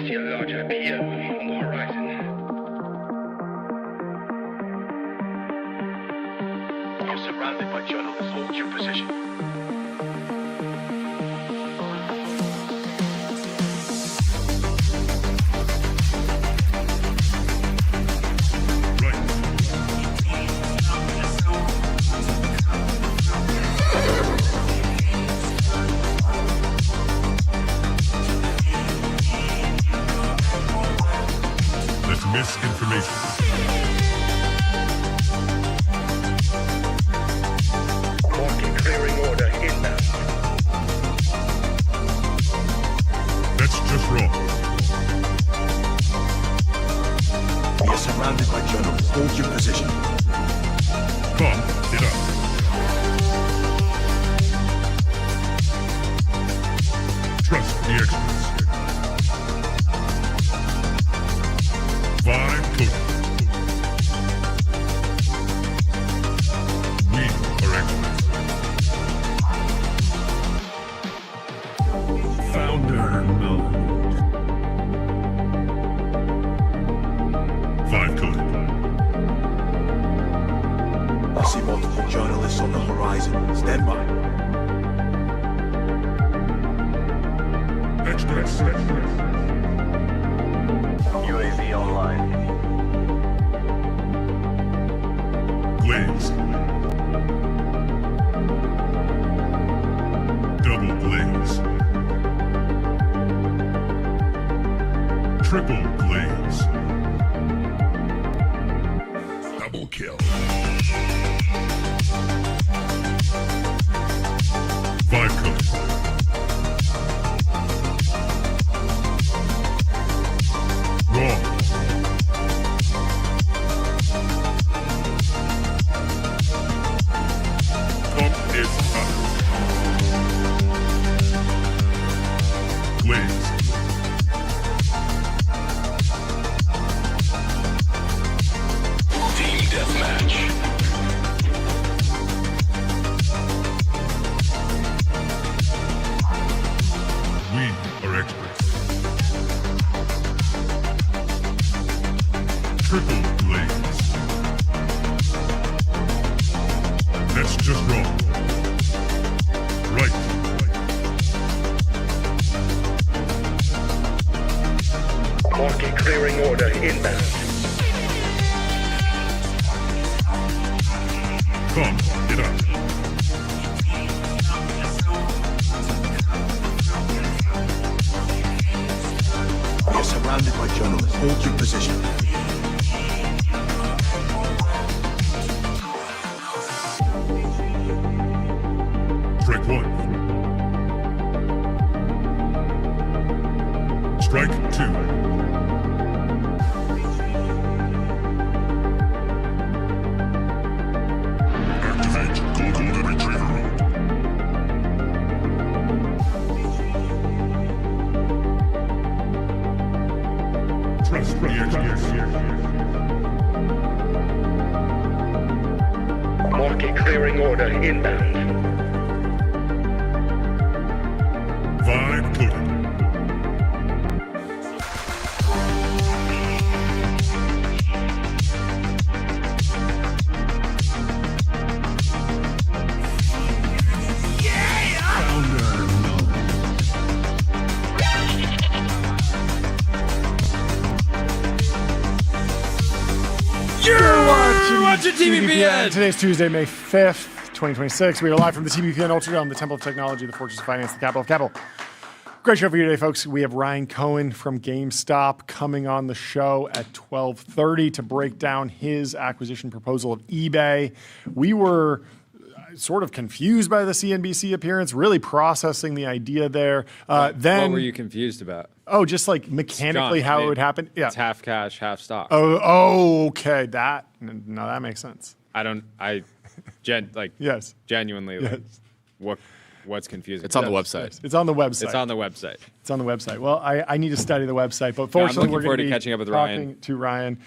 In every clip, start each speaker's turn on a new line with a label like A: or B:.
A: see a larger pier on the horizon. You're surrounded by journalists. Hold your position.
B: Misinformation.
A: Market clearing order inbound.
B: That's just wrong.
C: We are surrounded by journalists. Hold your position.
B: Come, get up. Trust the experts. 5 coding. We are experts. Founder mode. 5 coding.
C: I see multiple journalists on the horizon. Stand by.
B: Experts.
A: UAV online.
B: Glaze. Double glaze. Triple glaze. Double kill. 5 cooks. Wrong. Pump is up. Glaze.
A: Team deathmatch.
B: We are experts. Triple glaze. That's just wrong. Right.
A: Market clearing order inbound.
B: Come, get up.
C: We are surrounded by journalists. Hold your position.
B: Strike 1. Strike 2. Activate Golden Retriever mode. Trust the experts.
A: Market clearing order inbound.
B: 5 coded.
D: You're watching TBPN.
E: Today's Tuesday, May 5th, 2026. We are live from the TBPN Ultradome, the Temple of Technology, the Fortress of Finance, the capital of capital. Great show for you today, folks. We have Ryan Cohen from GameStop coming on the show at 12:30 to break down his acquisition proposal of eBay. We were sort of confused by the CNBC appearance, really processing the idea there.
D: What were you confused about?
E: Oh, just like mechanically how it would happen. Yeah.
D: It's half cash, half stock.
E: Okay. That makes sense.
D: Yes.
E: Yes.
D: Genuinely,
E: Yes.
D: what what's confusing.
F: It's on the website.
E: It's on the website.
D: It's on the website.
E: It's on the website. Well, I need to study the website, but
D: I'm
E: fortunately,
D: looking
E: we're
D: forward
E: going
D: to
E: be
D: catching up with
E: talking
D: Ryan.
E: to Ryan.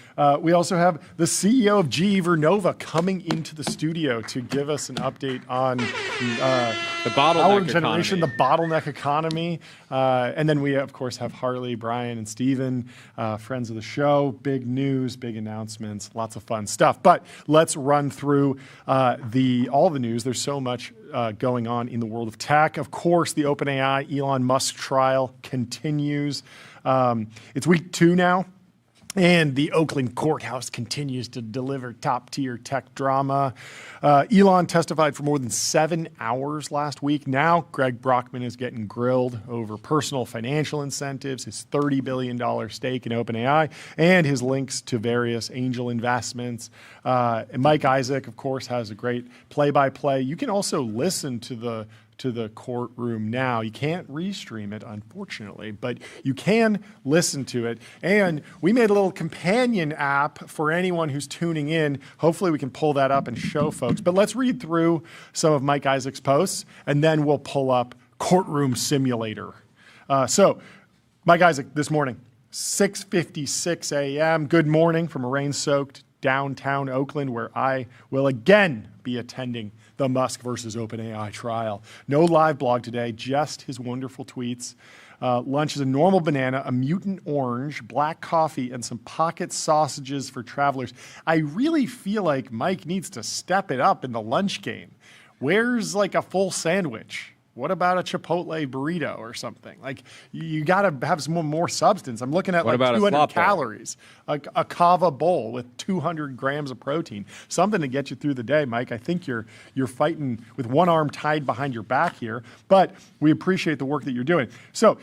E: We also have the CEO of GE Vernova coming into the studio to give us an update on
D: The bottleneck
E: power generation,
D: economy.
E: the bottleneck economy. And then we, of course, have Harley, Brian, and Steven, friends of the show. Big news, big announcements, lots of fun stuff. But let's run through all the news. There's so much going on in the world of tech. Of course, the OpenAI Elon Musk trial continues. It's week 2 now. And the Oakland courthouse continues to deliver top-tier tech drama. Elon testified for more than 7 hours last week. Now, Greg Brockman is getting grilled over personal financial incentives, his $30 billion stake in OpenAI, and his links to various angel investments. And Mike Isaac, of course, has a great play-by-play. You can also listen to the courtroom now. You can't restream it, unfortunately, but you can listen to it. And we made a little companion app for anyone who's tuning in. Hopefully we can pull that up and show folks. But let's read through some of Mike Isaac's posts, and then we'll pull up Courtroom Simulator. So Mike Isaac this morning, 6:56 a.m. Good morning from a rain-soaked downtown Oakland, where I will again be attending the Musk versus OpenAI trial. No live blog today, just his wonderful tweets. Lunch is a normal banana, a mutant orange, black coffee, and some pocket sausages for travelers. I really feel like Mike needs to step it up in the lunch game. Where's like a full sandwich? What about a Chipotle burrito or something? Like, you got to have some more substance. I'm looking at
D: What about a
E: 200
D: flop bowl?
E: calories, a kava bowl with 200 grams of protein, something to get you through the day, Mike. I think you're fighting with one arm tied behind your back here, but we appreciate the work that you're doing. So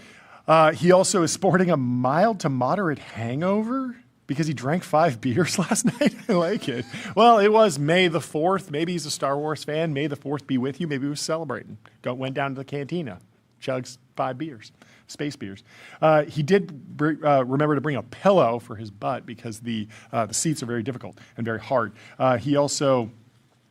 E: he also is sporting a mild to moderate hangover because he drank 5 beers last night. I like it. Well, it was May the 4th. Maybe he's a Star Wars fan. May the 4th be with you. Maybe he was celebrating. Went down to the cantina, chugs 5 beers, space beers. He did remember to bring a pillow for his butt because the seats are very difficult and very hard. He also...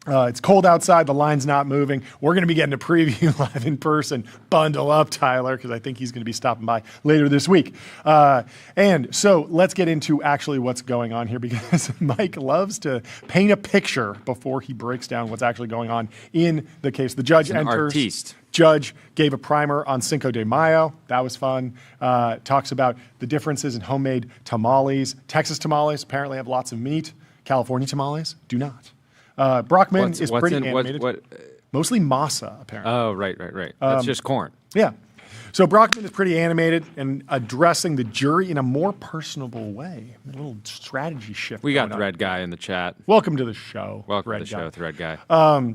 E: it's cold outside. The line's not moving. We're going to be getting a preview live in person. Bundle up, Tyler, because I think he's going to be stopping by later this week. And so let's get into actually what's going on here, because Mike loves to paint a picture before he breaks down what's actually going on in the case. The judge
D: An
E: enters.
D: artiste.
E: Judge gave a primer on Cinco de Mayo. That was fun. Talks about the differences in homemade tamales. Texas tamales apparently have lots of meat. California tamales do not. Brockman is pretty animated. Mostly masa, apparently.
D: Oh, right. That's just corn.
E: Yeah. So Brockman is pretty animated and addressing the jury in a more personable way. A little strategy shift.
D: We got
E: going on.
D: Thread Guy in the chat.
E: Welcome to the show.
D: Welcome
E: Thread
D: to the
E: Guy.
D: show, Thread Guy.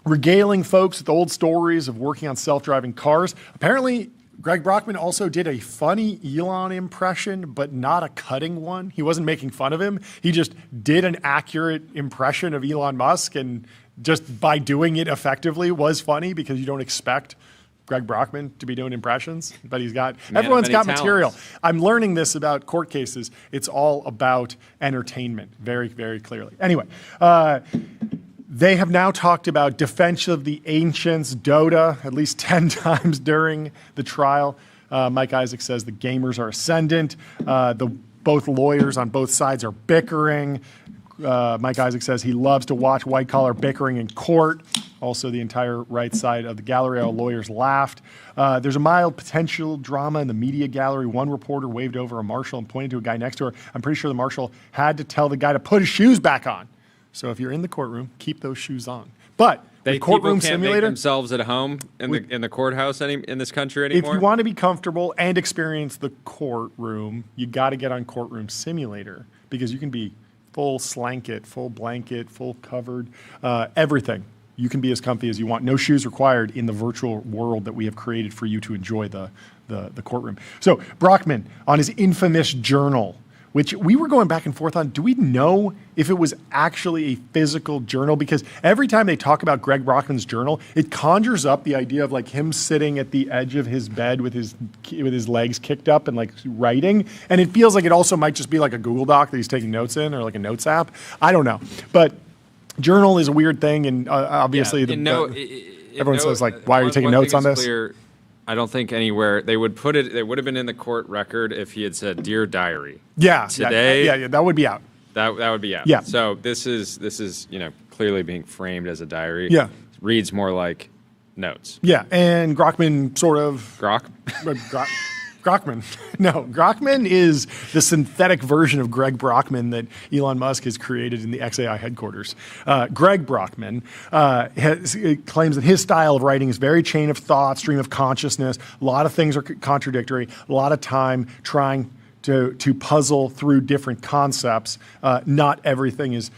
E: Regaling folks with old stories of working on self-driving cars. Apparently, Greg Brockman also did a funny Elon impression, but not a cutting one. He wasn't making fun of him. He just did an accurate impression of Elon Musk, and just by doing it effectively was funny, because you don't expect Greg Brockman to be doing impressions, but everyone's got material. I'm learning this about court cases. It's all about entertainment, very, very clearly. Anyway, they have now talked about Defense of the Ancients, Dota, at least 10 times during the trial. Mike Isaac says the gamers are ascendant. Both lawyers on both sides are bickering. Mike Isaac says he loves to watch white-collar bickering in court. Also, the entire right side of the gallery, all lawyers laughed. There's a mild potential drama in the media gallery. One reporter waved over a marshal and pointed to a guy next to her. I'm pretty sure the marshal had to tell the guy to put his shoes back on. So if you're in the courtroom, keep those shoes on. But the courtroom
D: people can't
E: simulator,
D: make themselves at home in the courthouse in this country anymore.
E: if you want to be comfortable and experience the courtroom, you got to get on Courtroom Simulator, because you can be full slanket, full blanket, full covered, everything. You can be as comfy as you want. No shoes required in the virtual world that we have created for you to enjoy the courtroom. So Brockman, on his infamous journal, which we were going back and forth on, do we know if it was actually a physical journal? Because every time they talk about Greg Brockman's journal, it conjures up the idea of like him sitting at the edge of his bed with his legs kicked up and like writing. And it feels like it also might just be like a Google Doc that he's taking notes in, or like a notes app. I don't know. But journal is a weird thing, and obviously
D: in
E: Everyone says, like, why are you taking notes on this?
D: Clear, I don't think anywhere they would put it. It would have been in the court record if he had said, "Dear Diary."
E: Yeah.
D: Today.
E: Yeah, that would be out.
D: That would be out.
E: Yeah.
D: So this is clearly being framed as a diary.
E: Yeah.
D: Reads more like notes.
E: Yeah, and Grockman sort of...
D: Grok?
E: Grockman. No, Grockman is the synthetic version of Greg Brockman that Elon Musk has created in the XAI headquarters. Greg Brockman claims that his style of writing is very chain of thought, stream of consciousness. A lot of things are contradictory. A lot of time trying to puzzle through different concepts. Not everything is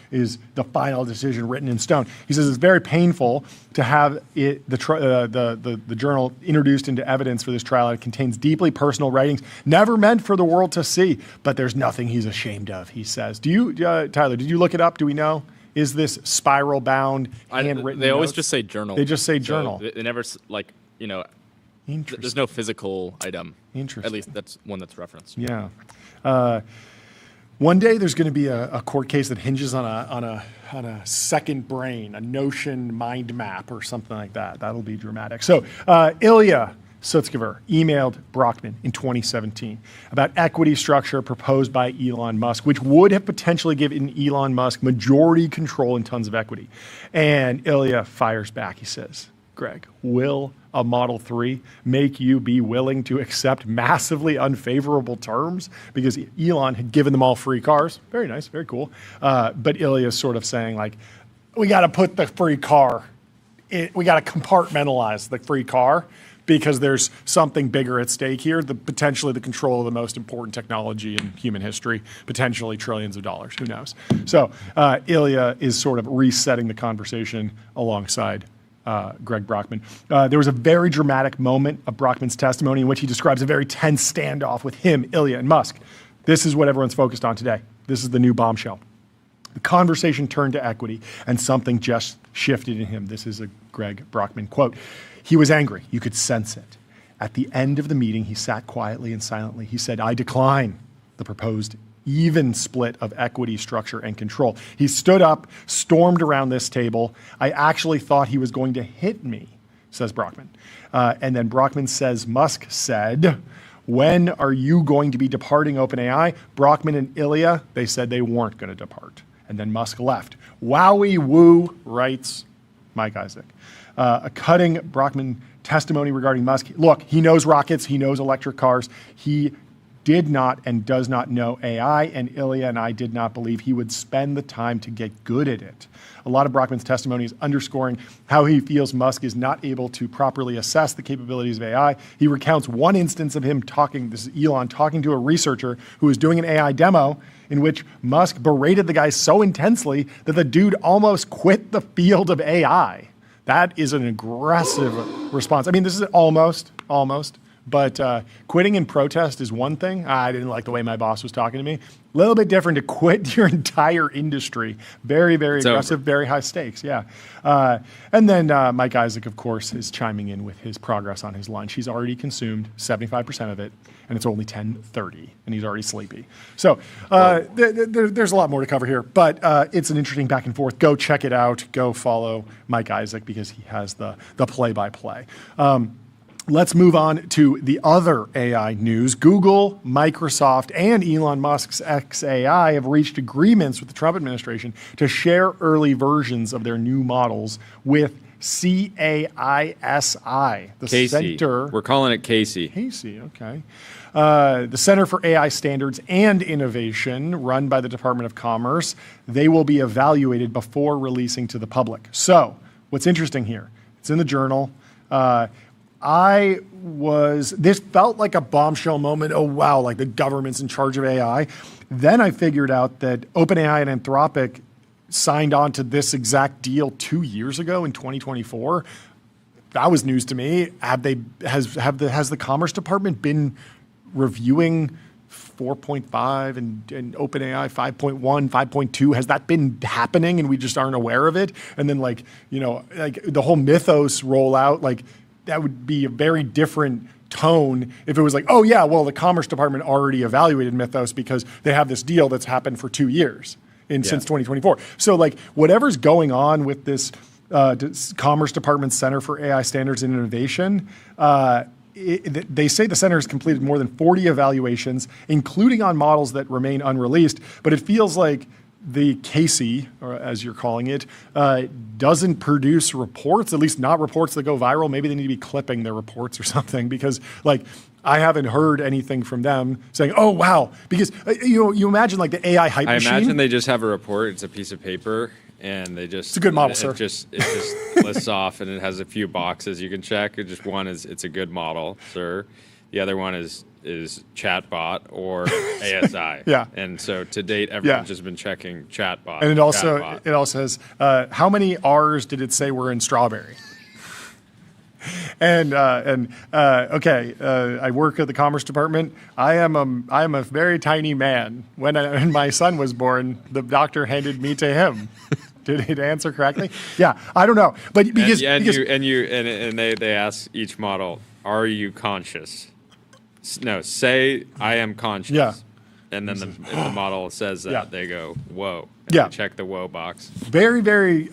E: the final decision written in stone. He says it's very painful to have the journal introduced into evidence for this trial. It contains deeply personal writings, never meant for the world to see, but there's nothing he's ashamed of, he says. Do you, Tyler, did you look it up? Do we know? Is this spiral bound, handwritten
F: They always
E: notes?
F: just say journal.
E: They just say journal.
F: They never,
E: Interesting.
F: there's no physical item.
E: Interesting.
F: At least that's one that's referenced.
E: Yeah. One day there's going to be a court case that hinges on a second brain, a notion mind map or something like that. That'll be dramatic. So Ilya Sutskever emailed Brockman in 2017 about equity structure proposed by Elon Musk, which would have potentially given Elon Musk majority control and tons of equity. And Ilya fires back. He says, Greg, will a Model 3 make you be willing to accept massively unfavorable terms? Because Elon had given them all free cars. Very nice, very cool. But Ilya's sort of saying, like, we got to put the free car, we got to compartmentalize the free car because there's something bigger at stake here, potentially the control of the most important technology in human history, potentially trillions of dollars, who knows? So Ilya is sort of resetting the conversation alongside Greg Brockman. There was a very dramatic moment of Brockman's testimony in which he describes a very tense standoff with him, Ilya, and Musk. This is what everyone's focused on today. This is the new bombshell. The conversation turned to equity, and something just shifted in him. This is a Greg Brockman quote. He was angry. You could sense it. At the end of the meeting, he sat quietly and silently. He said, I decline the proposed even split of equity, structure, and control. He stood up, stormed around this table. I actually thought he was going to hit me, says Brockman. And then Brockman says, Musk said, when are you going to be departing OpenAI? Brockman and Ilya, they said they weren't going to depart. And then Musk left. Wowie woo, writes Mike Isaac. A cutting Brockman testimony regarding Musk. Look, he knows rockets. He knows electric cars. He did not and does not know AI, and Ilya and I did not believe he would spend the time to get good at it. A lot of Brockman's testimony is underscoring how he feels Musk is not able to properly assess the capabilities of AI. He recounts one instance of him this is Elon, talking to a researcher who was doing an AI demo in which Musk berated the guy so intensely that the dude almost quit the field of AI. That is an aggressive response. I mean, this is almost. But quitting in protest is one thing. I didn't like the way my boss was talking to me. A little bit different to quit your entire industry. Very, very aggressive, very high stakes, yeah. And then Mike Isaac, of course, is chiming in with his progress on his lunch. He's already consumed 75% of it, and it's only 10:30, and he's already sleepy. So there's a lot more to cover here, but it's an interesting back and forth. Go check it out. Go follow Mike Isaac because he has the play-by-play. Let's move on to the other AI news. Google, Microsoft, and Elon Musk's XAI have reached agreements with the Trump administration to share early versions of their new models with CAISI, the
D: Casey.
E: Center.
D: We're calling it Casey.
E: Casey, okay. The Center for AI Standards and Innovation, run by the Department of Commerce. They will be evaluated before releasing to the public. So, what's interesting here? It's in the journal. This felt like a bombshell moment. Oh, wow, like the government's in charge of AI. Then I figured out that OpenAI and Anthropic signed on to this exact deal 2 years ago in 2024. That was news to me. Has the Commerce Department been reviewing 4.5 and OpenAI 5.1, 5.2? Has that been happening and we just aren't aware of it? And then like the whole Mythos rollout, that would be a very different tone if it was like, oh yeah, well, the Commerce Department already evaluated Mythos because they have this deal that's happened for 2 years since 2024. So whatever's going on with this Commerce Department Center for AI Standards and Innovation. They say the center has completed more than 40 evaluations, including on models that remain unreleased, but it feels like the Casey, or as you're calling it, doesn't produce reports, at least not reports that go viral. Maybe they need to be clipping their reports or something, because like I haven't heard anything from them saying, "Oh wow," because you imagine like the AI hype machine.
D: I imagine they just have a report. It's a piece of paper, and they just.
E: It's a good model, sir.
D: It just lists off, and it has a few boxes you can check. Just one is it's a good model, sir. The other one is chatbot or ASI.
E: Yeah.
D: And so to date, everyone's just been checking chatbot.
E: And it also says how many R's did it say were in strawberry? I work at the Commerce Department. I am a very tiny man. When my son was born, the doctor handed me to him. Did it answer correctly? Yeah, I don't know, but because
D: they ask each model, "Are you conscious?" No, say I am conscious.
E: Yeah.
D: And then if the model says that, they go, "Whoa." And
E: Yeah.
D: they check the whoa box.
E: Very, very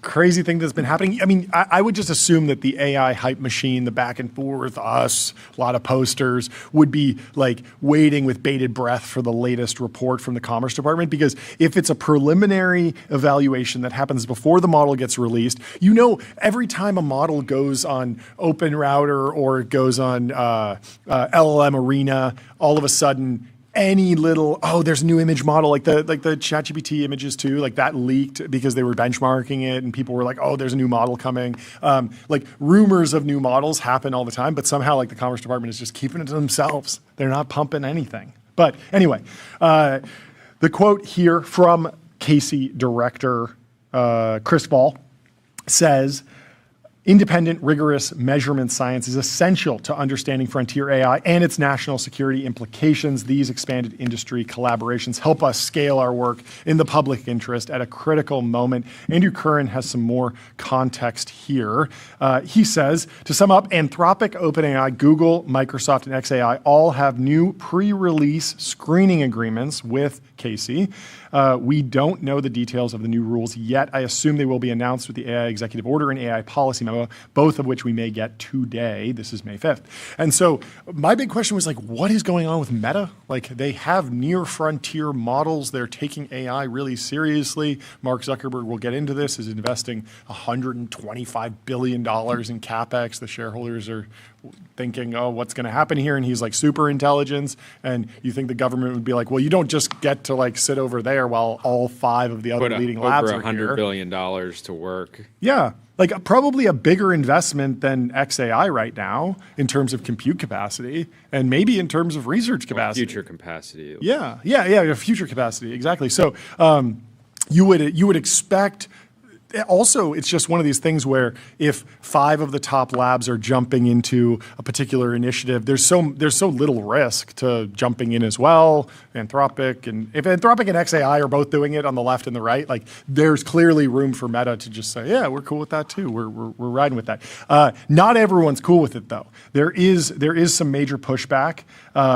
E: crazy thing that's been happening. I mean, I would just assume that the AI hype machine, the back and forth, us, a lot of posters, would be like waiting with bated breath for the latest report from the Commerce Department. Because if it's a preliminary evaluation that happens before the model gets released, you know, every time a model goes on Open Router or it goes on LLM Arena, all of a sudden, any little, there's a new image model, like the ChatGPT images too, like that leaked because they were benchmarking it and people were like, there's a new model coming. Like rumors of new models happen all the time, but somehow like the Commerce Department is just keeping it to themselves. They're not pumping anything. But anyway, the quote here from Casey director Chris Ball says, independent, rigorous measurement science is essential to understanding frontier AI and its national security implications. These expanded industry collaborations help us scale our work in the public interest at a critical moment. Andrew Curran has some more context here. He says, to sum up, Anthropic, OpenAI, Google, Microsoft, and xAI all have new pre-release screening agreements with Casey. We don't know the details of the new rules yet. I assume they will be announced with the AI executive order and AI policy memo, both of which we may get today. This is May 5th. And so my big question was like, what is going on with Meta? Like they have near frontier models. They're taking AI really seriously. Mark Zuckerberg, will get into this, is investing $125 billion in CapEx. The shareholders are thinking, what's going to happen here? And he's like super intelligence. And you think the government would be like, well, you don't just get to like sit over there while all 5 of the other leading labs are here.
D: Over $100 billion to work.
E: Yeah, like probably a bigger investment than xAI right now in terms of compute capacity and maybe in terms of research capacity.
D: Future capacity.
E: Yeah, future capacity, exactly. So you would expect. Also, it's just one of these things where if 5 of the top labs are jumping into a particular initiative, there's so little risk to jumping in as well. Anthropic and xAI are both doing it on the left and the right, like there's clearly room for Meta to just say, yeah, we're cool with that too. We're riding with that. Not everyone's cool with it though. There is some major pushback,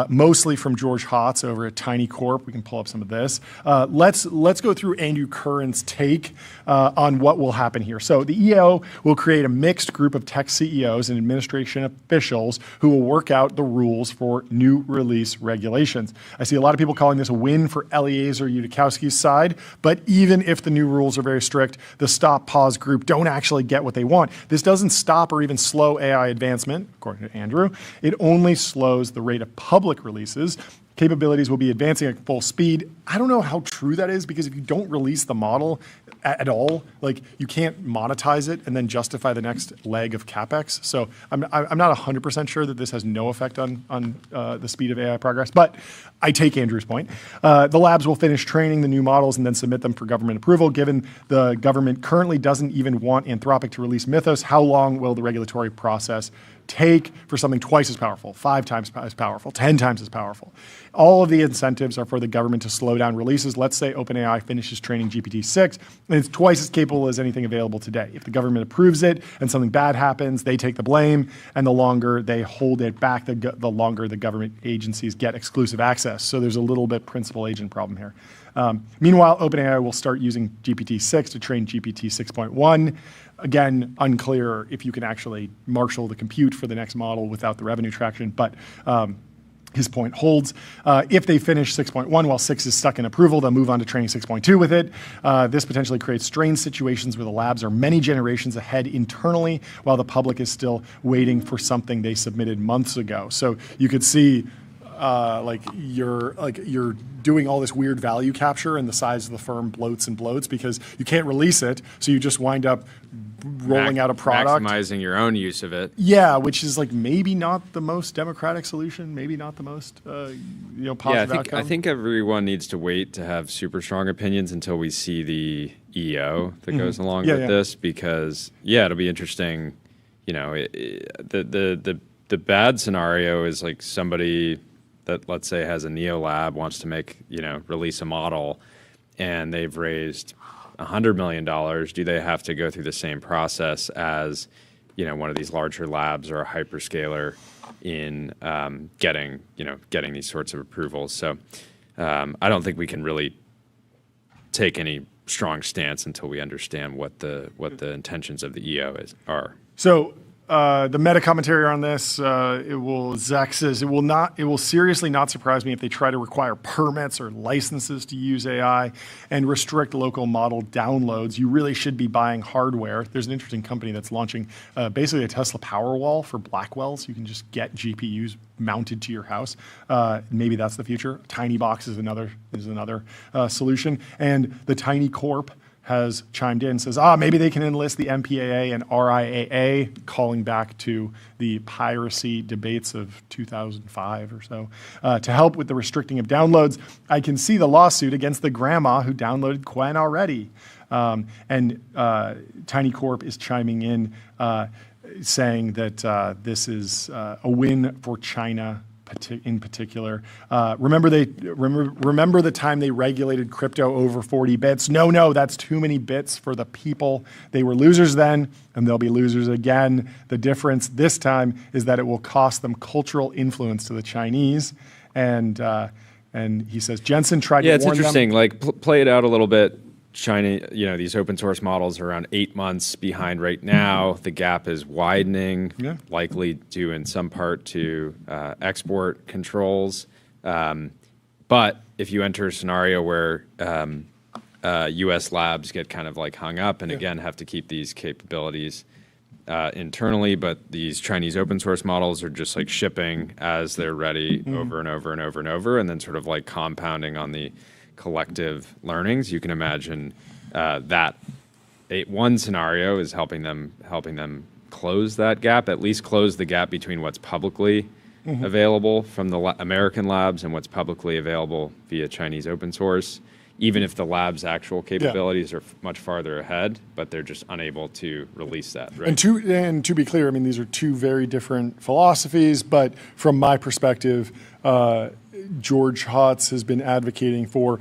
E: mostly from George Hotz over at Tiny Corp. We can pull up some of this. Let's go through Andrew Curran's take on what will happen here. So the EO will create a mixed group of tech CEOs and administration officials who will work out the rules for new release regulations. I see a lot of people calling this a win for Eliezer Yudkowsky's side, but even if the new rules are very strict, the Stop Pause group don't actually get what they want. This doesn't stop or even slow AI advancement, according to Andrew. It only slows the rate of public releases. Capabilities will be advancing at full speed. I don't know how true that is, because if you don't release the model at all, like you can't monetize it and then justify the next leg of CapEx. So I'm not 100% sure that this has no effect on the speed of AI progress, but I take Andrew's point. The labs will finish training the new models and then submit them for government approval. Given the government currently doesn't even want Anthropic to release Mythos, how long will the regulatory process take for something twice as powerful, 5 times as powerful, 10 times as powerful? All of the incentives are for the government to slow down releases. Let's say OpenAI finishes training GPT-6 and it's twice as capable as anything available today. If the government approves it and something bad happens, they take the blame, and the longer they hold it back, the longer the government agencies get exclusive access. So there's a little bit principal agent problem here. Meanwhile, OpenAI will start using GPT-6 to train GPT 6.1. Again, unclear if you can actually marshal the compute for the next model without the revenue traction, but his point holds. If they finish 6.1 while 6 is stuck in approval, they'll move on to training 6.2 with it. This potentially creates strange situations where the labs are many generations ahead internally while the public is still waiting for something they submitted months ago. So you could see you're doing all this weird value capture and the size of the firm bloats and bloats because you can't release it. So you just wind up rolling out a product.
D: Maximizing your own use of it.
E: Yeah, which is like maybe not the most democratic solution, maybe not the most positive outcome.
D: I think everyone needs to wait to have super strong opinions until we see the EO that goes along with this, because it'll be interesting. The bad scenario is like somebody that, let's say, has a neo lab, wants to release a model, and they've raised $100 million. Do they have to go through the same process as, one of these larger labs or a hyperscaler in getting these sorts of approvals? So I don't think we can really take any strong stance until we understand what the intentions of the EO are.
E: So the meta commentary on this, Zach says, it will seriously not surprise me if they try to require permits or licenses to use AI and restrict local model downloads. You really should be buying hardware. There's an interesting company that's launching basically a Tesla Powerwall for Blackwells. You can just get GPUs mounted to your house. Maybe that's the future. Tiny Box is another solution. And the Tiny Corp has chimed in and says, maybe they can enlist the MPAA and RIAA, calling back to the piracy debates of 2005 or so, to help with the restricting of downloads. I can see the lawsuit against the grandma who downloaded Cohen already. And Tiny Corp is chiming in, saying that this is a win for China in particular. Remember the time they regulated crypto over 40 bits? No, that's too many bits for the people. They were losers then, and they'll be losers again. The difference this time is that it will cost them cultural influence to the Chinese. And he says, Jensen tried to warn them.
D: Yeah, it's interesting. Play it out a little bit. China, these open source models are around 8 months behind right now. The gap is widening, likely due in some part to export controls. But if you enter a scenario where U.S. labs get kind of hung up and again have to keep these capabilities internally, but these Chinese open source models are just shipping as they're ready over and over and over and over, and then sort of compounding on the collective learnings. You can imagine that one scenario is helping them close that gap, at least close the gap between what's publicly available from the American labs and what's publicly available via Chinese open source, even if the lab's actual capabilities are much farther ahead, but they're just unable to release that. Right?
E: And to be clear, I mean, these are two very different philosophies, but from my perspective, George Hotz has been advocating for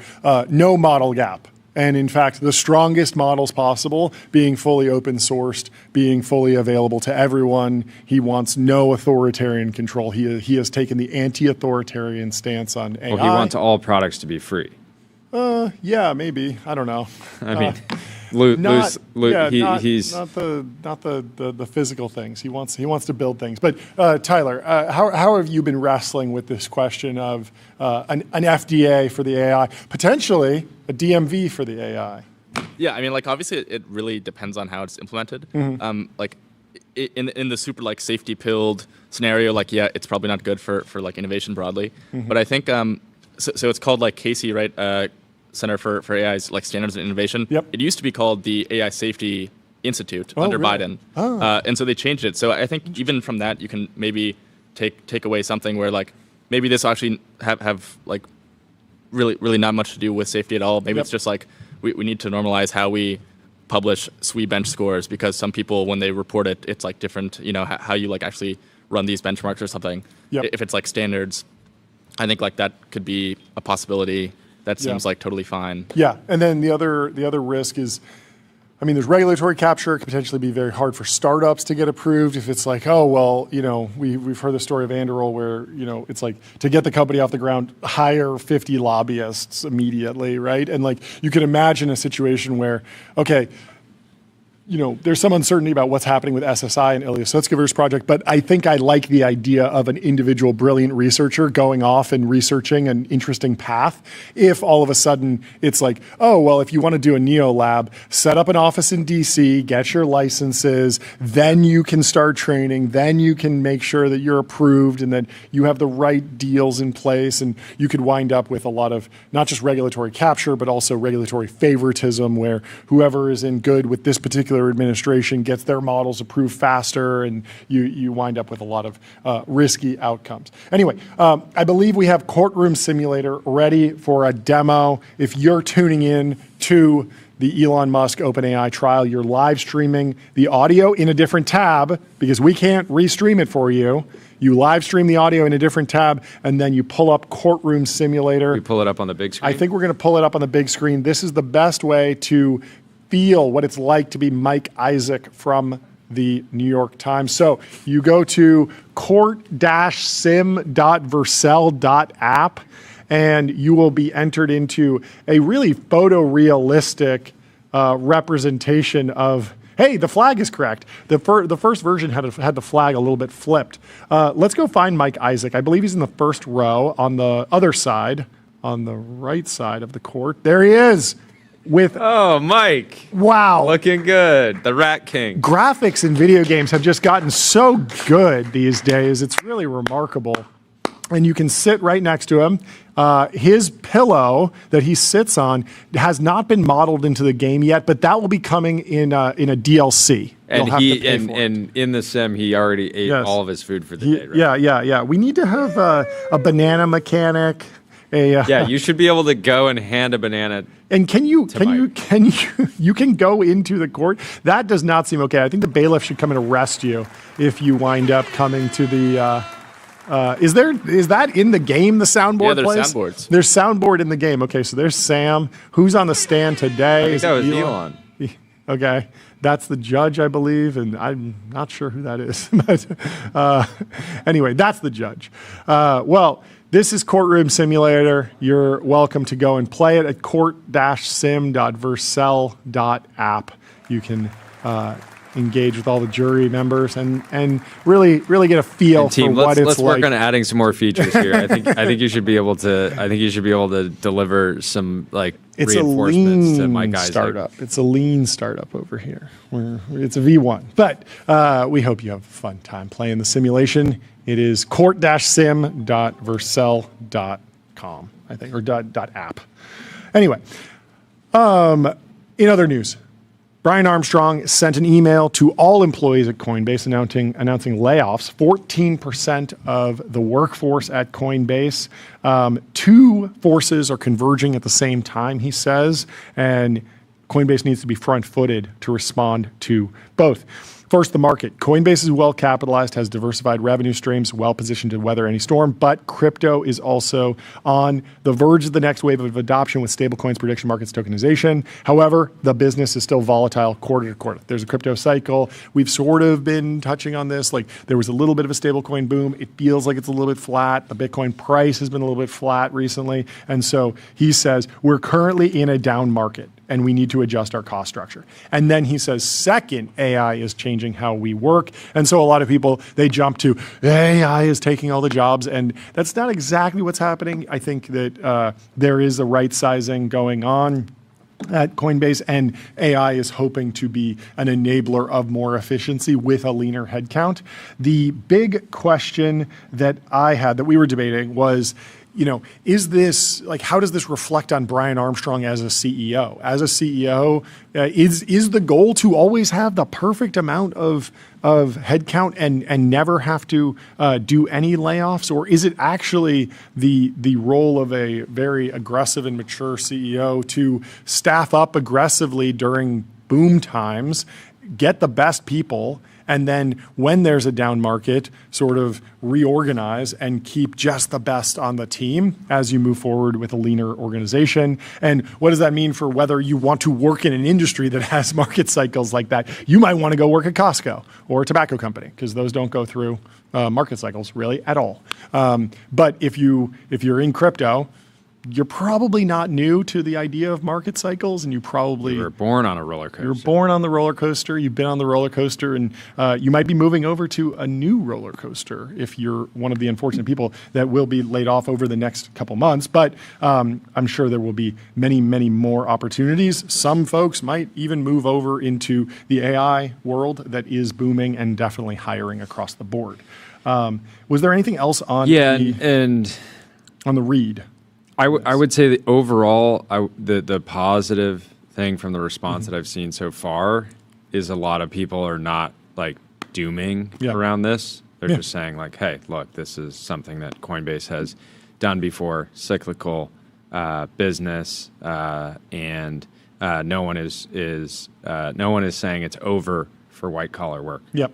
E: no model gap. And in fact, the strongest models possible being fully open sourced, being fully available to everyone. He wants no authoritarian control. He has taken the anti-authoritarian stance on AI.
D: Well, he wants all products to be free.
E: Yeah, maybe. I don't know.
D: I mean,
E: not the physical things. He wants to build things. But Tyler, how have you been wrestling with this question of an FDA for the AI, potentially a DMV for the AI?
F: Yeah, I mean, obviously it really depends on how it's implemented. In the super safety pilled scenario, it's probably not good for innovation broadly. But I think so it's called Casey, right? Center for AI's Standards and Innovation.
E: Yep.
F: It used to be called the AI Safety Institute under
E: really?
F: Biden, and so they changed it. So I think even from that you can maybe take away something where maybe this actually have really not much to do with safety at all. Maybe it's just we need to normalize how we publish SWE bench scores, because some people when they report it, it's different. How you actually run these benchmarks or something.
E: Yep.
F: If it's standards, I think that could be a possibility. That seems totally fine.
E: Yeah, and then the other risk is I mean, there's regulatory capture. It could potentially be very hard for startups to get approved if it's like, oh, well, we've heard the story of Anduril where, it's like to get the company off the ground, hire 50 lobbyists immediately, right? And like you can imagine a situation where, okay, there's some uncertainty about what's happening with SSI and Ilyasovsky project, but I think I like the idea of an individual brilliant researcher going off and researching an interesting path. If all of a sudden it's like, oh, well, if you want to do a Neo lab, set up an office in DC, get your licenses, then you can start training, then you can make sure that you're approved and that you have the right deals in place, and you could wind up with a lot of not just regulatory capture, but also regulatory favoritism where whoever is in good with this particular administration gets their models approved faster, and you wind up with a lot of risky outcomes. Anyway, I believe we have Courtroom Simulator ready for a demo. If you're tuning in to the Elon Musk OpenAI trial, you're live streaming the audio in a different tab because we can't restream it for you. You live stream the audio in a different tab, and then you pull up Courtroom Simulator.
D: We pull it up on the big screen?
E: I think we're going to pull it up on the big screen. This is the best way to feel what it's like to be Mike Isaac from the New York Times. So you go to court-sim.vercel.app, and you will be entered into a really photorealistic representation of, hey, the flag is correct. The first version had the flag a little bit flipped. Let's go find Mike Isaac. I believe he's in the first row on the other side, on the right side of the court. There he is.
D: Oh, Mike.
E: Wow.
D: Looking good. The Rat King.
E: Graphics in video games have just gotten so good these days. It's really remarkable. And you can sit right next to him. His pillow that he sits on has not been modeled into the game yet, but that will be coming in a DLC.
D: And in the sim, he already ate all of his food for the day, right?
E: Yeah. We need to have a banana mechanic.
D: You should be able to go and hand a banana.
E: And can you can go into the court? That does not seem okay. I think the bailiff should come and arrest you if you wind up coming to the. Is that in the game? The soundboard.
F: Yeah, there's
E: place?
F: soundboards.
E: There's soundboard in the game. Okay, so there's Sam. Who's on the stand today?
D: I think that was Elon.
E: Okay, that's the judge, I believe, and I'm not sure who that is. But anyway, that's the judge. Well. This is Courtroom Simulator. You're welcome to go and play it at court-sim.vercel.app. You can engage with all the jury members and really get a feel for what it's like.
D: Let's work on adding some more features here. I think you should be able to deliver some reinforcements to Mike Isaac.
E: Startup. It's a lean startup over here. It's a V1. But we hope you have a fun time playing the simulation. It is court-sim.vercel.com, I think, or .app. Anyway, in other news, Brian Armstrong sent an email to all employees at Coinbase announcing layoffs. 14% of the workforce at Coinbase. Two forces are converging at the same time, he says, and Coinbase needs to be front-footed to respond to both. First, the market. Coinbase is well capitalized, has diversified revenue streams, well positioned to weather any storm, but crypto is also on the verge of the next wave of adoption with stablecoins, prediction markets, tokenization. However, the business is still volatile quarter to quarter. There's a crypto cycle. We've sort of been touching on this. Like there was a little bit of a stablecoin boom. It feels like it's a little bit flat. The Bitcoin price has been a little bit flat recently. And so he says, we're currently in a down market and we need to adjust our cost structure. And then he says, second, AI is changing how we work. And so a lot of people, they jump to AI is taking all the jobs. And that's not exactly what's happening. I think that there is a right sizing going on at Coinbase, and AI is hoping to be an enabler of more efficiency with a leaner headcount. The big question that I had, that we were debating was, is this how does this reflect on Brian Armstrong as a CEO? As a CEO, is the goal to always have the perfect amount of headcount and never have to do any layoffs, or is it actually the role of a very aggressive and mature CEO to staff up aggressively during boom times, get the best people, and then when there's a down market, sort of reorganize and keep just the best on the team as you move forward with a leaner organization. And what does that mean for whether you want to work in an industry that has market cycles like that? You might want to go work at Costco or a tobacco company, because those don't go through market cycles really at all. But if you're in crypto, you're probably not new to the idea of market cycles, and you
D: were born on a roller coaster.
E: You're born on the roller coaster. You've been on the roller coaster, and you might be moving over to a new roller coaster if you're one of the unfortunate people that will be laid off over the next couple months. But I'm sure there will be many, many more opportunities. Some folks might even move over into the AI world that is booming and definitely hiring across the board. Was there anything else on
D: and
E: on the read?
D: I would say that overall, the positive thing from the response that I've seen so far is a lot of people are not like dooming around this. They're just saying like, hey, look, this is something that Coinbase has done before, cyclical business, and no one is saying it's over for white collar work.
E: Yep.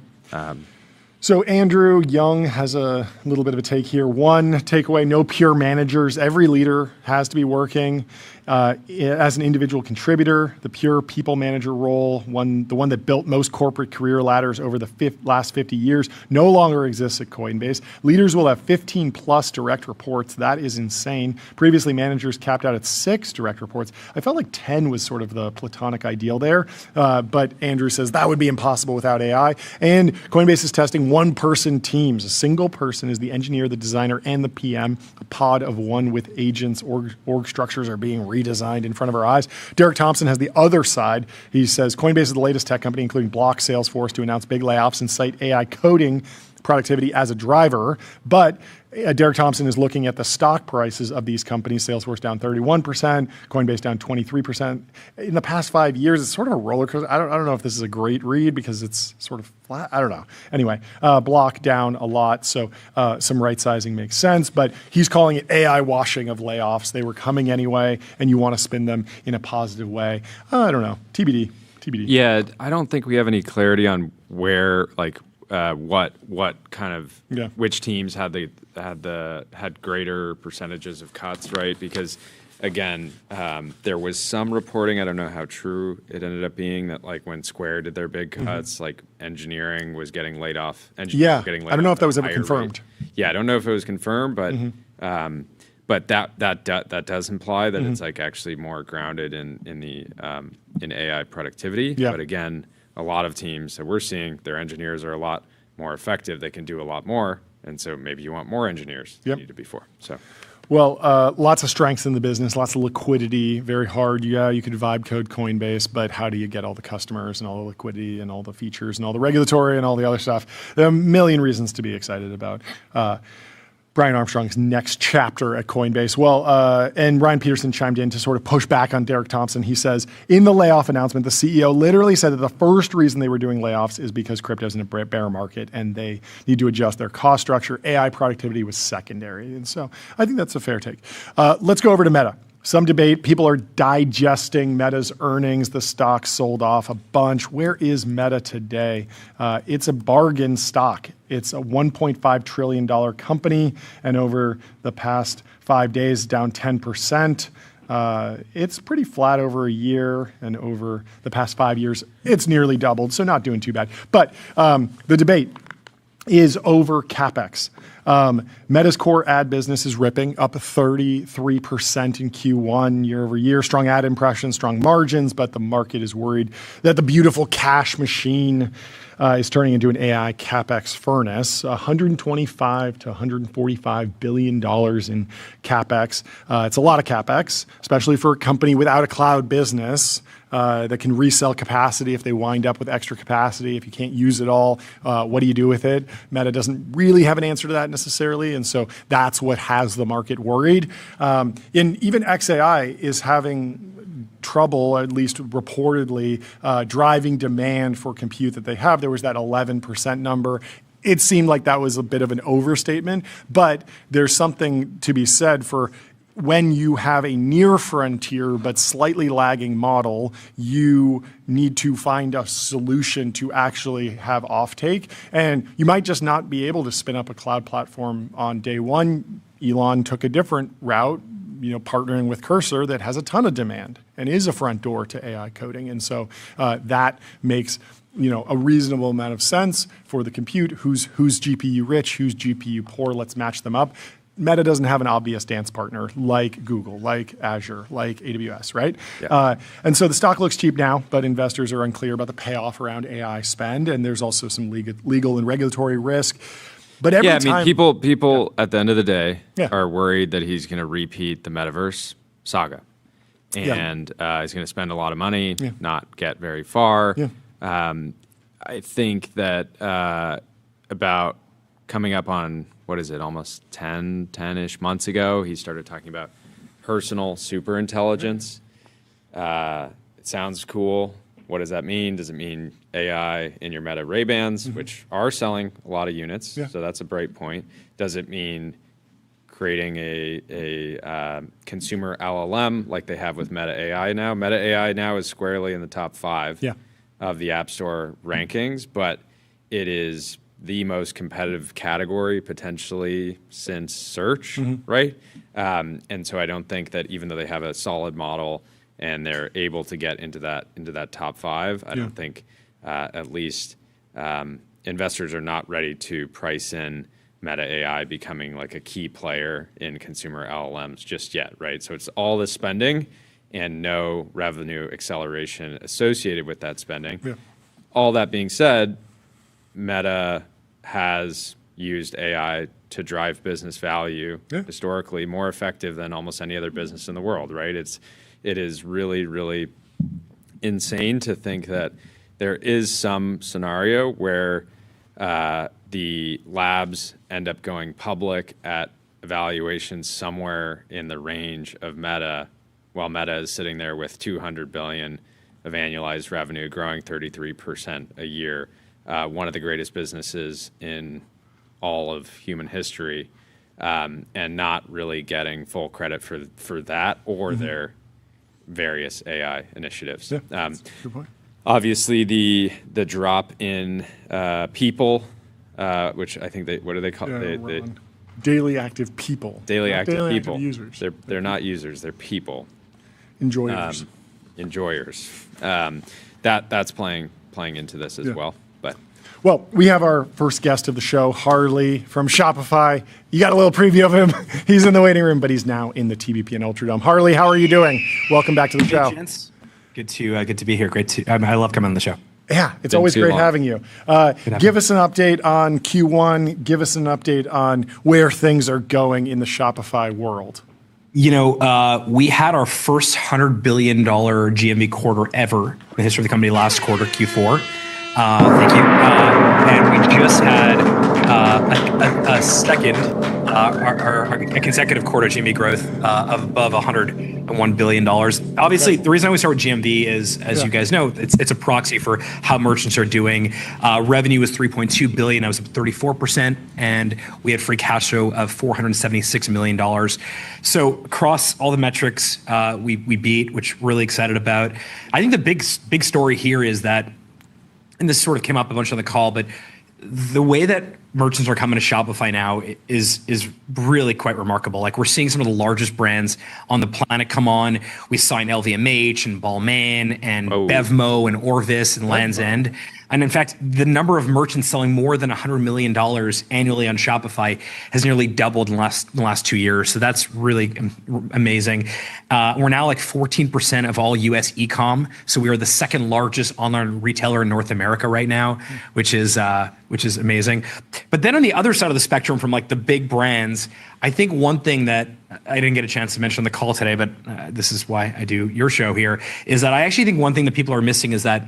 E: So Andrew Young has a little bit of a take here. One takeaway: no pure managers. Every leader has to be working as an individual contributor. The pure people manager role, the one that built most corporate career ladders over the last 50 years, no longer exists at Coinbase. Leaders will have 15 plus direct reports. That is insane. Previously, managers capped out at 6 direct reports. I felt like 10 was sort of the platonic ideal there. But Andrew says that would be impossible without AI. And Coinbase is testing one-person teams. A single person is the engineer, the designer, and the PM. A pod of one with agents. Org structures are being redesigned in front of our eyes. Derek Thompson has the other side. He says Coinbase is the latest tech company, including Block, Salesforce, to announce big layoffs and cite AI coding productivity as a driver. But Derek Thompson is looking at the stock prices of these companies. Salesforce down 31%, Coinbase down 23%. In the past 5 years, it's sort of a roller coaster. I don't know if this is a great read because it's sort of flat. I don't know. Anyway, Block down a lot, so some right sizing makes sense. But he's calling it AI washing of layoffs. They were coming anyway, and you want to spin them in a positive way. I don't know. TBD.
D: Yeah, I don't think we have any clarity on where, like, what kind of which teams had greater percentages of cuts, right? Because again, there was some reporting, I don't know how true it ended up being, that like when Square did their big cuts, like engineering was getting laid off.
E: I don't know if that was ever confirmed.
D: Yeah, I don't know if it was confirmed, but but that does imply that it's like actually more grounded in AI productivity.
E: Yeah.
D: But again, a lot of teams that we're seeing, their engineers are a lot more effective. They can do a lot more. And so maybe you want more engineers than you needed before. So,
E: well, lots of strengths in the business, lots of liquidity, very hard. Yeah, you could vibe code Coinbase, but how do you get all the customers and all the liquidity and all the features and all the regulatory and all the other stuff? There are a million reasons to be excited about Brian Armstrong's next chapter at Coinbase. Well, and Ryan Peterson chimed in to sort of push back on Derek Thompson. He says, in the layoff announcement, the CEO literally said that the first reason they were doing layoffs is because crypto's in a bear market and they need to adjust their cost structure. AI productivity was secondary. And so I think that's a fair take. Let's go over to Meta. Some debate, people are digesting Meta's earnings. The stock sold off a bunch. Where is Meta today? It's a bargain stock. It's a $1.5 trillion company, and over the past 5 days, down 10%. It's pretty flat over a year, and over the past 5 years, it's nearly doubled, so not doing too bad. But the debate is over CapEx. Meta's core ad business is ripping, up 33% in Q1 year over year. Strong ad impressions, strong margins, but the market is worried that the beautiful cash machine is turning into an AI CapEx furnace. $125 to $145 billion in CapEx. It's a lot of CapEx, especially for a company without a cloud business. That can resell capacity if they wind up with extra capacity. If you can't use it all, what do you do with it? Meta doesn't really have an answer to that necessarily, and so that's what has the market worried. And even XAI is having trouble, at least reportedly, driving demand for compute that they have. There was that 11% number. It seemed like that was a bit of an overstatement, but there's something to be said for when you have a near frontier but slightly lagging model, you need to find a solution to actually have offtake. And you might just not be able to spin up a cloud platform on day one. Elon took a different route, partnering with Cursor that has a ton of demand and is a front door to AI coding. And so that makes a reasonable amount of sense for the compute. Who's GPU rich, who's GPU poor? Let's match them up. Meta doesn't have an obvious dance partner like Google, like Azure, like AWS, right?
D: Yeah.
E: And so the stock looks cheap now, but investors are unclear about the payoff around AI spend, and there's also some legal and regulatory risk. But every time,
D: people at the end of the day
E: Yeah.
D: are worried that he's going to repeat the metaverse saga, and he's going to spend a lot of money, not get very far.
E: Yeah.
D: I think that about coming up on, what is it, almost 10-ish months ago, he started talking about personal superintelligence. It sounds cool. What does that mean? Does it mean AI in your Meta Ray-Bans, which are selling a lot of units?
E: Yeah.
D: So that's a bright point. Does it mean creating a consumer LLM like they have with Meta AI now? Meta AI now is squarely in the top 5 of the App Store rankings, but it is the most competitive category potentially since search, right? And so I don't think that even though they have a solid model and they're able to get into that top 5, I don't think at least investors are not ready to price in Meta AI becoming like a key player in consumer LLMs just yet, right? So it's all the spending and no revenue acceleration associated with that spending. Yeah. All that being said, Meta has used AI to drive business value historically more effective than almost any other business in the world, right? It is really, really insane to think that there is some scenario where the labs end up going public at valuations somewhere in the range of Meta, while Meta is sitting there with $200 billion of annualized revenue, growing 33% a year. One of the greatest businesses in all of human history, and not really getting full credit for that or their various AI initiatives.
E: Yeah, that's a good point.
D: Obviously, the drop in people, which I think what do they call it?
E: Daily active people.
D: Daily active people.
E: Active users.
D: They're not users. They're people.
E: Enjoyers.
D: Enjoyers. That's playing into this as well.
E: Well, we have our first guest of the show, Harley from Shopify. You got a little preview of him. He's in the waiting room, but he's now in the TBPN Ultradome. Harley, how are you doing? Welcome back to the show.
G: Gents. Good to be here. Great to. I love coming on the show.
E: Yeah, it's always great having you. Give us an update on Q1. Give us an update on where things are going in the Shopify world.
G: We had our first $100 billion GME quarter ever in the history of the company last quarter, Q4. Thank you. And we just had a consecutive quarter GMV growth of above $101 billion. Obviously, the reason I always start with GMV is, as you guys know, it's a proxy for how merchants are doing. Revenue was $3.2 billion. That was up 34%. And we had free cash flow of $476 million. So across all the metrics, we beat, which we're really excited about. I think the big story here is that, and this sort of came up a bunch on the call, but the way that merchants are coming to Shopify now is really quite remarkable. Like, we're seeing some of the largest brands on the planet come on. We signed LVMH and Balmain and Bevmo and Orvis and Land's End. And in fact, the number of merchants selling more than $100 million annually on Shopify has nearly doubled in the last 2 years. So that's really amazing. We're now like 14% of all US e-com. So we are the second largest online retailer in North America right now, which is amazing. But then on the other side of the spectrum, from like the big brands, I think one thing that I didn't get a chance to mention on the call today, but this is why I do your show here, is that I actually think one thing that people are missing is that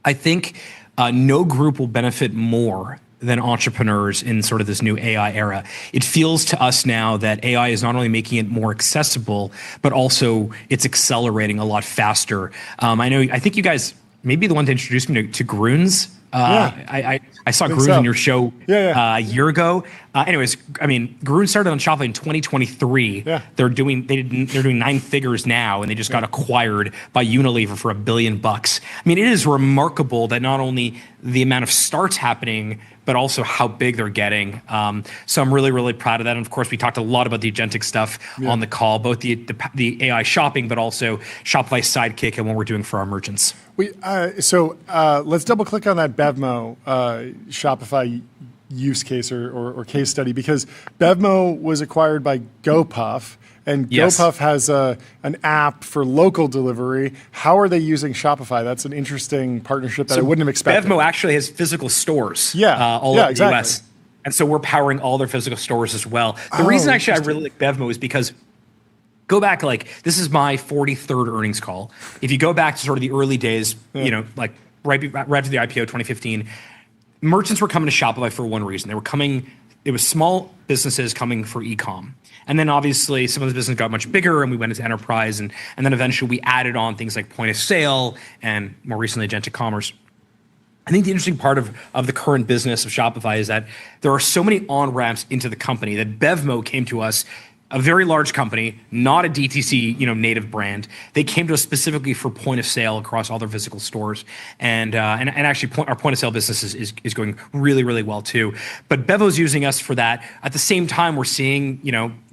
G: I think no group will benefit more than entrepreneurs in sort of this new AI era. It feels to us now that AI is not only making it more accessible, but also it's accelerating a lot faster. I think you guys may be the one to introduce me to Grunes. I saw Grunes on your show a year ago. Anyways, I mean, Garun started on Shopify in 2023.
E: Yeah.
G: They're doing 9 figures now, and they just got acquired by Unilever for $1 billion. I mean, it is remarkable that not only the amount of starts happening, but also how big they're getting. So I'm really, really proud of that. And of course, we talked a lot about the agentic stuff on the call, both the AI shopping, but also Shopify Sidekick and what we're doing for our merchants.
E: So let's double click on that Bevmo Shopify use case or case study, because Bevmo was acquired by GoPuff, and
G: Yes.
E: GoPuff has an app for local delivery. How are they using Shopify? That's an interesting partnership that I wouldn't have expected.
G: Bevmo actually has physical stores all
E: Yeah,
G: over
E: exactly.
G: the US. And so we're powering all their physical stores as well. The reason actually I really like Bevmo is because go back, like, this is my 43rd earnings call. If you go back to sort of the early days, you know, like right after the IPO 2015, merchants were coming to Shopify for one reason. It was small businesses coming for e-com. And then obviously some of the business got much bigger and we went into enterprise, and then eventually we added on things like point of sale and more recently agentic commerce. I think the interesting part of the current business of Shopify is that there are so many on-ramps into the company that Bevmo came to us, a very large company, not a DTC, native brand. They came to us specifically for point of sale across all their physical stores, and actually our point of sale business is going really, really well too. But Bevo's using us for that. At the same time, we're seeing,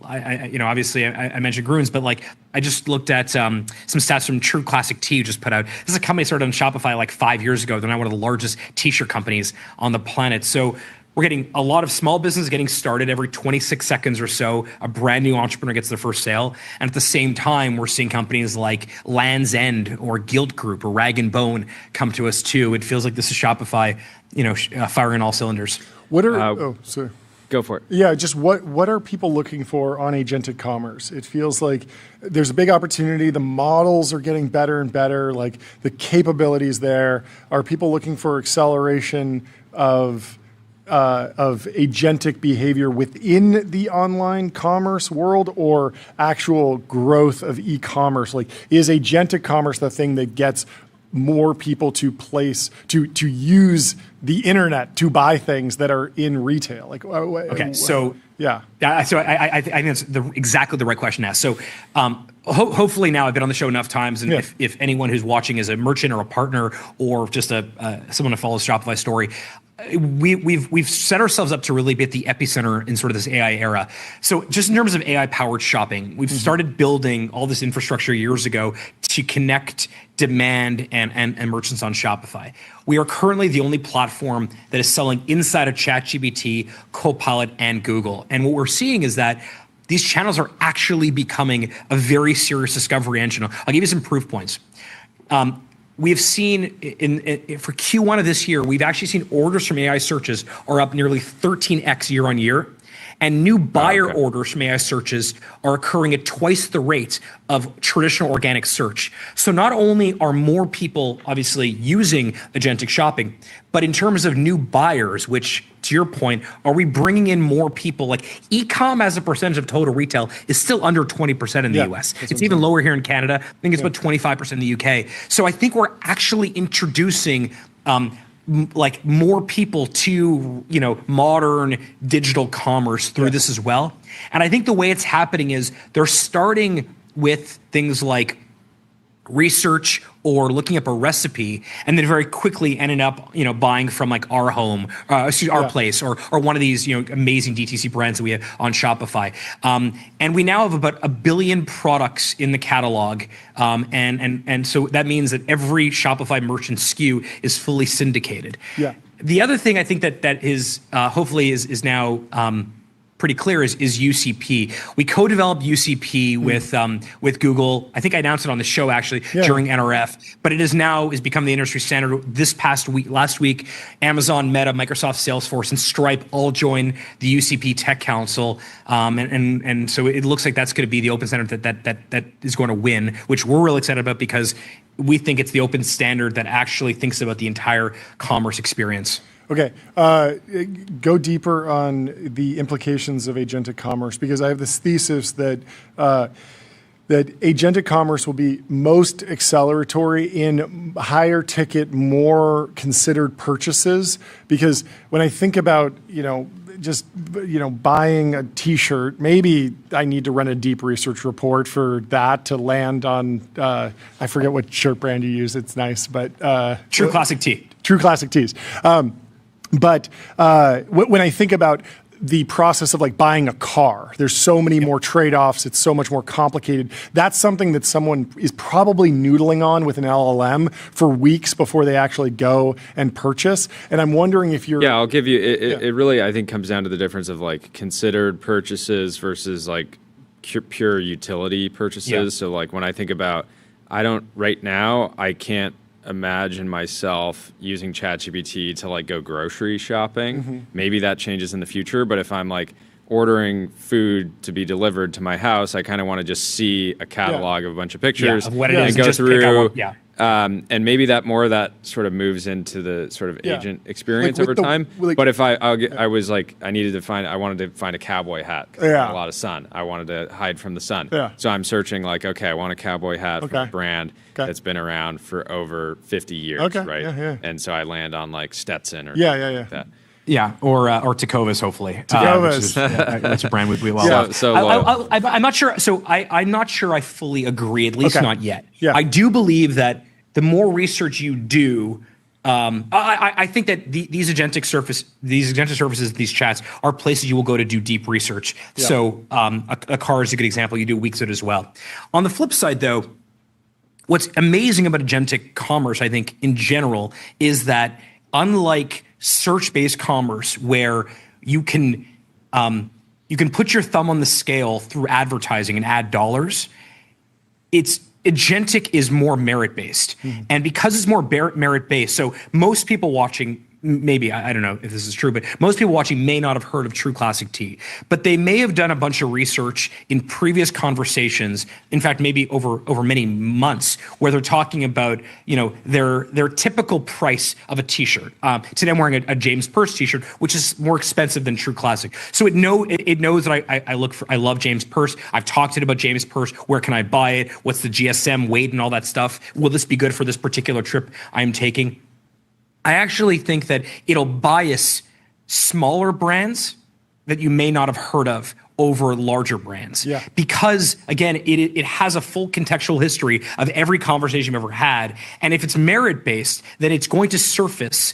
G: obviously I mentioned Grunes, but like I just looked at some stats from True Classic Tea, who just put out. This is a company started on Shopify like 5 years ago. They're now one of the largest t-shirt companies on the planet. So we're getting a lot of small business getting started every 26 seconds or so. A brand new entrepreneur gets their first sale. And at the same time, we're seeing companies like Land's End or Guild Group or Rag & Bone come to us too. It feels like this is Shopify, firing all cylinders.
E: What are sorry.
D: Go for it.
E: Yeah, just what are people looking for on agentic commerce? It feels like there's a big opportunity. The models are getting better and better. Like the capabilities there. Are people looking for acceleration of agentic behavior within the online commerce world, or actual growth of e-commerce? Like, is agentic commerce the thing that gets more people to use the internet to buy things that are in retail? Like,
G: Okay, so
E: yeah.
G: So I think that's exactly the right question to ask. So hopefully now I've been on the show enough times, and if anyone who's watching is a merchant or a partner or just someone who follows Shopify story, we've set ourselves up to really be at the epicenter in sort of this AI era. So just in terms of AI powered shopping, we've started building all this infrastructure years ago to connect demand and merchants on Shopify. We are currently the only platform that is selling inside of ChatGPT, Copilot, and Google. And what we're seeing is that these channels are actually becoming a very serious discovery engine. I'll give you some proof points. We've seen for Q1 of this year, we've actually seen orders from AI searches are up nearly 13x year on year. And new buyer orders from AI searches are occurring at twice the rate of traditional organic search. So not only are more people obviously using agentic shopping, but in terms of new buyers, which to your point, are we bringing in more people? Like e-com as a percentage of total retail is still under 20% in the US. It's even lower here in Canada. I think it's about 25% in the UK. So I think we're actually introducing like more people to modern digital commerce through this as well. And I think the way it's happening is they're starting with things like research or looking up a recipe, and then very quickly ended up buying from like our place or one of these amazing DTC brands that we have on Shopify. And we now have about 1 billion products in the catalog, and so that means that every Shopify merchant SKU is fully syndicated. Yeah. The other thing I think that is hopefully is now pretty clear is UCP. We co-developed UCP with Google. I think I announced it on the show actually during NRF, but it is become the industry standard. Last week, Amazon, Meta, Microsoft, Salesforce, and Stripe all joined the UCP Tech Council, and so it looks like that's going to be the open standard that is going to win, which we're really excited about because we think it's the open standard that actually thinks about the entire commerce experience.
E: Okay, go deeper on the implications of agentic commerce, because I have this thesis that that agentic commerce will be most acceleratory in higher ticket, more considered purchases. Because when I think about, just buying a T-shirt, maybe I need to run a deep research report for that to land on. I forget what shirt brand you use. It's nice, but
G: True Classic Tee.
E: True Classic Tees. But when I think about the process of like buying a car, there's so many more trade-offs. It's so much more complicated. That's something that someone is probably noodling on with an LLM for weeks before they actually go and purchase. And I'm wondering if you're...
D: Yeah, I'll give you... It really, I think, comes down to the difference of like considered purchases versus like pure utility purchases.
G: Yeah.
D: So like when I think about... Right now, I can't imagine myself using ChatGPT to like go grocery shopping. Maybe that changes in the future, but if I'm like ordering food to be delivered to my house, I kind of want to just see a catalog of a bunch of pictures
G: of what it
D: and
G: is,
D: go
G: just pick out
D: through.
G: what- yeah.
D: And maybe that more of that sort of moves into the sort of agent experience
E: Like with
D: over time.
E: like-
D: But if I wanted to find a cowboy hat. 'Cause I had a lot of sun. I wanted to hide from the sun.
E: Yeah.
D: So I'm searching like, okay, I want a cowboy hat from a brand
E: Okay.
D: that's been around for over 50 years,
E: Okay,
D: right?
E: yeah.
D: And so I land on like Stetson or
E: Yeah.
D: that.
G: Yeah, or Tecovas, hopefully.
E: Tecovas.
G: That's a brand we love.
D: Yeah. So loyal.
G: I'm not sure. So I'm not sure I fully agree, at least
E: Okay.
G: not yet.
E: Yeah.
G: I do believe that the more research you do, I think that these agentic services, these chats are places you will go to do deep research.
E: Yeah.
G: So a car is a good example. You do Weeksit as well. On the flip side, though, what's amazing about agentic commerce, I think, in general, is that unlike search-based commerce, where you can put your thumb on the scale through advertising and ad dollars, agentic is more merit-based. And because it's more merit-based, so most people watching, maybe, I don't know if this is true, but most people watching may not have heard of True Classic Tea, but they may have done a bunch of research in previous conversations, in fact, maybe over many months, where they're talking about, their typical price of a T-shirt. Today I'm wearing a James Purse T-shirt, which is more expensive than True Classic. So it knows that I love James Purse. I've talked to it about James Purse. Where can I buy it? What's the GSM weight and all that stuff? Will this be good for this particular trip I'm taking? I actually think that it'll bias smaller brands that you may not have heard of over larger brands.
E: Yeah.
G: Because, again, it has a full contextual history of every conversation you've ever had. And if it's merit-based, then it's going to surface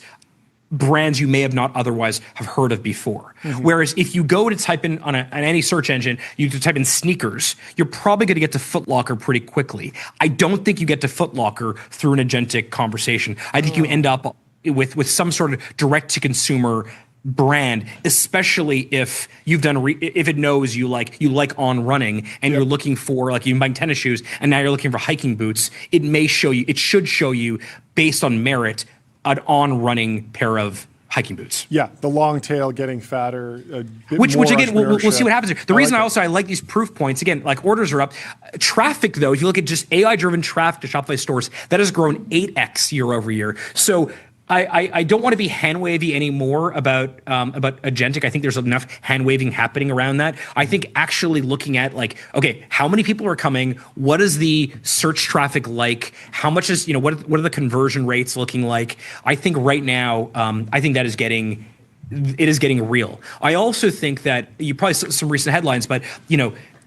G: brands you may have not otherwise have heard of before. Whereas if you go to type in on any search engine, you type in sneakers, you're probably going to get to Foot Locker pretty quickly. I don't think you get to Foot Locker through an agentic conversation. I think you end up with some sort of direct-to-consumer brand, especially if you've done if it knows you like On running and you're looking for, like, you're buying tennis shoes and now you're looking for hiking boots. It should show you based on merit an On running pair of hiking boots.
E: Yeah, the long tail getting fatter.
G: Which again, we'll see what happens. The reason
E: I
G: I like these proof points, again, like orders are up. Traffic, though, if you look at just AI-driven traffic to Shopify stores, that has grown 8x year over year. So I don't want to be hand-wavy anymore about agentic. I think there's enough hand-waving happening around that. I think actually looking at, like, okay, how many people are coming? What is the search traffic like? How much is, what are the conversion rates looking like? I think right now, I think that is getting real. I also think that you probably saw some recent headlines, but,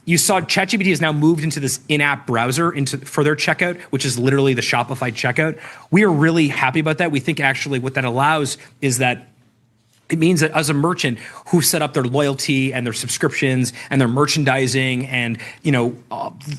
G: you saw ChatGPT has now moved into this in-app browser for their checkout, which is literally the Shopify checkout. We are really happy about that. We think actually what that allows is that it means that as a merchant who set up their loyalty and their subscriptions and their merchandising and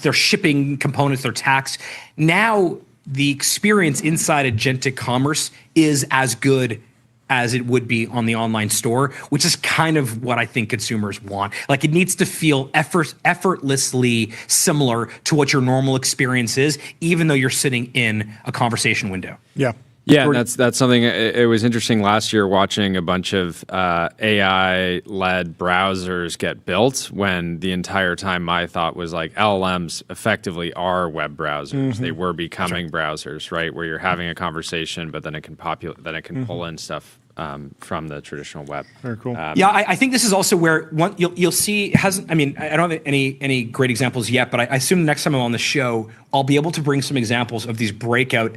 G: their shipping components, their tax, now the experience inside agentic commerce is as good as it would be on the online store, which is kind of what I think consumers want. Like, it needs to feel effortlessly similar to what your normal experience is, even though you're sitting in a conversation window.
E: Yeah.
D: Yeah, that's something. It was interesting last year watching a bunch of AI-led browsers get built when the entire time my thought was like LLMs effectively are web browsers. They were becoming browsers, right? Where you're having a conversation, but then it can pull in stuff from the traditional web.
E: Very cool.
G: Yeah, I think this is also where you'll see hasn't. I mean, I don't have any great examples yet, but I assume next time I'm on the show, I'll be able to bring some examples of these breakout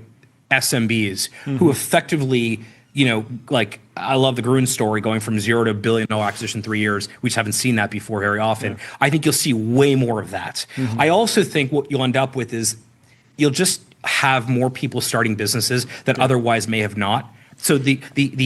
G: SMBs who effectively, like I love the Gruen story going from $0 to $1 billion acquisition in 3 years. We just haven't seen that before very often. Yeah. I think you'll see way more of that. I also think what you'll end up with is you'll just have more people starting businesses that otherwise may have not. So the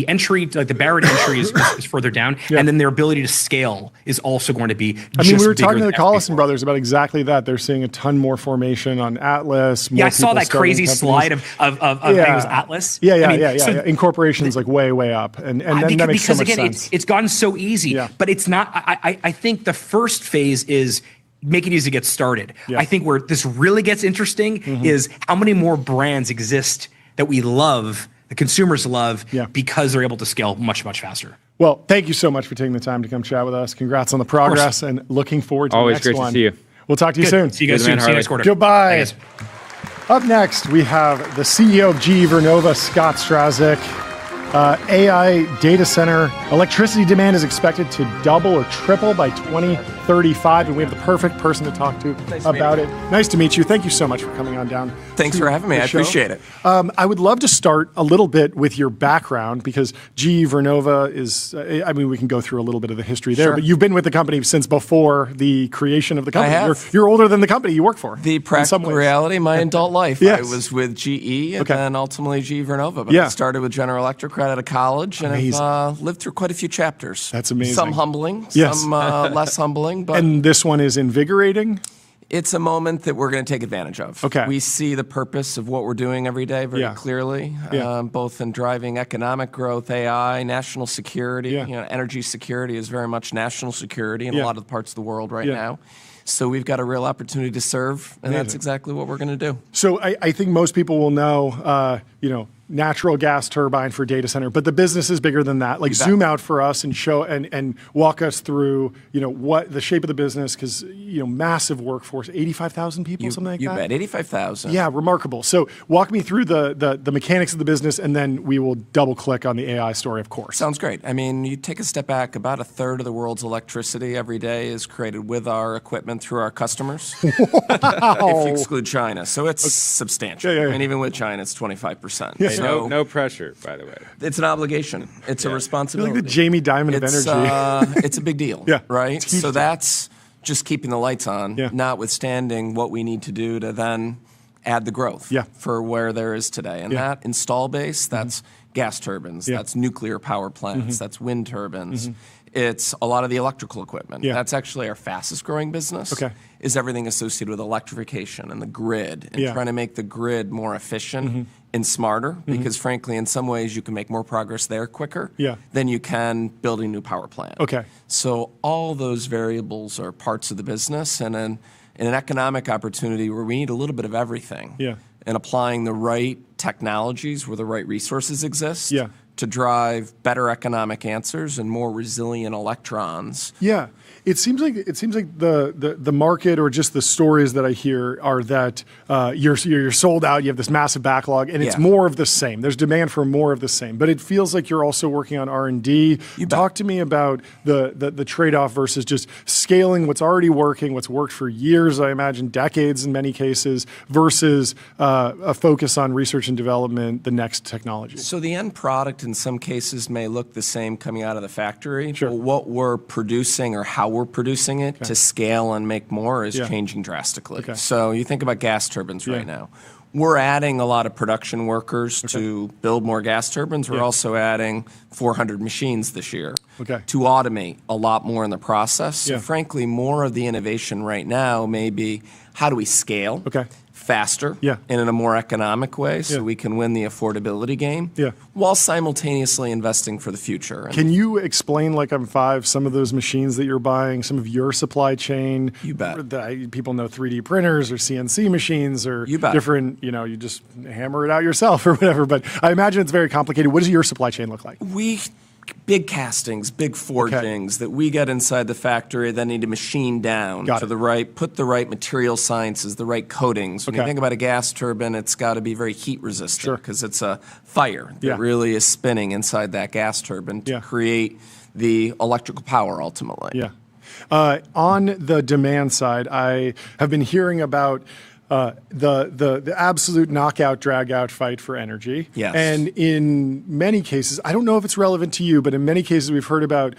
G: entry, like the barrier to entry is further down, and then their ability to scale is also going to be.
E: We were talking to the Collison brothers about exactly that. They're seeing a ton more formation on Atlas.
G: Yeah, I saw that crazy slide of I think it was Atlas.
E: Yeah. Incorporation's like way up, and then that makes so much sense.
G: It's gotten so easy, but it's not. I think the first phase is make it easy to get started. Yeah. I think where this really gets interesting is how many more brands exist that we love. The consumers love because they're able to scale much faster.
E: Well, thank you so much for taking the time to come chat with us. Congrats on the progress and looking forward to
D: Always
E: the next one.
D: Always great to see you.
E: We'll talk to you soon.
G: See you guys soon. See you next quarter.
E: Goodbye. Up next, we have the CEO of GE Vernova, Scott Strazik. AI data center electricity demand is expected to double or triple by 2035, and we have the perfect person to talk to about it. Nice to meet you. Thank you so much for coming on down.
H: Thanks for having me. I appreciate it.
E: I would love to start a little bit with your background because GE Vernova is, we can go through a little bit of the history there, but you've been with the company since before the creation of the company.
H: I have.
E: You're older than the company you work for.
H: The practical reality, my adult life.
E: Yes.
H: I was with GE and then ultimately GE Vernova. But I started with General Electric right out of college and have lived through quite a few chapters.
E: That's amazing.
H: Some humbling, some less humbling. But
E: and this one is invigorating?
H: It's a moment that we're going to take advantage of.
E: Okay.
H: We see the purpose of what we're doing every day very clearly, both in driving economic growth, AI, national security. Energy security is very much national security in a lot of the parts of the world right now. So we've got a real opportunity to serve, and that's exactly what we're going to do.
E: So I think most people will know, natural gas turbine for data center, but the business is bigger than that. Like zoom out for us and show and walk us through, what the shape of the business, because, massive workforce, 85,000 people, something like that?
H: You bet, 85,000.
E: Yeah, remarkable. So walk me through the mechanics of the business, and then we will double click on the AI story, of course.
H: Sounds great. I mean, you take a step back, about a third of the world's electricity every day is created with our equipment through our customers. If you exclude China. So it's substantial. And even with China, it's 25%.
D: No pressure, by the way.
H: It's an obligation. It's a responsibility.
E: You're like the Jamie Dimon of energy.
H: It's a big deal, right? So that's just keeping the lights on, notwithstanding what we need to do to then add the growth for where there is today. And that install base, that's gas turbines, that's nuclear power plants, that's wind turbines. It's a lot of the electrical equipment. That's actually our fastest growing business. Is everything associated with electrification and the grid and trying to make the grid more efficient and smarter, because frankly, in some ways, you can make more progress there quicker than you can building a new power plant. So all those variables are parts of the business, and in an economic opportunity where we need a little bit of everything, and applying the right technologies where the right resources exist to drive better economic answers and more resilient electrons.
E: It seems like the market, or just the stories that I hear, are that you're sold out. You have this massive backlog, and it's more of the same. There's demand for more of the same, but it feels like you're also working on R&D. Talk to me about the trade-off versus just scaling what's already working, what's worked for years, I imagine decades in many cases, versus a focus on research and development, the next technology.
H: So the end product in some cases may look the same coming out of the factory. But what we're producing or how we're producing it to scale and make more is changing drastically. So you think about gas turbines right now. We're adding a lot of production workers to build more gas turbines. We're also adding 400 machines this year to automate a lot more in the process. So frankly, more of the innovation right now may be how do we scale faster and in a more economic way so we can win the affordability game while simultaneously investing for the future.
E: Can you explain, like I'm five, some of those machines that you're buying, some of your supply chain?
H: You bet.
E: People know 3D printers or CNC machines or different, you just hammer it out yourself or whatever. But I imagine it's very complicated. What does your supply chain look like?
H: big castings, big forgings that we get inside the factory that need to machine down to the right, put the right material sciences, the right coatings. When you think about a gas turbine, it's got to be very heat resistant because it's a fire that really is spinning inside that gas turbine to create the electrical power ultimately.
E: Yeah. On the demand side, I have been hearing about the absolute knockout, drag-out fight for energy.
H: Yes.
E: And in many cases, I don't know if it's relevant to you, but in many cases we've heard about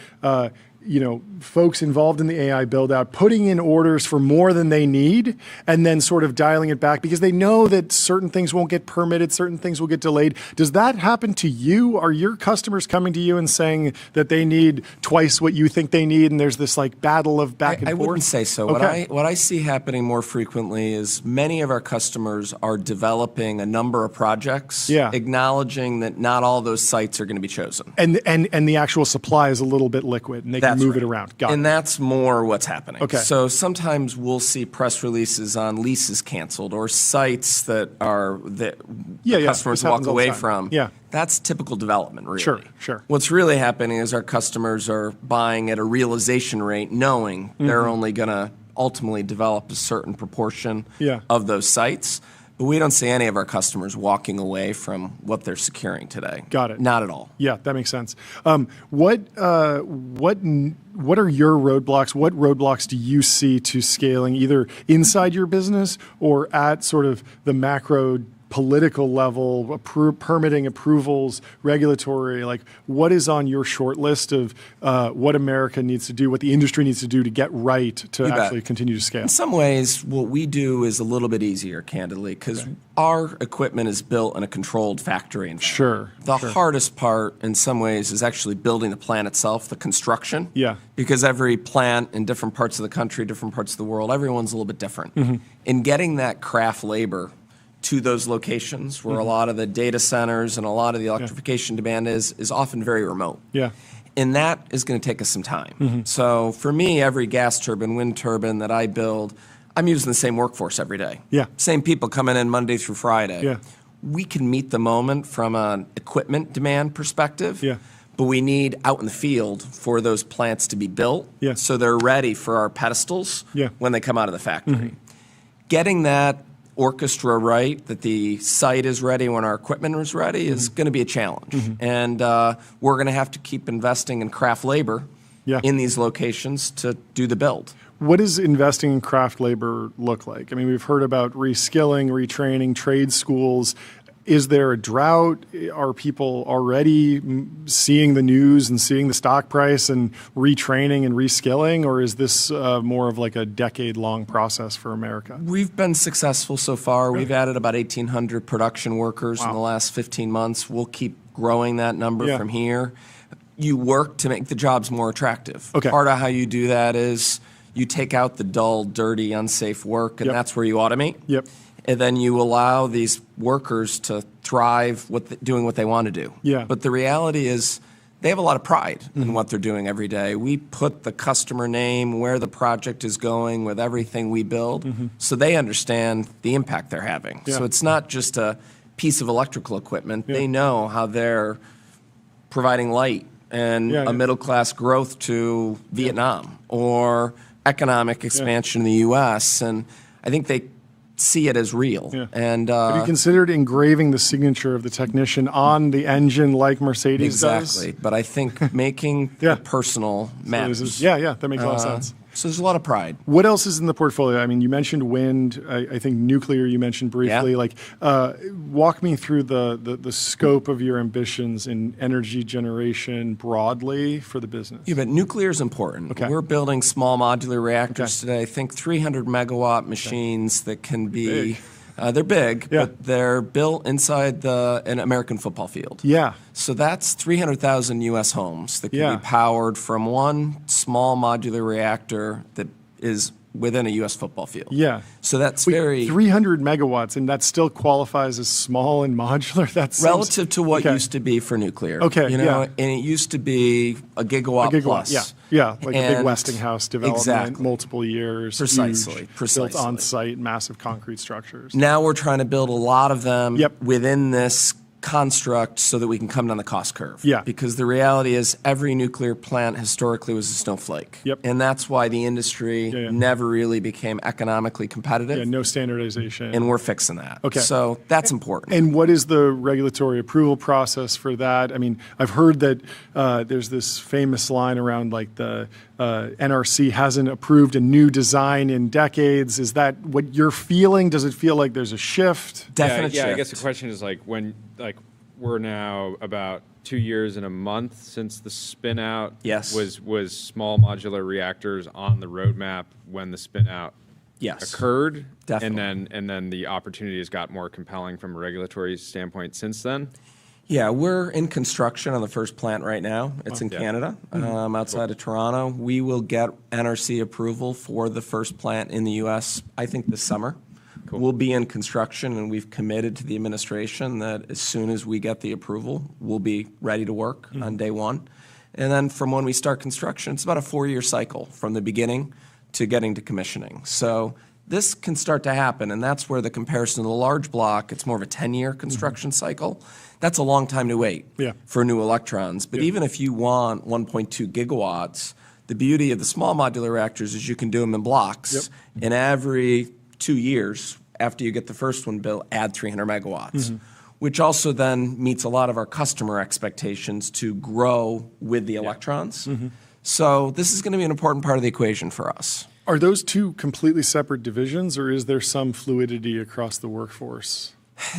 E: folks involved in the AI build-out putting in orders for more than they need and then sort of dialing it back because they know that certain things won't get permitted, certain things will get delayed. Does that happen to you? Are your customers coming to you and saying that they need twice what you think they need and there's this like battle of back and forth?
H: I wouldn't say so. What I see happening more frequently is many of our customers are developing a number of projects, acknowledging that not all those sites are going to be chosen.
E: And the actual supply is a little bit liquid and they can move it around.
H: And that's more what's happening.
E: Okay.
H: So sometimes we'll see press releases on leases canceled or sites that customers walk away from.
E: Yeah.
H: That's typical development, really.
E: Sure.
H: What's really happening is our customers are buying at a realization rate, knowing they're only going to ultimately develop a certain proportion of those sites. But we don't see any of our customers walking away from what they're securing today.
E: Got it.
H: Not at all.
E: Yeah, that makes sense. What are your roadblocks? What roadblocks do you see to scaling either inside your business or at sort of the macro political level, permitting approvals, regulatory, like what is on your short list of what America needs to do, what the industry needs to do to get right to actually continue to scale?
H: In some ways, what we do is a little bit easier, candidly, because our equipment is built in a controlled factory environment. The hardest part, in some ways, is actually building the plant itself, the construction.
E: Yeah.
H: Because every plant in different parts of the country, different parts of the world, everyone's a little bit different. In getting that craft labor to those locations where a lot of the data centers and a lot of the electrification demand is often very remote.
E: Yeah.
H: And that is going to take us some time. So for me, every gas turbine, wind turbine that I build, I'm using the same workforce every day.
E: Yeah.
H: Same people coming in Monday through Friday.
E: Yeah.
H: We can meet the moment from an equipment demand perspective.
E: Yeah.
H: But we need out in the field for those plants to be built so they're ready for our pedestals when they come out of the factory. Getting that orchestra right, that the site is ready when our equipment is ready, is going to be a challenge. And we're going to have to keep investing in craft labor in these locations to do the build.
E: What does investing in craft labor look like? I mean, we've heard about reskilling, retraining, trade schools. Is there a drought? Are people already seeing the news and seeing the stock price and retraining and reskilling? Or is this more of like a decade-long process for America?
H: We've been successful so far. We've added about 1,800 production workers in the last 15 months. We'll keep growing that number from here. You work to make the jobs more attractive. Part of how you do that is you take out the dull, dirty, unsafe work, and that's where you automate. And then you allow these workers to thrive doing what they want to do. But the reality is they have a lot of pride in what they're doing every day. We put the customer name, where the project is going with everything we build, so they understand the impact they're having. So it's not just a piece of electrical equipment. They know how they're providing light and a middle-class growth to Vietnam or economic expansion in the U.S. And I think they see it as real. And
E: have you considered engraving the signature of the technician on the engine like Mercedes does?
H: Exactly. But I think making it personal matters.
E: That makes a lot of sense.
H: So there's a lot of pride.
E: What else is in the portfolio? I mean, you mentioned wind. I think nuclear you mentioned briefly. Like, walk me through the scope of your ambitions in energy generation broadly for the business.
H: But nuclear is important. We're building small modular reactors today. I think 300 megawatt machines that can be... they're big, but they're built inside an American football field. So that's 300,000 U.S. homes that can be powered from one small modular reactor that is within a U.S. football field. So that's
E: 300 megawatts, and that still qualifies as small and modular? That's
H: relative to what used to be for nuclear. And it used to be a gigawatt plus.
E: Like a big Westinghouse development, multiple years.
H: Precisely.
E: Built on site, massive concrete structures.
H: Now we're trying to build a lot of them within this construct so that we can come down the cost curve.
E: Yeah.
H: Because the reality is every nuclear plant historically was a snowflake.
E: Yep.
H: And that's why the industry never really became economically competitive.
E: Yeah, no standardization.
H: And we're fixing that.
E: Okay.
H: So that's important.
E: And what is the regulatory approval process for that? I mean, I've heard that there's this famous line around like the NRC hasn't approved a new design in decades. Is that what you're feeling? Does it feel like there's a shift?
H: Definite shift.
D: I guess the question is like when we're now about 2 years and a month since the spin out.
H: Yes.
D: Was small modular reactors on the roadmap when the spin out occurred?
H: Definitely.
D: And then the opportunities got more compelling from a regulatory standpoint since then?
H: Yeah, we're in construction on the first plant right now. It's in Canada, outside of Toronto. We will get NRC approval for the first plant in the U.S., I think, this summer. Cool. We'll be in construction, and we've committed to the administration that as soon as we get the approval, we'll be ready to work on day one. And then from when we start construction, it's about a 4-year cycle from the beginning to getting to commissioning. So this can start to happen, and that's where the comparison to the large block, it's more of a 10-year construction cycle. That's a long time to wait for new electrons. But even if you want 1.2 gigawatts, the beauty of the small modular reactors is you can do them in blocks. And every 2 years, after you get the first one built, add 300 megawatts, which also then meets a lot of our customer expectations to grow with the electrons. So this is going to be an important part of the equation for us.
E: Are those two completely separate divisions, or is there some fluidity across the workforce?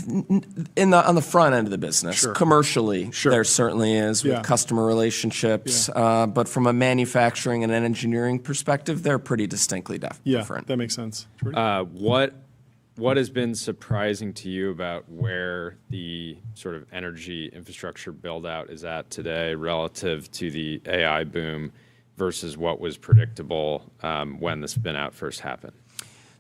H: On the front end of the business, commercially, there certainly is with customer relationships. But from a manufacturing and an engineering perspective, they're pretty distinctly different.
E: That makes sense.
D: What has been surprising to you about where the sort of energy infrastructure build out is at today relative to the AI boom versus what was predictable when the spin out first happened?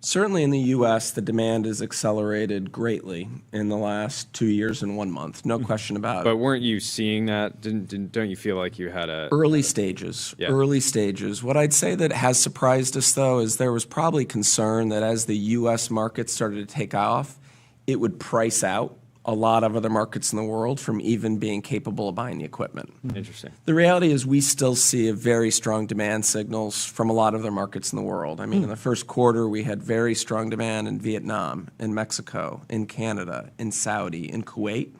H: Certainly in the U.S., the demand has accelerated greatly in the last 2 years and 1 month. No question about it.
D: But weren't you seeing that? Don't you feel like you had
H: early stages? Early stages. What I'd say that has surprised us, though, is there was probably concern that as the U.S. market started to take off, it would price out a lot of other markets in the world from even being capable of buying the equipment.
D: Interesting.
H: The reality is we still see a very strong demand signals from a lot of other markets in the world. I mean, in the first quarter, we had very strong demand in Vietnam, in Mexico, in Canada, in Saudi, in Kuwait.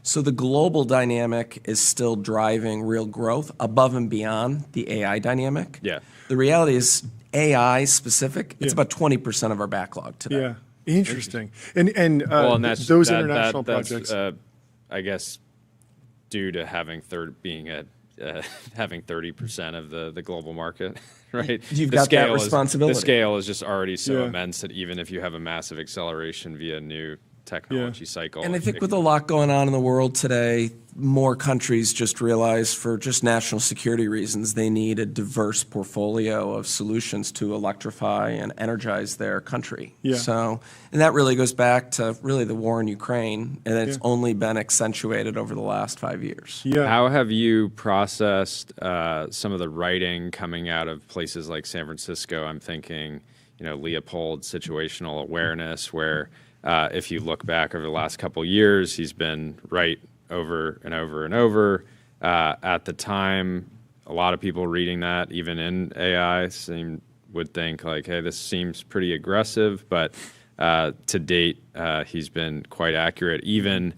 H: So the global dynamic is still driving real growth above and beyond the AI dynamic. The reality is AI specific, it's about 20% of our backlog today.
E: Interesting. And that's, those international projects,
D: I guess, due to having having 30% of the global market, right?
H: You've got that responsibility.
D: The scale is just already so immense that even if you have a massive acceleration via new technology cycle.
H: And I think with a lot going on in the world today, more countries just realize for just national security reasons, they need a diverse portfolio of solutions to electrify and energize their country. So, and that really goes back to really the war in Ukraine, and it's only been accentuated over the last 5 years.
D: How have you processed some of the writing coming out of places like San Francisco? I'm thinking, Leopold situational awareness, where if you look back over the last couple of years, he's been right over and over and over. At the time, a lot of people reading that, even in AI, would think like, hey, this seems pretty aggressive. But to date, he's been quite accurate. Even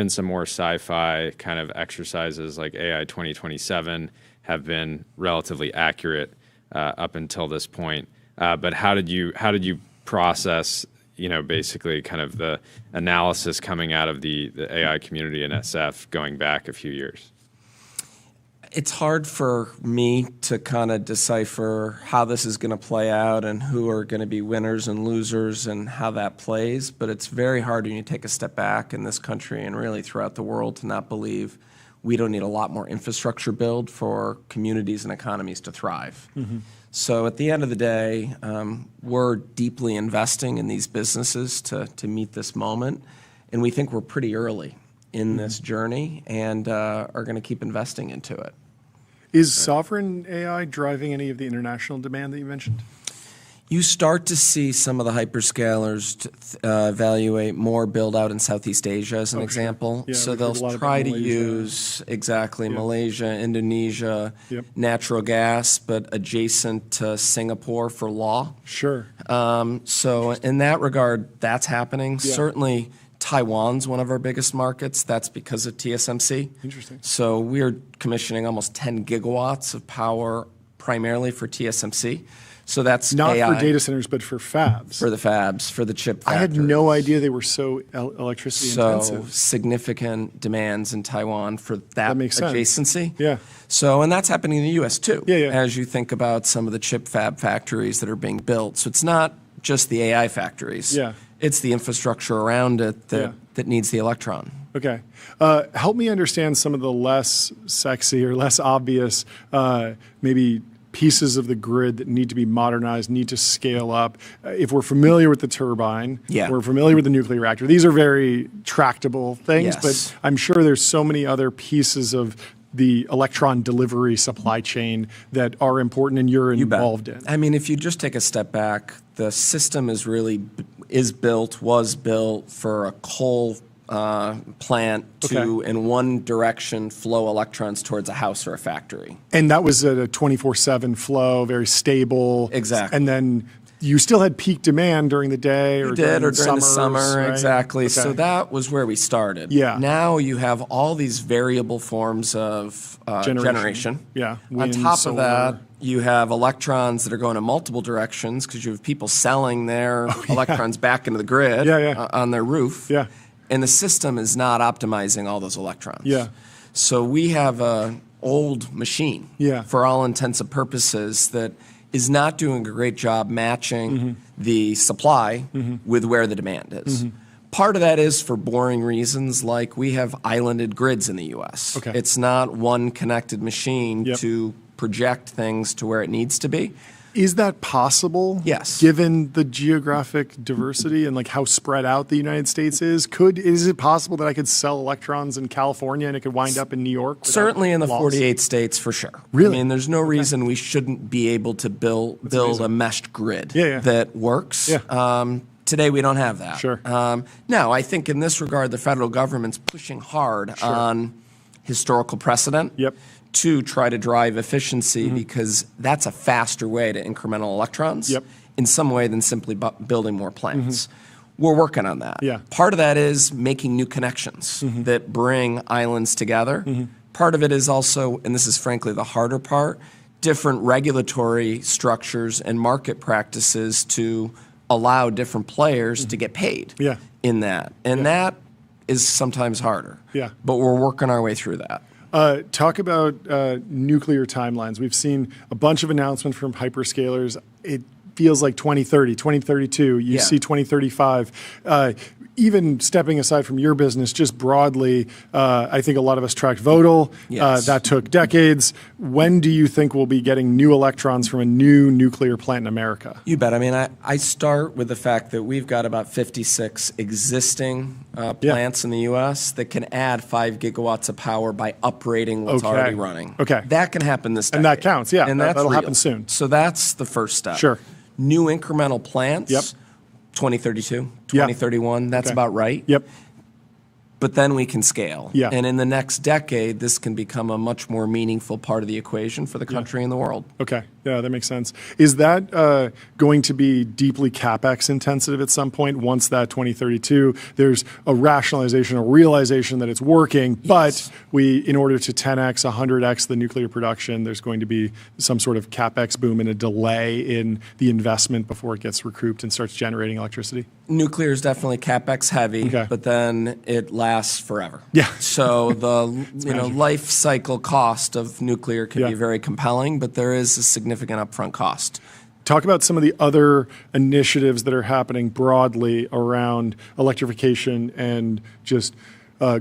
D: some more sci-fi kind of exercises like AI 2027 have been relatively accurate up until this point. But how did you process basically kind of the analysis coming out of the AI community and SF going back a few years?
H: It's hard for me to kind of decipher how this is going to play out and who are going to be winners and losers and how that plays, but it's very hard when you take a step back in this country and really throughout the world to not believe we don't need a lot more infrastructure build for communities and economies to thrive. So at the end of the day, we're deeply investing in these businesses to meet this moment, and we think we're pretty early in this journey and are going to keep investing into it.
E: Is sovereign AI driving any of the international demand that you mentioned?
H: You start to see some of the hyperscalers evaluate more build out in Southeast Asia as an example.
E: Yeah,
H: so
E: we've heard a
H: they'll
E: lot
H: try
E: about
H: to
E: Malaysia.
H: use Malaysia, Indonesia, natural gas, but adjacent to Singapore for law.
E: Sure.
H: So in that regard, that's happening. Certainly Taiwan's one of our biggest markets. That's because of TSMC.
E: Interesting.
H: So we're commissioning almost 10 gigawatts of power primarily for TSMC. So that's
E: not
H: AI,
E: for data centers, but for fabs.
H: For the fabs, for the chip factories.
E: I had no idea they were so electricity intensive.
H: So significant demands in Taiwan for that
E: makes sense.
H: adjacency.
E: Yeah.
H: So, and that's happening in the U.S. too.
E: Yeah.
H: As you think about some of the chip fab factories that are being built. So it's not just the AI factories.
E: Yeah.
H: It's the infrastructure around it that needs the electron.
E: Okay. Help me understand some of the less sexy or less obvious, maybe pieces of the grid that need to be modernized, need to scale up. If we're familiar with the turbine, we're familiar with the nuclear reactor. These are very tractable things, but I'm sure there's so many other pieces of the electron delivery supply chain that are important and you're involved in.
H: I mean, if you just take a step back, the system was built for a coal plant to, in one direction, flow electrons towards a house or a factory.
E: And that was a 24/7 flow, very stable.
H: Exactly.
E: And then you still had peak demand during the day or during
H: the summer,
E: right?
H: exactly.
E: Okay.
H: So that was where we started.
E: Yeah.
H: Now you have all these variable forms of generation.
E: Yeah.
H: On top of that, you have electrons that are going in multiple directions because you have people selling their electrons back into the grid on their roof.
E: Yeah.
H: And the system is not optimizing all those electrons.
E: Yeah.
H: So we have an old machine for all intents and purposes that is not doing a great job matching the supply with where the demand is. Part of that is for boring reasons, like we have islanded grids in the U.S.
E: Okay.
H: It's not one connected machine to project things to where it needs to be.
E: Is that possible?
H: Yes.
E: Given the geographic diversity and like how spread out the United States is, is it possible that I could sell electrons in California and it could wind up in New York?
H: Certainly in the
E: loss?
H: 48 states for sure.
E: Really?
H: I mean, there's no reason we shouldn't be able to build a meshed grid that works. Today we don't have that.
E: Sure.
H: Now, I think in this regard, the federal government's pushing hard on historical precedent. To try to drive efficiency because that's a faster way to incremental electrons in some way than simply building more plants. We're working on that. Part of that is making new connections that bring islands together. Part of it is also, and this is frankly the harder part, different regulatory structures and market practices to allow different players to get paid in that. And that is sometimes harder. But we're working our way through that.
E: Talk about nuclear timelines. We've seen a bunch of announcements from hyperscalers. It feels like 2030, 2032. You see 2035. Even stepping aside from your business, just broadly, I think a lot of us tracked Vodal. That took decades. When do you think we'll be getting new electrons from a new nuclear plant in America?
H: You bet. I mean, I start with the fact that we've got about 56 existing plants in the U.S. that can add 5 gigawatts of power by uprating what's already running. That can happen this decade.
E: And that counts,
H: And
E: that'll
H: real.
E: happen soon.
H: So that's the first step.
E: Sure.
H: New incremental plants. 2032, 2031, that's about right. But then we can scale. And in the next decade, this can become a much more meaningful part of the equation for the country and the world.
E: Okay. Yeah, that makes sense. Is that going to be deeply CapEx intensive at some point once that 2032? There's a rationalization, a realization that it's working, but in order to 10x, 100x the nuclear production, there's going to be some sort of CapEx boom and a delay in the investment before it gets recouped and starts generating electricity?
H: Nuclear is definitely CapEx heavy, but then it lasts forever. So the life cycle cost of nuclear can be very compelling, but there is a significant upfront cost.
E: Talk about some of the other initiatives that are happening broadly around electrification and just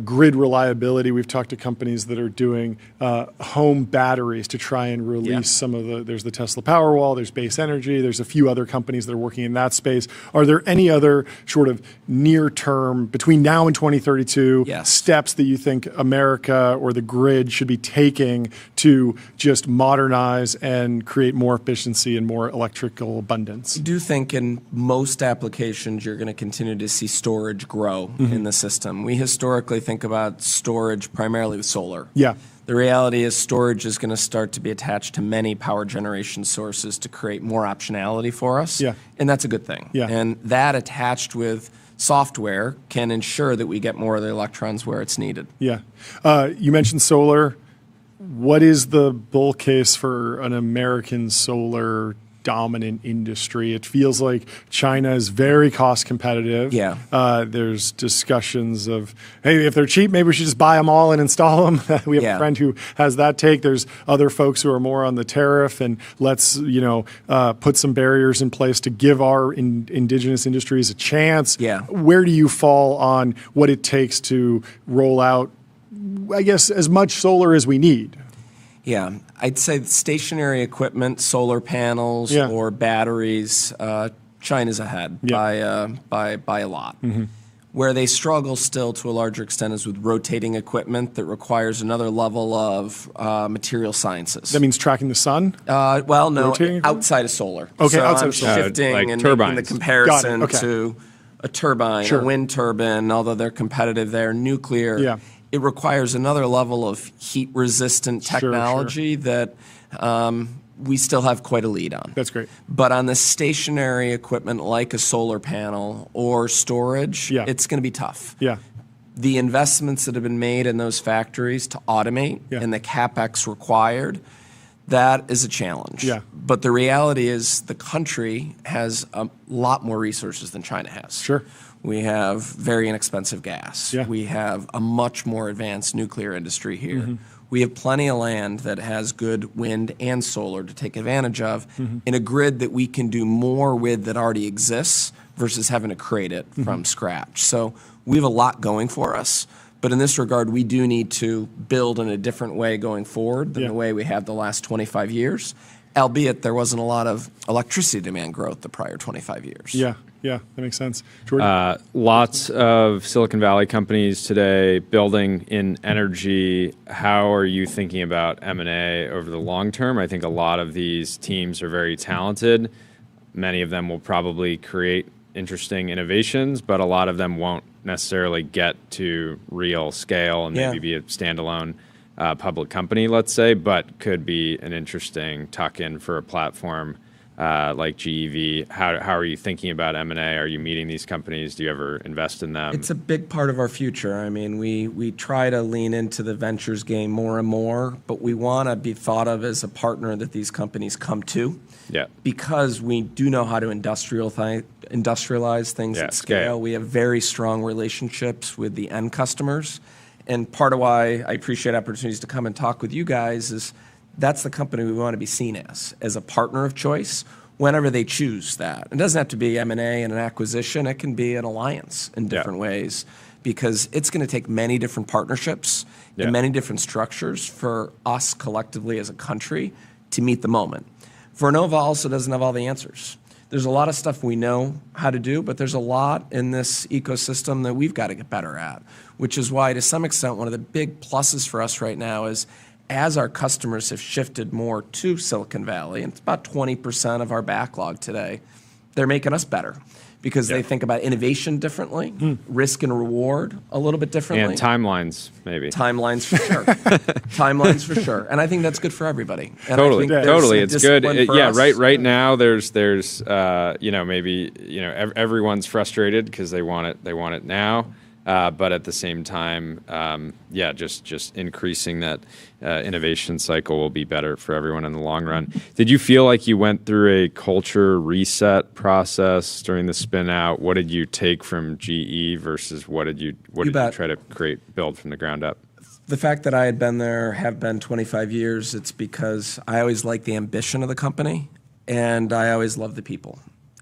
E: grid reliability. We've talked to companies that are doing home batteries to try and release some of there's the Tesla Powerwall, there's Base Energy, there's a few other companies that are working in that space. Are there any other sort of near term, between now and 2032, steps that you think America or the grid should be taking to just modernize and create more efficiency and more electrical abundance?
H: I do think in most applications you're going to continue to see storage grow in the system. We historically think about storage primarily with solar.
E: Yeah.
H: The reality is storage is going to start to be attached to many power generation sources to create more optionality for us.
E: Yeah.
H: And that's a good thing.
E: Yeah.
H: And that attached with software can ensure that we get more of the electrons where it's needed.
E: Yeah. You mentioned solar. What is the bull case for an American solar dominant industry? It feels like China is very cost competitive.
H: Yeah.
E: There's discussions of, hey, if they're cheap, maybe we should just buy them all and install them. We have a friend who has that take. There's other folks who are more on the tariff and let's, put some barriers in place to give our indigenous industries a chance.
H: Yeah.
E: Where do you fall on what it takes to roll out, I guess, as much solar as we need?
H: Yeah, I'd say stationary equipment, solar panels or batteries, China's ahead by a lot. Where they struggle still to a larger extent is with rotating equipment that requires another level of material sciences.
E: That means tracking the sun?
H: Well, no, outside of solar.
E: Okay,
H: so
E: outside
H: I'm
E: of solar.
H: shifting
D: like
H: and
D: turbines.
H: making the comparison
E: Got it. Okay.
H: to a turbine, a wind turbine, although they're competitive there, nuclear.
E: Yeah.
H: It requires another level of heat-resistant technology that we still have quite a lead on.
E: That's great.
H: But on the stationary equipment like a solar panel or storage, it's going to be tough.
E: Yeah.
H: The investments that have been made in those factories to automate and the CapEx required, that is a challenge.
E: Yeah.
H: But the reality is the country has a lot more resources than China has.
E: Sure.
H: We have very inexpensive gas.
E: Yeah.
H: We have a much more advanced nuclear industry here. We have plenty of land that has good wind and solar to take advantage of in a grid that we can do more with that already exists versus having to create it from scratch. So we have a lot going for us. But in this regard, we do need to build in a different way going forward than the way we have the last 25 years, albeit there wasn't a lot of electricity demand growth the prior 25 years.
E: Yeah. Yeah, that makes sense. Jordan?
D: Lots of Silicon Valley companies today building in energy. How are you thinking about M&A over the long term? I think a lot of these teams are very talented. Many of them will probably create interesting innovations, but a lot of them won't necessarily get to real scale and maybe be a standalone public company, let's say, but could be an interesting tuck-in for a platform like GEV. How are you thinking about M&A? Are you meeting these companies? Do you ever invest in them?
H: It's a big part of our future. I mean, we try to lean into the ventures game more and more, but we want to be thought of as a partner that these companies come to.
D: Yeah.
H: Because we do know how to industrialize things at scale. We have very strong relationships with the end customers. And part of why I appreciate opportunities to come and talk with you guys is that's the company we want to be seen as a partner of choice whenever they choose that. It doesn't have to be M&A and an acquisition. It can be an alliance in different ways because it's going to take many different partnerships and many different structures for us collectively as a country to meet the moment. Vernova also doesn't have all the answers. There's a lot of stuff we know how to do, but there's a lot in this ecosystem that we've got to get better at, which is why, to some extent, one of the big pluses for us right now is as our customers have shifted more to Silicon Valley, and it's about 20% of our backlog today, they're making us better because they think about innovation differently, risk and reward a little bit differently.
D: And timelines, maybe.
H: Timelines for sure. Timelines for sure. And I think that's good for everybody. And
D: Totally. Totally. It's good.
H: Yeah,
D: right now there's maybe, everyone's frustrated because they want it now. But at the same time, just increasing that innovation cycle will be better for everyone in the long run. Did you feel like you went through a culture reset process during the spin out? What did you take from GE versus what did you try to build from the ground up?
H: The fact that I had been there, have been 25 years, it's because I always liked the ambition of the company and I always loved the people.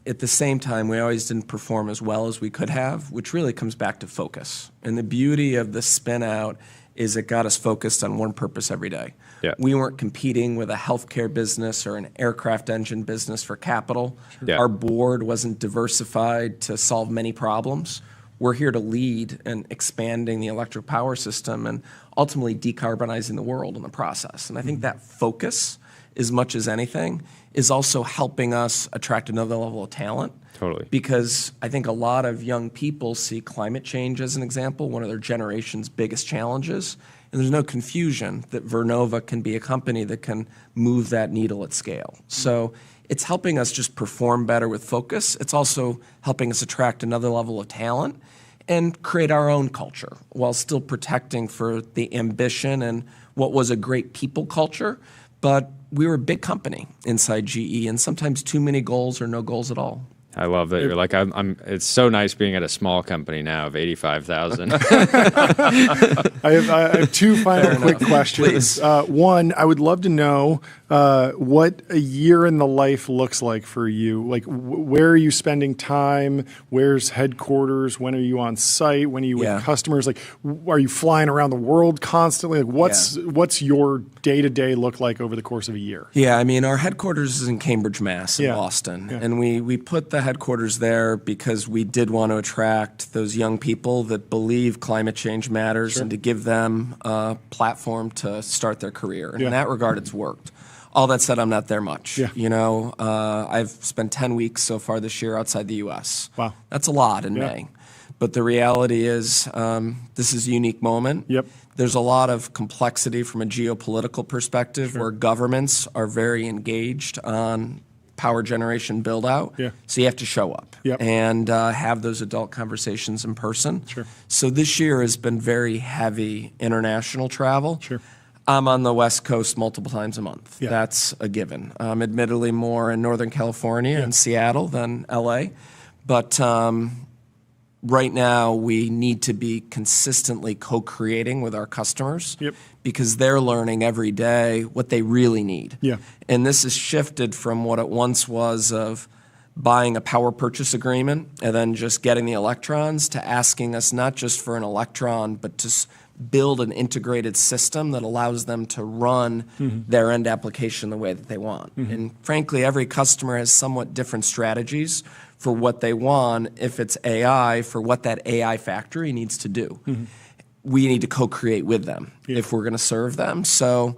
H: at the same time, we always didn't perform as well as we could have, which really comes back to focus. And the beauty of the spin out is it got us focused on one purpose every day.
D: Yeah.
H: We weren't competing with a healthcare business or an aircraft engine business for capital.
D: Yeah.
H: Our board wasn't diversified to solve many problems. We're here to lead in expanding the electric power system and ultimately decarbonizing the world in the process. And I think that focus, as much as anything, is also helping us attract another level of talent.
D: Totally.
H: Because I think a lot of young people see climate change as an example, one of their generation's biggest challenges. And there's no confusion that Vernova can be a company that can move that needle at scale. So it's helping us just perform better with focus. It's also helping us attract another level of talent and create our own culture while still protecting for the ambition and what was a great people culture. But we were a big company inside GE, and sometimes too many goals or no goals at all.
D: I love that you're like I'm. It's so nice being at a small company now of 85,000.
E: I have two final quick questions. One, I would love to know what a year in the life looks like for you. Like, where are you spending time? Where's headquarters? When are you on site? When are you with customers? Like, are you flying around the world constantly? Like, what's your day-to-day look like over the course of a year?
H: Yeah, I mean, our headquarters is in Cambridge, Mass, in Boston. Yeah. And we put the headquarters there because we did want to attract those young people that believe climate change matters and to give them a platform to start their career. And in that regard, it's worked. All that said, I'm not there much. Yeah. You know, I've spent 10 weeks so far this year outside the U.S.
E: Wow.
H: That's a lot in May. But the reality is this is a unique moment.
E: Yep.
H: There's a lot of complexity from a geopolitical perspective where governments are very engaged on power generation build out.
E: Yeah.
H: So you have to show up and have those adult conversations in person.
E: Sure.
H: So this year has been very heavy international travel.
E: Sure.
H: I'm on the West Coast multiple times a month.
E: Yeah.
H: That's a given. Admittedly more in Northern California and Seattle than LA. But right now, we need to be consistently co-creating with our customers because they're learning every day what they really need.
E: Yeah.
H: And this has shifted from what it once was of buying a power purchase agreement and then just getting the electrons to asking us not just for an electron, but to build an integrated system that allows them to run their end application the way that they want. And frankly, every customer has somewhat different strategies for what they want if it's AI, for what that AI factory needs to do. We need to co-create with them if we're going to serve them. So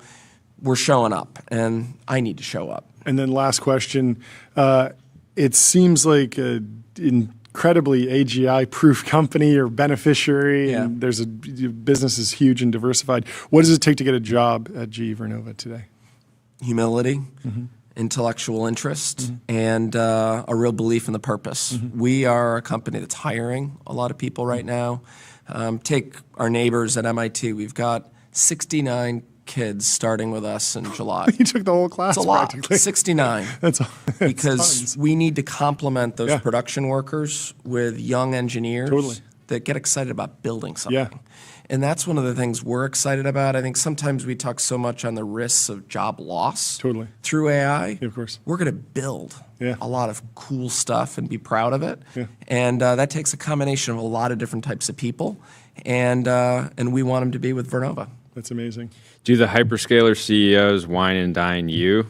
H: we're showing up, and I need to show up.
E: And then last question. It seems like an incredibly AGI-proof company or beneficiary, and there's business is huge and diversified. What does it take to get a job at GE Vernova today?
H: Humility. Intellectual interest, and a real belief in the purpose. We are a company that's hiring a lot of people right now. Take our neighbors at MIT. We've got 69 kids starting with us in July.
E: You took the whole class.
H: That's a lot.
E: Practically.
H: 69.
E: That's
H: because
E: tons.
H: We need to complement those production workers with young engineers that get excited about building something. And that's one of the things we're excited about. I think sometimes we talk so much on the risks of job loss through AI.
E: Of course.
H: We're going to build a lot of cool stuff and be proud of it. And that takes a combination of a lot of different types of people. And we want them to be with Vernova.
E: That's amazing.
D: Do the hyperscaler CEOs wine and dine you?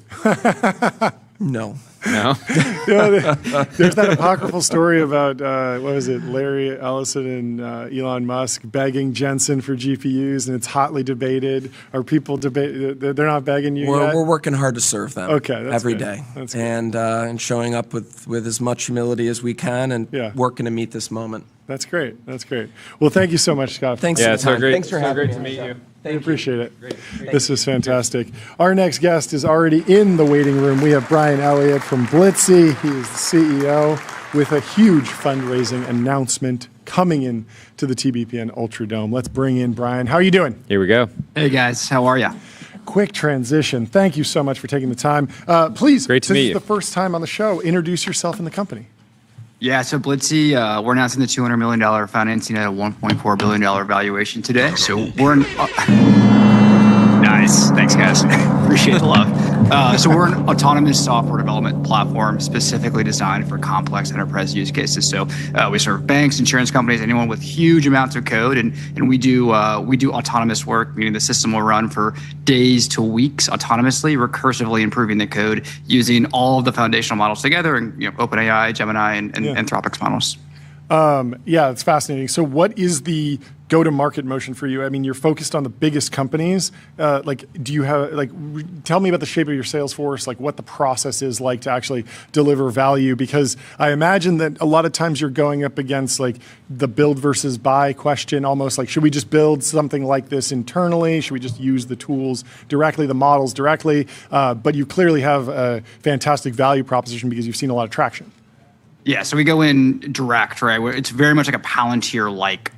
H: No.
D: No?
E: There's that apocryphal story about, what was it, Larry Ellison and Elon Musk begging Jensen for GPUs, and it's hotly debated. Are people debate? They're not begging you yet?
H: We're working hard to serve them every day.
E: That's
H: and showing up with as much humility as we can and working to meet this moment.
E: That's great. That's great. Well, thank you so much, Scott.
H: Thanks for the time. Thanks for having me.
D: To meet you.
E: I appreciate it. Great. This is fantastic. Our next guest is already in the waiting room. We have Brian Elliott from Blitzy. He is the CEO with a huge fundraising announcement coming in to the TBPN Ultra Dome. Let's bring in Brian. How are you doing?
D: Here we go.
I: Hey, guys. How are you?
E: Quick transition. Thank you so much for taking the time. Please,
D: great to meet you.
E: This is the first time on the show. Introduce yourself and the company.
I: Yeah, so Blitzy, we're announcing the $200 million financing at a $1.4 billion valuation today. So we're in... Nice. Thanks, guys. Appreciate the love. So we're an autonomous software development platform specifically designed for complex enterprise use cases. So we serve banks, insurance companies, anyone with huge amounts of code, and we do autonomous work, meaning the system will run for days to weeks autonomously, recursively improving the code using all of the foundational models together, and OpenAI, Gemini, and Anthropic's models.
E: Yeah, it's fascinating. So what is the go-to-market motion for you? I mean, you're focused on the biggest companies. Do you have, tell me about the shape of your sales force, what the process is like to actually deliver value, because I imagine that a lot of times you're going up against the build versus buy question, almost should we just build something like this internally? Should we just use the tools directly, the models directly? But you clearly have a fantastic value proposition because you've seen a lot of traction.
I: Yeah, so we go in direct, right? It's very much like a Palantir-like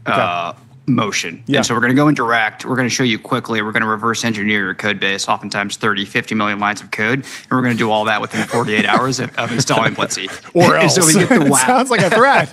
I: motion. Yeah. And so we're going to go in direct. We're going to show you quickly. We're going to reverse engineer your code base, oftentimes 30, 50 million lines of code. And we're going to do all that within 48 hours of installing Blitzy.
E: Or else.
I: So we get the wow.
E: Sounds like a threat.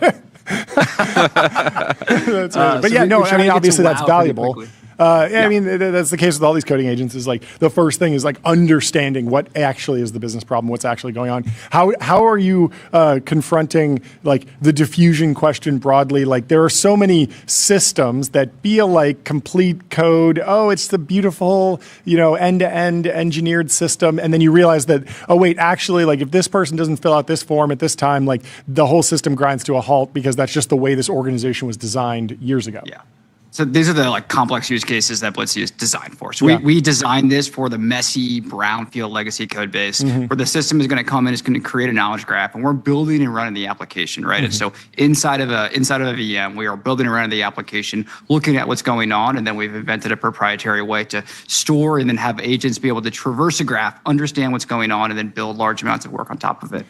E: That's but yeah, no, I mean, obviously that's valuable. I mean, that's the case with all these coding agents is the first thing is understanding what actually is the business problem, what's actually going on. How are you confronting the diffusion question broadly? There are so many systems that feel like complete code. Oh, it's the beautiful, end-to-end engineered system. And then you realize that, oh, wait, actually, if this person doesn't fill out this form at this time, the whole system grinds to a halt because that's just the way this organization was designed years ago.
I: Yeah. So these are the complex use cases that Blitzy is designed for. So we designed this for the messy brownfield legacy code base where the system is going to come in, it's going to create a knowledge graph, and we're building and running the application, right? And so inside of a VM, we are building and running the application, looking at what's going on, and then we've invented a proprietary way to store and then have agents be able to traverse a graph, understand what's going on, and then build large amounts of work on top of it.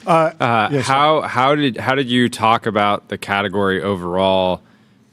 D: How did you talk about the category overall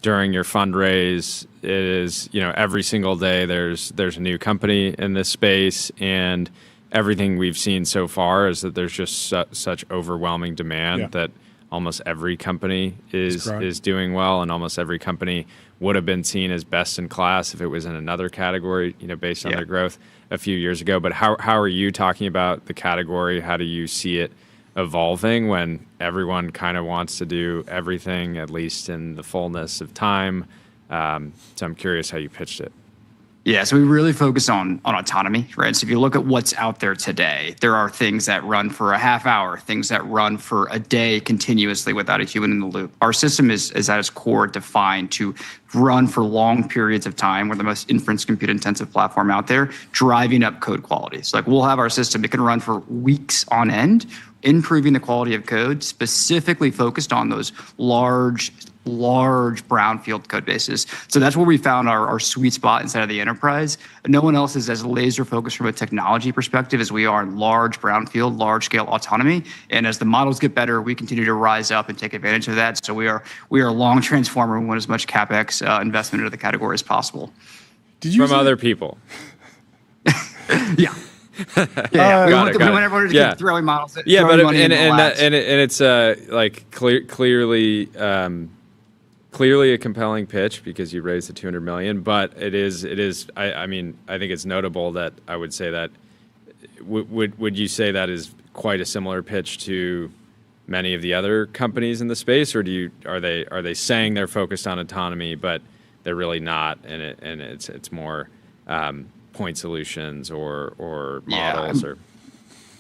D: during your fundraise? It is, every single day there's a new company in this space, and everything we've seen so far is that there's just such overwhelming demand that almost every company is doing well, and almost every company would have been seen as best in class if it was in another category, based on their growth a few years ago. But how are you talking about the category? How do you see it evolving when everyone kind of wants to do everything, at least in the fullness of time? So I'm curious how you pitched it.
I: Yeah, so we really focus on autonomy, right? So if you look at what's out there today, there are things that run for a half hour, things that run for a day continuously without a human in the loop. Our system is at its core defined to run for long periods of time. We're the most inference compute intensive platform out there, driving up code quality. So we'll have our system, it can run for weeks on end, improving the quality of code, specifically focused on those large brownfield code bases. So that's where we found our sweet spot inside of the enterprise. No one else is as laser focused from a technology perspective as we are in large brownfield, large scale autonomy. And as the models get better, we continue to rise up and take advantage of that. So we are a long transformer. We want as much CapEx investment into the category as possible.
D: From other people.
I: Yeah. Whenever we're throwing models.
D: It's clearly a compelling pitch because you raised the $200 million. But it is. I think it's notable that I would say that. Would you say that is quite a similar pitch to many of the other companies in the space, or are they saying they're focused on autonomy, but they're really not, and it's more point solutions or models or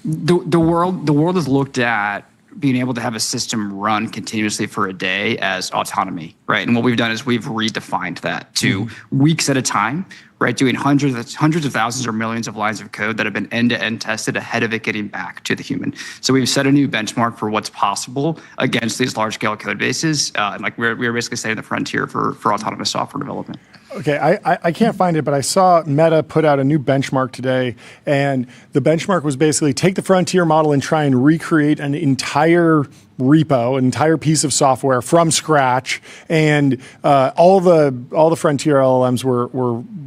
I: the world has looked at being able to have a system run continuously for a day as autonomy, right? And what we've done is we've redefined that to weeks at a time, right? Doing hundreds of thousands or millions of lines of code that have been end-to-end tested ahead of it getting back to the human. So we've set a new benchmark for what's possible against these large-scale code bases. We're basically setting the frontier for autonomous software development.
E: Okay, I can't find it, but I saw Meta put out a new benchmark today, and the benchmark was basically take the frontier model and try and recreate an entire repo, an entire piece of software from scratch, and all the frontier LLMs were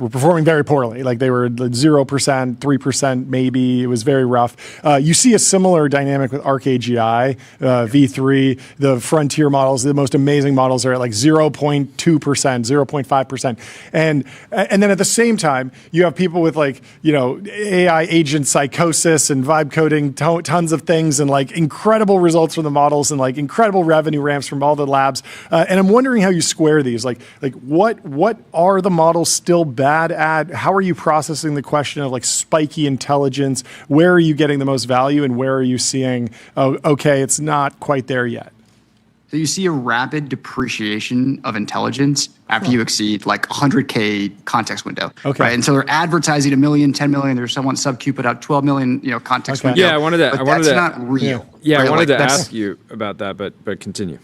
E: performing very poorly. Like they were 0%, 3% maybe. It was very rough. You see a similar dynamic with ArcAGI, V3. The frontier models, the most amazing models, are at like 0.2%, 0.5%, and then at the same time, you have people with like AI agent psychosis and vibe coding, tons of things, and like incredible results from the models and like incredible revenue ramps from all the labs. And I'm wondering how you square these. Like what are the models still bad at? How are you processing the question of like spiky intelligence? Where are you getting the most value, and where are you seeing, oh, okay, it's not quite there yet?
I: So you see a rapid depreciation of intelligence after you exceed like 100K context window, right? And so they're advertising 1 million, 10 million. There's someone sub-Q put out 12 million, context window.
D: Yeah, I wanted to.
I: That's not real.
D: Yeah,
I: right?
D: I wanted to ask you about that, but continue.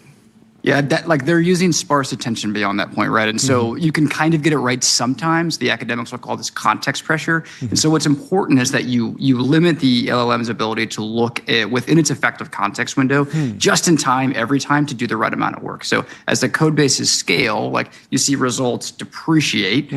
I: Yeah, they're using sparse attention beyond that point, right? And so you can kind of get it right sometimes. The academics will call this context pressure. And so what's important is that you limit the LLM's ability to look within its effective context window just in time, every time, to do the right amount of work. So as the code bases scale, like you see results depreciate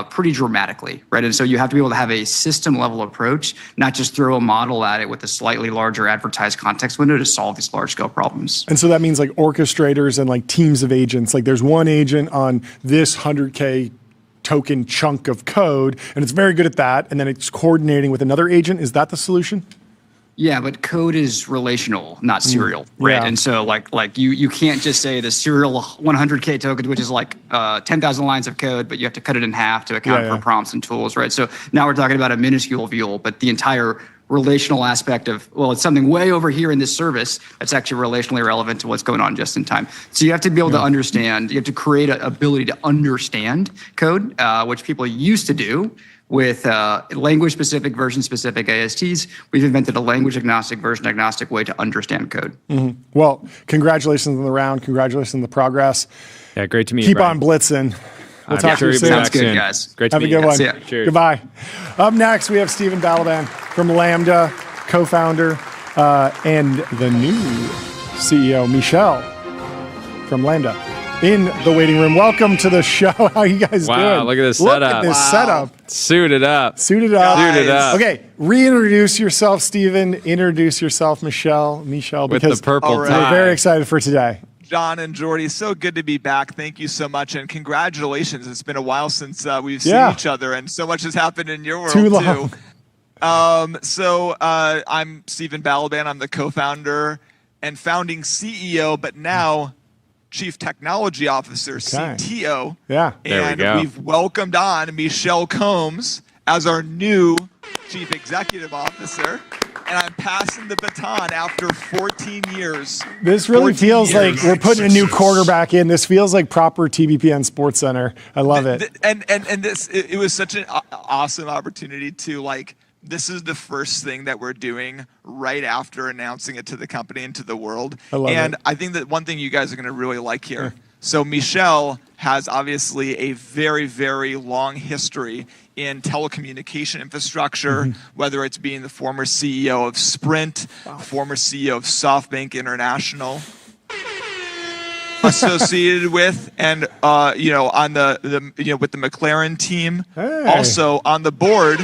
I: pretty dramatically, right? And so you have to be able to have a system level approach, not just throw a model at it with a slightly larger advertised context window to solve these large scale problems.
E: And so that means like orchestrators and like teams of agents. Like there's one agent on this 100K token chunk of code, and it's very good at that, and then it's coordinating with another agent. Is that the solution?
I: Yeah, but code is relational, not serial, right? Yeah. And so like you can't just say the serial 100K token, which is like 10,000 lines of code, but you have to cut it in half to account for prompts and tools, right? So now we're talking about a minuscule view, but the entire relational aspect of, well, it's something way over here in this service that's actually relationally relevant to what's going on just in time. So you have to be able to understand, you have to create an ability to understand code, which people used to do with language-specific, version-specific ASTs. We've invented a language-agnostic, version-agnostic way to understand code.
E: Well, congratulations on the round. Congratulations on the progress.
D: Yeah, great to meet you.
E: Keep on blitzing. We'll talk to you soon.
I: Sounds good, guys.
D: Great to meet you.
E: Have a good one.
D: Cheers.
E: Goodbye. Up next, we have Steven Balaban from Lambda, co-founder, and the new CEO, Michelle, from Lambda, in the waiting room. Welcome to the show. How are you guys doing?
D: Wow, look at this setup.
E: Look at this setup.
D: Suited up.
E: Suited up.
D: Suited up.
E: Okay, reintroduce yourself, Steven. Introduce yourself, Michelle,
D: with the purple tie.
E: We're very excited for today.
J: John and Jordy, so good to be back. Thank you so much, and congratulations. It's been a while since we've seen each other, and so much has happened in your world,
E: too long.
J: I'm Steven Balaban. I'm the co-founder and founding CEO, but now Chief Technology Officer, CTO.
E: Yeah.
D: There we go.
J: We've welcomed on Michelle Combs as our new Chief Executive Officer. And I'm passing the baton after 14 years.
E: This really feels like we're putting a new quarterback in. This feels like proper TBPN Sports Center. I love it.
J: And this, it was such an awesome opportunity to this is the first thing that we're doing right after announcing it to the company and to the world.
E: I love it.
J: I think that one thing you guys are going to really like here. So Michelle has obviously a very, very long history in telecommunication infrastructure, whether it's being the former CEO of Sprint, former CEO of SoftBank International, associated with and on the with the McLaren team, also on the board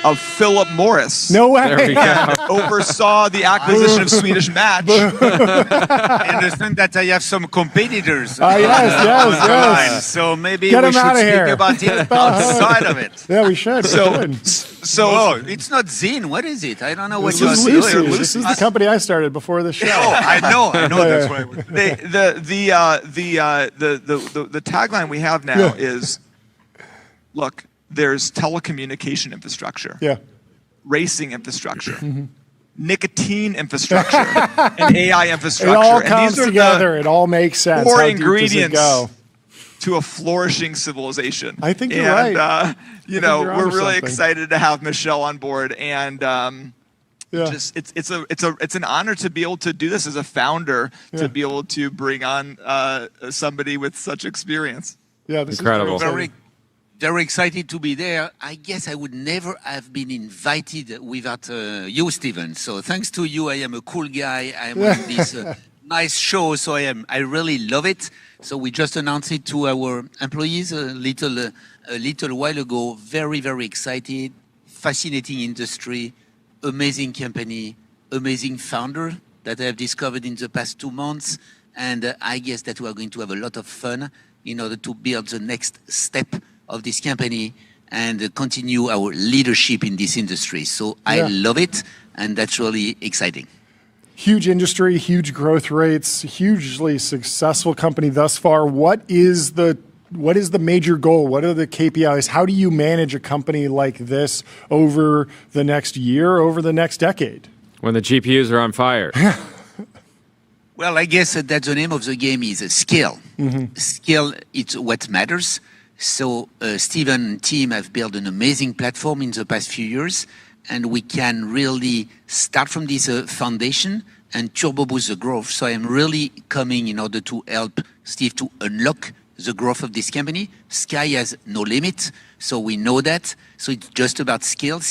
J: of Philip Morris.
E: No way.
D: There we go.
J: Oversaw the acquisition of Swedish Match.
K: I understand that I have some competitors.
E: Yes.
K: So maybe
E: Get
K: we should
E: outta here.
K: speak about the outside of it.
E: Yeah, we should.
K: So it's not Zine. What is it? I don't know what
E: This
K: you're
E: is
K: saying.
E: Lucy. This is the company I started before the show.
K: Oh, I know. That's why.
J: The tagline we have now is, look, there's telecommunication infrastructure, racing infrastructure, nicotine infrastructure, and AI infrastructure.
E: It all
J: and
E: comes
J: these are
E: together. It all makes sense.
J: Four
E: How deep does it
J: ingredients
E: go?
J: to a flourishing civilization.
E: I think you're right.
J: We're really excited to have Michelle on board, and it's an honor to be able to do this as a founder, to be able to bring on somebody with such experience.
E: Yeah, this
D: incredible.
E: Is
K: very excited to be there. I guess I would never have been invited without you, Steven. So thanks to you, I am a cool guy. I'm on this nice show. So I really love it. So we just announced it to our employees a little while ago. Very, very excited. Fascinating industry, amazing company, amazing founder that I have discovered in the past 2 months. And I guess that we are going to have a lot of fun in order to build the next step of this company and continue our leadership in this industry. So I love it, and that's really exciting.
E: Huge industry, huge growth rates, hugely successful company thus far. What is the major goal? What are the KPIs? How do you manage a company like this over the next year, over the next decade?
D: When the GPUs are on fire.
K: Well, I guess that's the name of the game is skill. Skill, it's what matters. So Steven and team have built an amazing platform in the past few years, and we can really start from this foundation and turbo boost the growth. So I'm really coming in order to help Steve to unlock the growth of this company. Sky has no limit, so we know that. So it's just about skill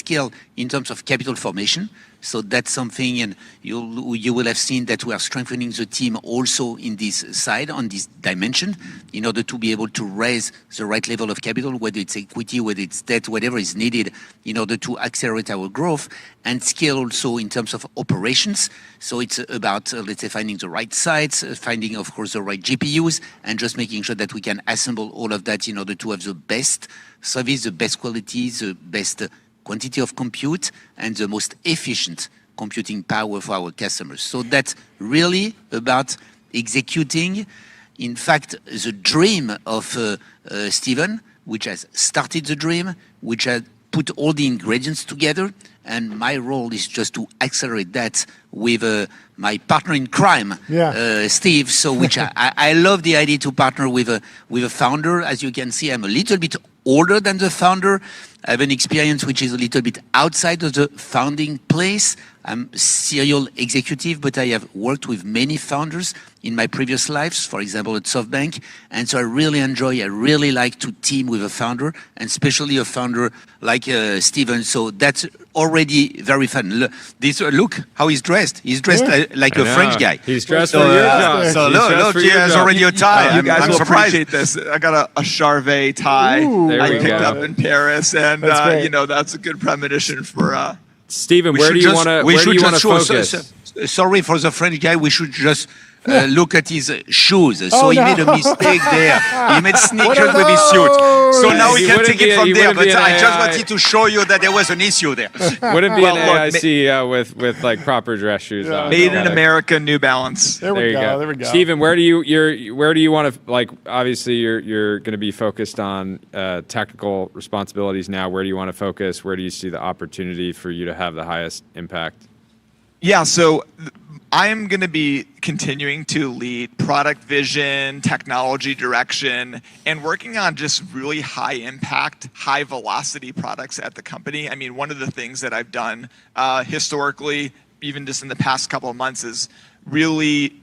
K: in terms of capital formation. So that's something, and you will have seen that we are strengthening the team also in this side, on this dimension, in order to be able to raise the right level of capital, whether it's equity, whether it's debt, whatever is needed in order to accelerate our growth, and scale also in terms of operations. So it's about, let's say, finding the right sites, finding, of course, the right GPUs, and just making sure that we can assemble all of that in order to have the best service, the best quality, the best quantity of compute, and the most efficient computing power for our customers. So that's really about executing, in fact, the dream of Steven, which has started the dream, which has put all the ingredients together, and my role is just to accelerate that with my partner in crime, Steve. So, which I love the idea to partner with a founder. As you can see, I'm a little bit older than the founder. I have an experience which is a little bit outside of the founding place. I'm a serial executive, but I have worked with many founders in my previous lives, for example, at SoftBank. And so I really like to team with a founder, and especially a founder like Steven. So that's already very fun. Look how he's dressed. He's dressed like a French guy.
D: He's dressed for your job.
K: So look, he has already a tie.
J: You guys
K: I'm
J: will
K: surprised.
J: appreciate this. I got a Charvet tie I picked up in Paris, and that's a good premonition for.
D: Steven, where do you want to focus?
K: Sorry for the French guy. We should just look at his shoes. So he made a mistake there. He made sneakers with his suit. So now we can take it from there. But I just wanted to show you that there was an issue there.
D: Wouldn't be an AI CEO with like proper dress shoes on.
J: Made in America, New Balance.
E: There we go.
D: Steven, where do you want to, like, obviously you're going to be focused on technical responsibilities now. Where do you want to focus? Where do you see the opportunity for you to have the highest impact?
J: Yeah, so I am going to be continuing to lead product vision, technology direction, and working on just really high impact, high velocity products at the company. I mean, one of the things that I've done historically, even just in the past couple of months, is really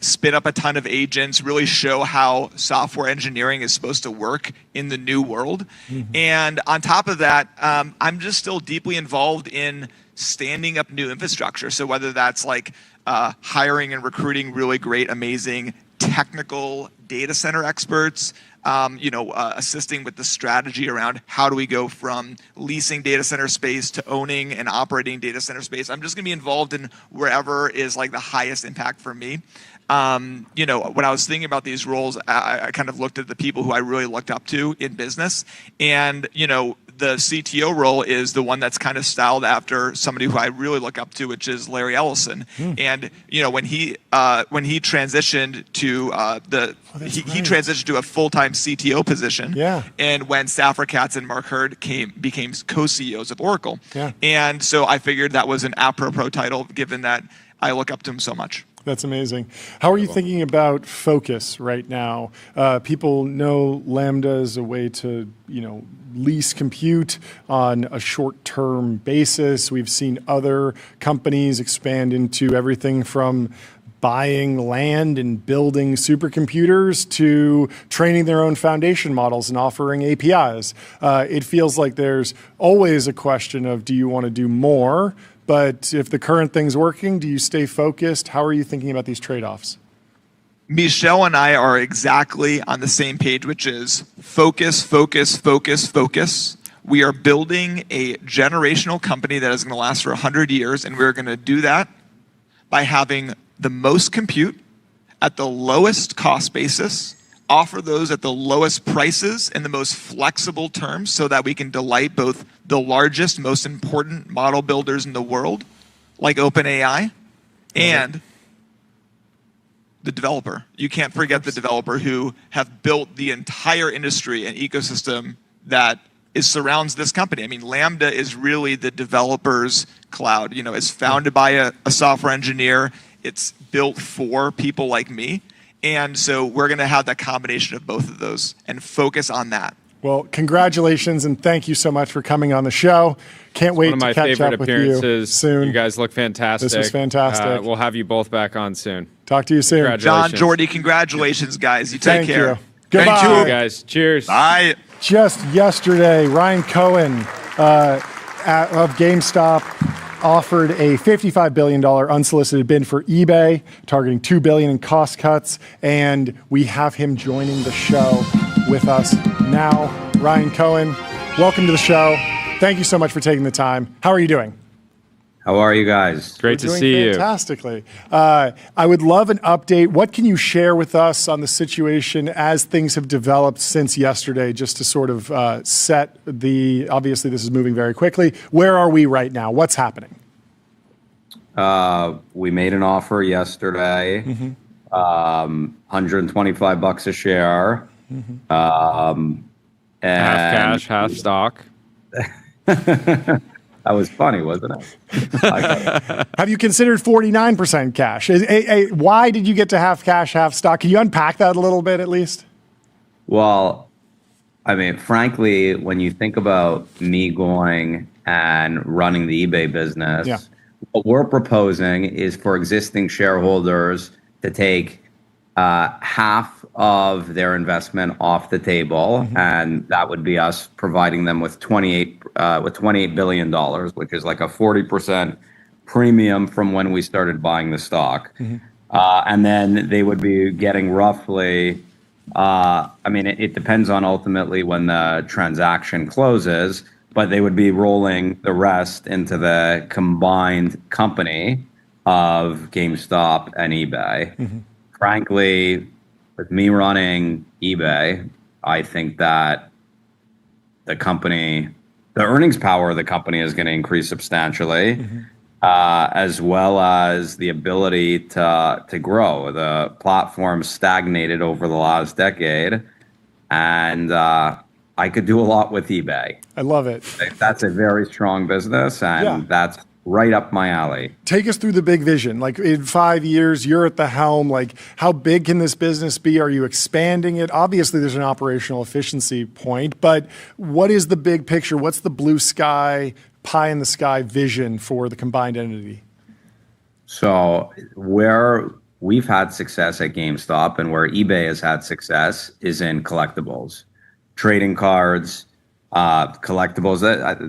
J: spin up a ton of agents, really show how software engineering is supposed to work in the new world. And on top of that, I'm just still deeply involved in standing up new infrastructure. So whether that's like hiring and recruiting really great, amazing technical data center experts, assisting with the strategy around how do we go from leasing data center space to owning and operating data center space. I'm just going to be involved in wherever is like the highest impact for me. When I was thinking about these roles, I kind of looked at the people who I really looked up to in business, and the CTO role is the one that's kind of styled after somebody who I really look up to, which is Larry Ellison. And when he transitioned to he transitioned to a full-time CTO position. And when Safra Katz and Mark Hurd became co-CEOs of Oracle. And so I figured that was an apropos title, given that I look up to him so much.
E: That's amazing. How are you thinking about focus right now? People know Lambda is a way to, lease compute on a short-term basis. We've seen other companies expand into everything from buying land and building supercomputers to training their own foundation models and offering APIs. It feels like there's always a question of, do you want to do more? but if the current thing's working, do you stay focused? How are you thinking about these trade-offs?
J: Michelle and I are exactly on the same page, which is focus, focus, focus, focus. We are building a generational company that is going to last for 100 years, and we're going to do that by having the most compute at the lowest cost basis, offer those at the lowest prices in the most flexible terms so that we can delight both the largest, most important model builders in the world, like OpenAI, and the developer. You can't forget the developer who have built the entire industry and ecosystem that surrounds this company. I mean, Lambda is really the developer's cloud. You know, it's founded by a software engineer. It's built for people like me. And so we're going to have that combination of both of those and focus on that.
E: Well, congratulations and thank you so much for coming on the show. Can't wait to catch up with you soon.
D: You guys look fantastic.
E: This was fantastic.
D: We'll have you both back on soon.
E: Talk to you soon.
J: John, Jordy, congratulations, guys. You take care.
E: Goodbye.
D: Thank you, guys. Cheers.
J: Bye.
E: Just yesterday, Ryan Cohen of GameStop offered a $55 billion unsolicited bid for eBay, targeting $2 billion in cost cuts, and we have him joining the show with us now. Ryan Cohen, welcome to the show. Thank you so much for taking the time. How are you doing?
L: How are you guys?
D: Great to see you.
E: Fantastically. I would love an update. What can you share with us on the situation as things have developed since yesterday, just to sort of set the, obviously this is moving very quickly. Where are we right now? What's happening?
L: We made an offer yesterday, $125 a share.
D: Half cash, half stock.
L: That was funny, wasn't it?
E: Have you considered 49% cash? Why did you get to half cash, half stock? Can you unpack that a little bit at least?
L: Well, I mean, frankly, when you think about me going and running the eBay business, what we're proposing is for existing shareholders to take half of their investment off the table, and that would be us providing them with $28 billion, which is like a 40% premium from when we started buying the stock. And then they would be getting roughly, I mean, it depends on ultimately when the transaction closes, but they would be rolling the rest into the combined company of GameStop and eBay. Frankly, with me running eBay, I think that the company, the earnings power of the company is going to increase substantially, as well as the ability to grow. The platform stagnated over the last decade, and I could do a lot with eBay.
E: I love it.
L: That's a very strong business, and that's right up my alley.
E: Take us through the big vision. Like in 5 years, you're at the helm. Like how big can this business be? Are you expanding it? Obviously, there's an operational efficiency point, but what is the big picture? What's the blue sky, pie in the sky vision for the combined entity?
L: So where we've had success at GameStop and where eBay has had success is in collectibles, trading cards, collectibles.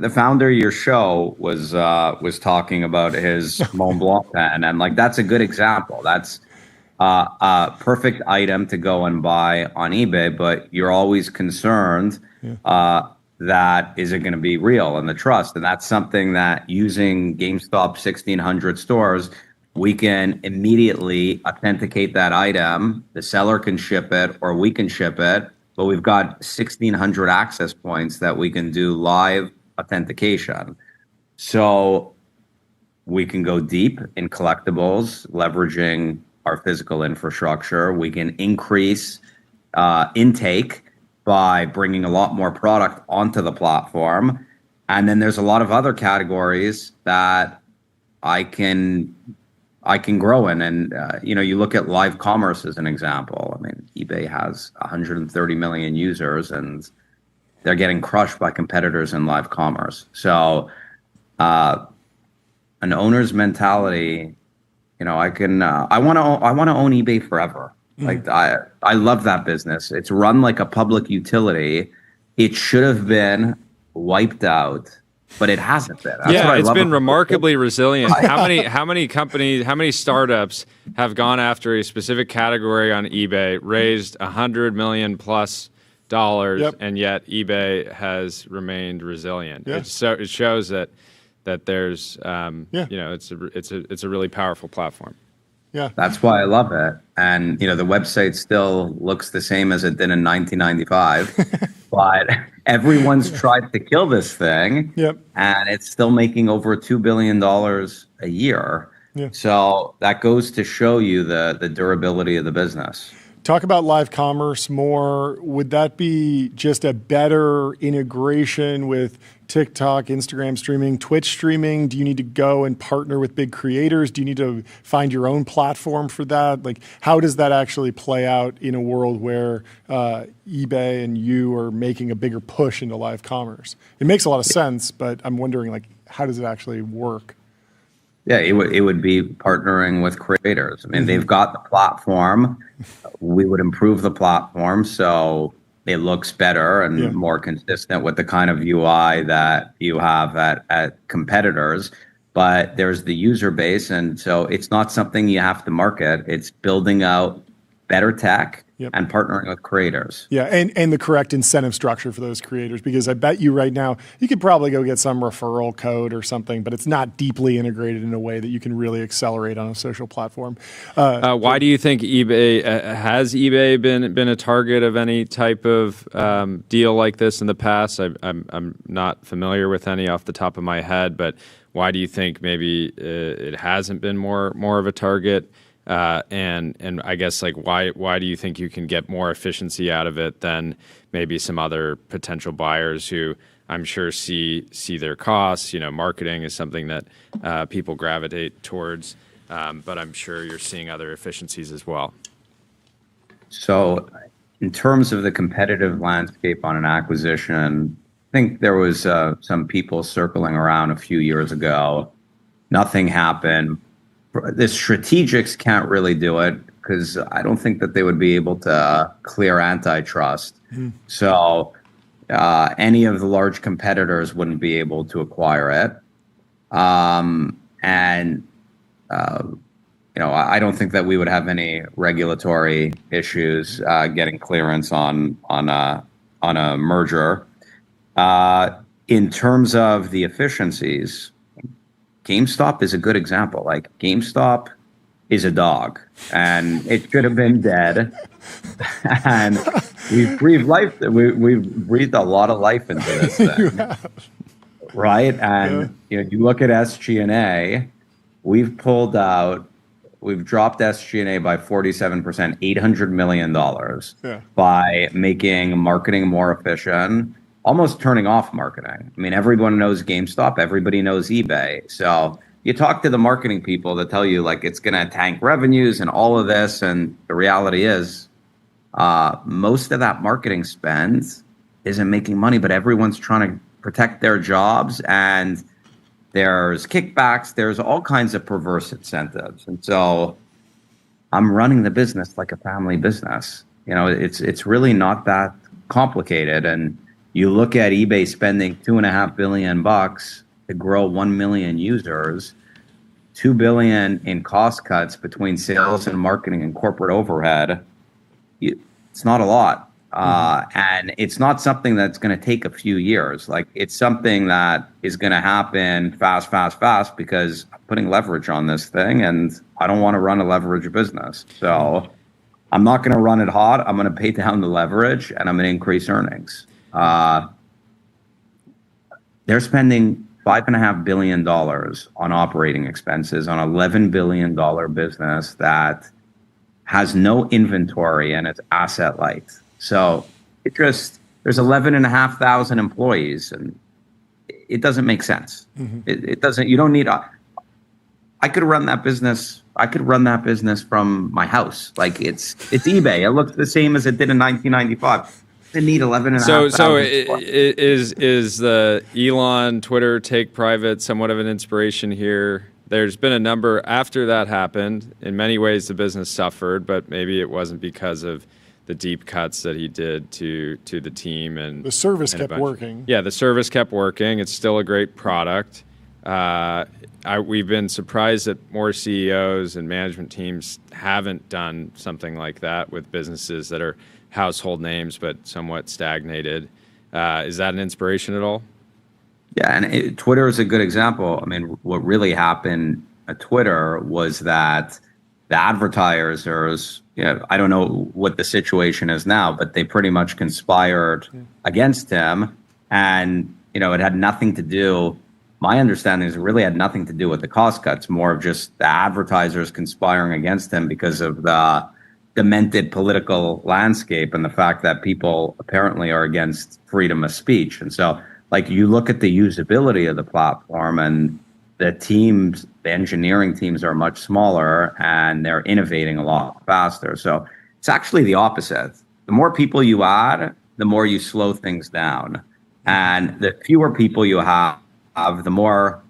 L: The founder of your show was talking about his Mont Blanc pen, and like that's a good example. That's a perfect item to go and buy on eBay, but you're always concerned that is it going to be real and the trust, and that's something that using GameStop 1,600 stores, we can immediately authenticate that item. The seller can ship it, or we can ship it. But we've got 1,600 access points that we can do live authentication. So we can go deep in collectibles, leveraging our physical infrastructure. We can increase intake by bringing a lot more product onto the platform. And then there's a lot of other categories that I can grow in. And, you look at live commerce as an example. I mean, eBay has 130 million users and they're getting crushed by competitors in live commerce. So an owner's mentality, I want to own eBay forever. Like I love that business. It's run like a public utility. It should have been wiped out but it hasn't been. That's
D: yeah,
L: what I
D: it's
L: love
D: been
L: about
D: remarkably resilient. How many companies, how many startups have gone after a specific category on eBay, raised $100 million plus dollars, and yet eBay has remained resilient?
E: Yeah.
D: It shows that there's it's a really powerful platform.
E: Yeah,
L: that's why I love it. And the website still looks the same as it did in 1995, but everyone's tried to kill this thing, and it's still making over $2 billion a year. Yeah. So that goes to show you the durability of the business.
E: Talk about live commerce more. Would that be just a better integration with TikTok, Instagram streaming, Twitch streaming? Do you need to go and partner with big creators? Do you need to find your own platform for that? Like, how does that actually play out in a world where eBay and you are making a bigger push into live commerce? It makes a lot of sense, but I'm wondering, like, how does it actually work?
L: Yeah, it would be partnering with creators. I mean, they've got the platform. We would improve the platform so it looks better and more consistent with the kind of UI that you have at competitors. But there's the user base, and so it's not something you have to market. It's building out better tech and partnering with creators.
E: Yeah, and the correct incentive structure for those creators, because I bet you right now you could probably go get some referral code or something, but it's not deeply integrated in a way that you can really accelerate on a social platform.
D: Why do you think eBay has eBay been a target of any type of deal like this in the past? I'm not familiar with any off the top of my head, but why do you think maybe it hasn't been more of a target? And I guess, like, why do you think you can get more efficiency out of it than maybe some other potential buyers who I'm sure see their costs? Marketing is something that people gravitate towards, but I'm sure you're seeing other efficiencies as well.
L: So in terms of the competitive landscape on an acquisition, I think there was some people circling around a few years ago. Nothing happened. The strategics can't really do it because I don't think that they would be able to clear antitrust. So any of the large competitors wouldn't be able to acquire it. I don't think that we would have any regulatory issues getting clearance on a merger. In terms of the efficiencies, GameStop is a good example. Like, GameStop is a dog, and it could have been dead. And we've breathed a lot of life into this thing, right? And you look at SG&A. We've dropped SG&A by 47%, $800 million by making marketing more efficient. Almost turning off marketing. I mean, everyone knows GameStop. Everybody knows eBay. So you talk to the marketing people that tell you, like, it's going to tank revenues and all of this. And the reality is most of that marketing spend isn't making money, but everyone's trying to protect their jobs. And there's kickbacks. There's all kinds of perverse incentives. And so I'm running the business like a family business. It's really not that complicated. And you look at eBay spending $2.5 billion to grow 1 million users, $2 billion in cost cuts between sales and marketing and corporate overhead. It's not a lot, and it's not something that's going to take a few years. Like, it's something that is going to happen fast because I'm putting leverage on this thing, and I don't want to run a leverage business. So I'm not going to run it hot. I'm going to pay down the leverage, and I'm going to increase earnings. They're spending $5.5 billion on operating expenses on an $11 billion business that has no inventory and it's asset light. So there's 11,500 employees, and it doesn't make sense. It doesn't. You don't need. I could run that business. I could run that business from my house. Like, it's eBay. It looks the same as it did in 1995. They need 11,500.
D: So is the Elon Twitter take private somewhat of an inspiration here? There's been a number after that happened. In many ways, the business suffered, but maybe it wasn't because of the deep cuts that he did to the team, and
E: the service kept working.
D: Yeah, the service kept working. It's still a great product. We've been surprised that more CEOs and management teams haven't done something like that with businesses that are household names but somewhat stagnated. Is that an inspiration at all?
L: Yeah, and Twitter is a good example. I mean, what really happened at Twitter was that the advertisers, I don't know what the situation is now, but they pretty much conspired against him. And, it had nothing to do, my understanding is it really had nothing to do with the cost cuts, more of just the advertisers conspiring against him because of the demented political landscape and the fact that people apparently are against freedom of speech. And so, you look at the usability of the platform, and the engineering teams are much smaller, and they're innovating a lot faster. So it's actually the opposite. The more people you add, the more you slow things down. And the fewer people you have, the more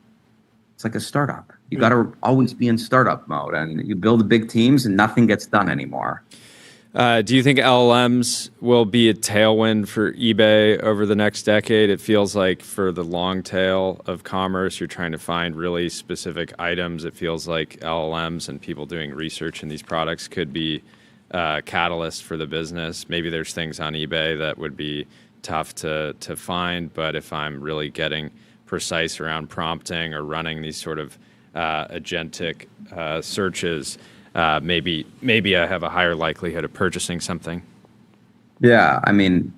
L: it's like a startup. You got to always be in startup mode, and you build big teams and nothing gets done anymore.
D: Do you think LLMs will be a tailwind for eBay over the next decade? It feels like for the long tail of commerce, you're trying to find really specific items. It feels like LLMs and people doing research in these products could be a catalyst for the business. Maybe there's things on eBay that would be tough to find, but if I'm really getting precise around prompting or running these sort of agentic searches, maybe I have a higher likelihood of purchasing something.
L: Yeah, I mean,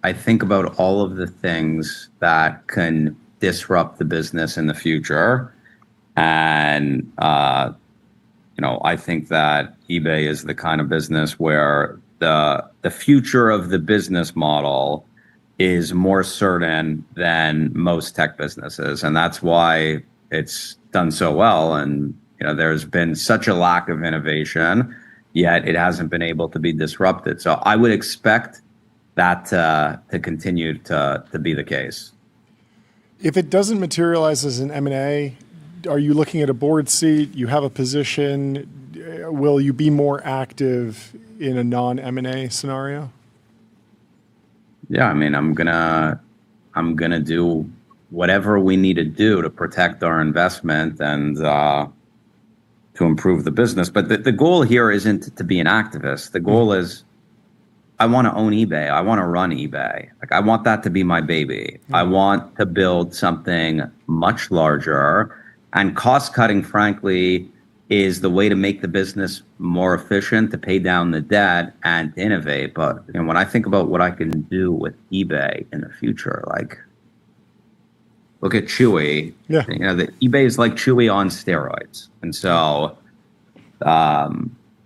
L: I think about all of the things that can disrupt the business in the future. And, I think that eBay is the kind of business where the future of the business model is more certain than most tech businesses. And that's why it's done so well. And, there's been such a lack of innovation, yet it hasn't been able to be disrupted. So I would expect that to continue to be the case.
E: If it doesn't materialize as an M&A, are you looking at a board seat? You have a position. Will you be more active in a non-M&A scenario?
L: Yeah, I mean, I'm gonna do whatever we need to do to protect our investment and to improve the business. But the goal here isn't to be an activist. The goal is, I want to own eBay. I want to run eBay. I want that to be my baby. I want to build something much larger, and cost cutting, frankly, is the way to make the business more efficient, to pay down the debt and to innovate. But when I think about what I can do with eBay in the future, look at Chewy.
E: Yeah.
L: The eBay is like Chewy on steroids. And so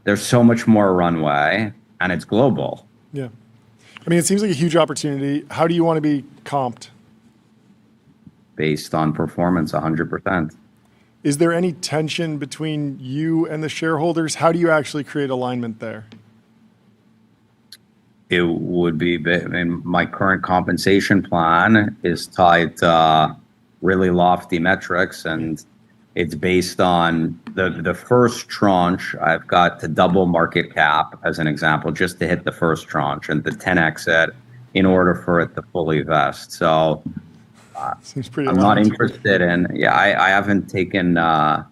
L: there's so much more runway, and it's global.
E: Yeah. I mean, it seems like a huge opportunity. How do you want to be comped?
L: Based on performance, 100%.
E: Is there any tension between you and the shareholders? How do you actually create alignment there?
L: It would be, my current compensation plan is tied to really lofty metrics, and it's based on the first tranche. I've got to double market cap, as an example, just to hit the first tranche, and the 10x it in order for it to fully vest. So
E: seems pretty.
L: I'm not interested in. Yeah, I haven't taken a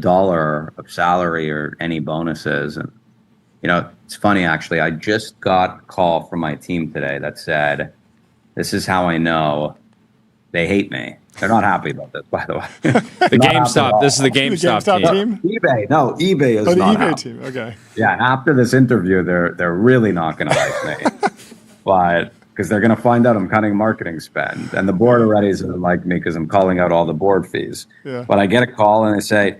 L: dollar of salary or any bonuses, and it's funny actually. I just got a call from my team today that said, "This is how I know they hate me." They're not happy about this, by the way.
D: The GameStop. This is the GameStop team.
L: eBay. No, eBay is not
E: the eBay
L: happy.
E: team. Okay.
L: Yeah, after this interview, they're really not going to like me, but because they're going to find out I'm cutting marketing spend, and the board already doesn't like me because I'm calling out all the board fees.
E: Yeah.
L: But I get a call and they say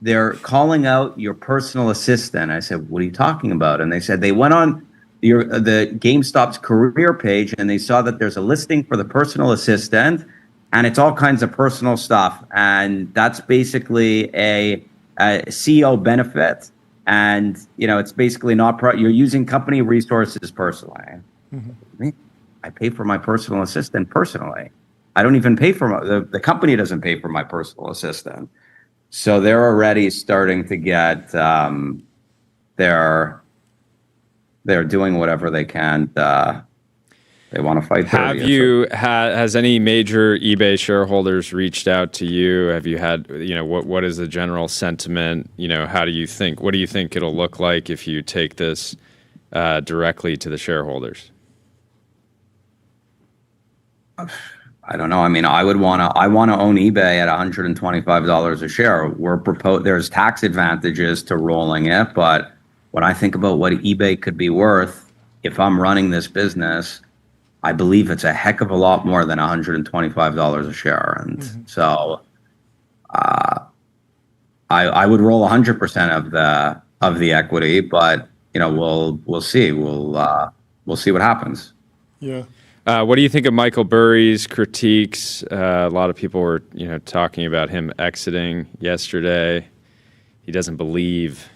L: they're calling out your personal assistant. I said, what are you talking about? And they said they went on the GameStop's career page and they saw that there's a listing for the personal assistant, and it's all kinds of personal stuff, and that's basically a CEO benefit, and it's basically not you're using company resources personally. Mm-hmm. I pay for my personal assistant personally. I don't even pay for the company doesn't pay for my personal assistant. So they're already starting to get they're doing whatever they can. They want to fight.
D: Has any major eBay shareholders reached out to you? Have you had, what is the general sentiment? What do you think it'll look like if you take this directly to the shareholders?
L: I don't know. I mean, I want to own eBay at $125 a share. There's tax advantages to rolling it, but when I think about what eBay could be worth, if I'm running this business, I believe it's a heck of a lot more than $125 a share. And so I would roll 100% of the equity, but we'll see. We'll see what happens.
E: Yeah.
D: What do you think of Michael Burry's critiques? A lot of people were, talking about him exiting yesterday. He doesn't believe.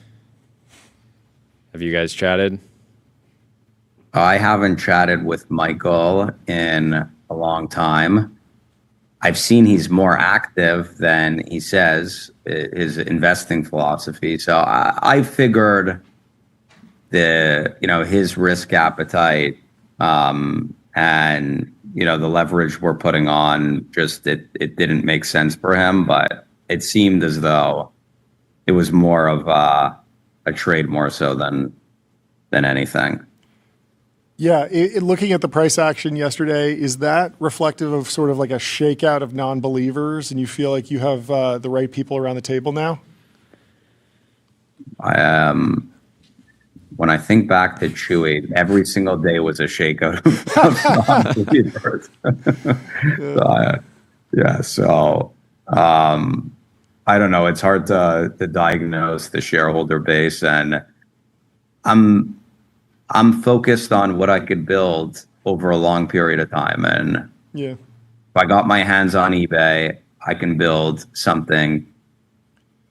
D: Have you guys chatted?
L: I haven't chatted with Michael in a long time. I've seen he's more active than he says, his investing philosophy. So I figured his risk appetite and the leverage we're putting on, just it didn't make sense for him. But it seemed as though it was more of a trade more so than anything.
E: Yeah, looking at the price action yesterday, is that reflective of sort of like a shakeout of non-believers, and you feel like you have the right people around the table now?
L: When I think back to Chewy, every single day was a shakeout of non-believers. So I don't know. It's hard to diagnose the shareholder base, and I'm focused on what I could build over a long period of time. And if I got my hands on eBay, I can build something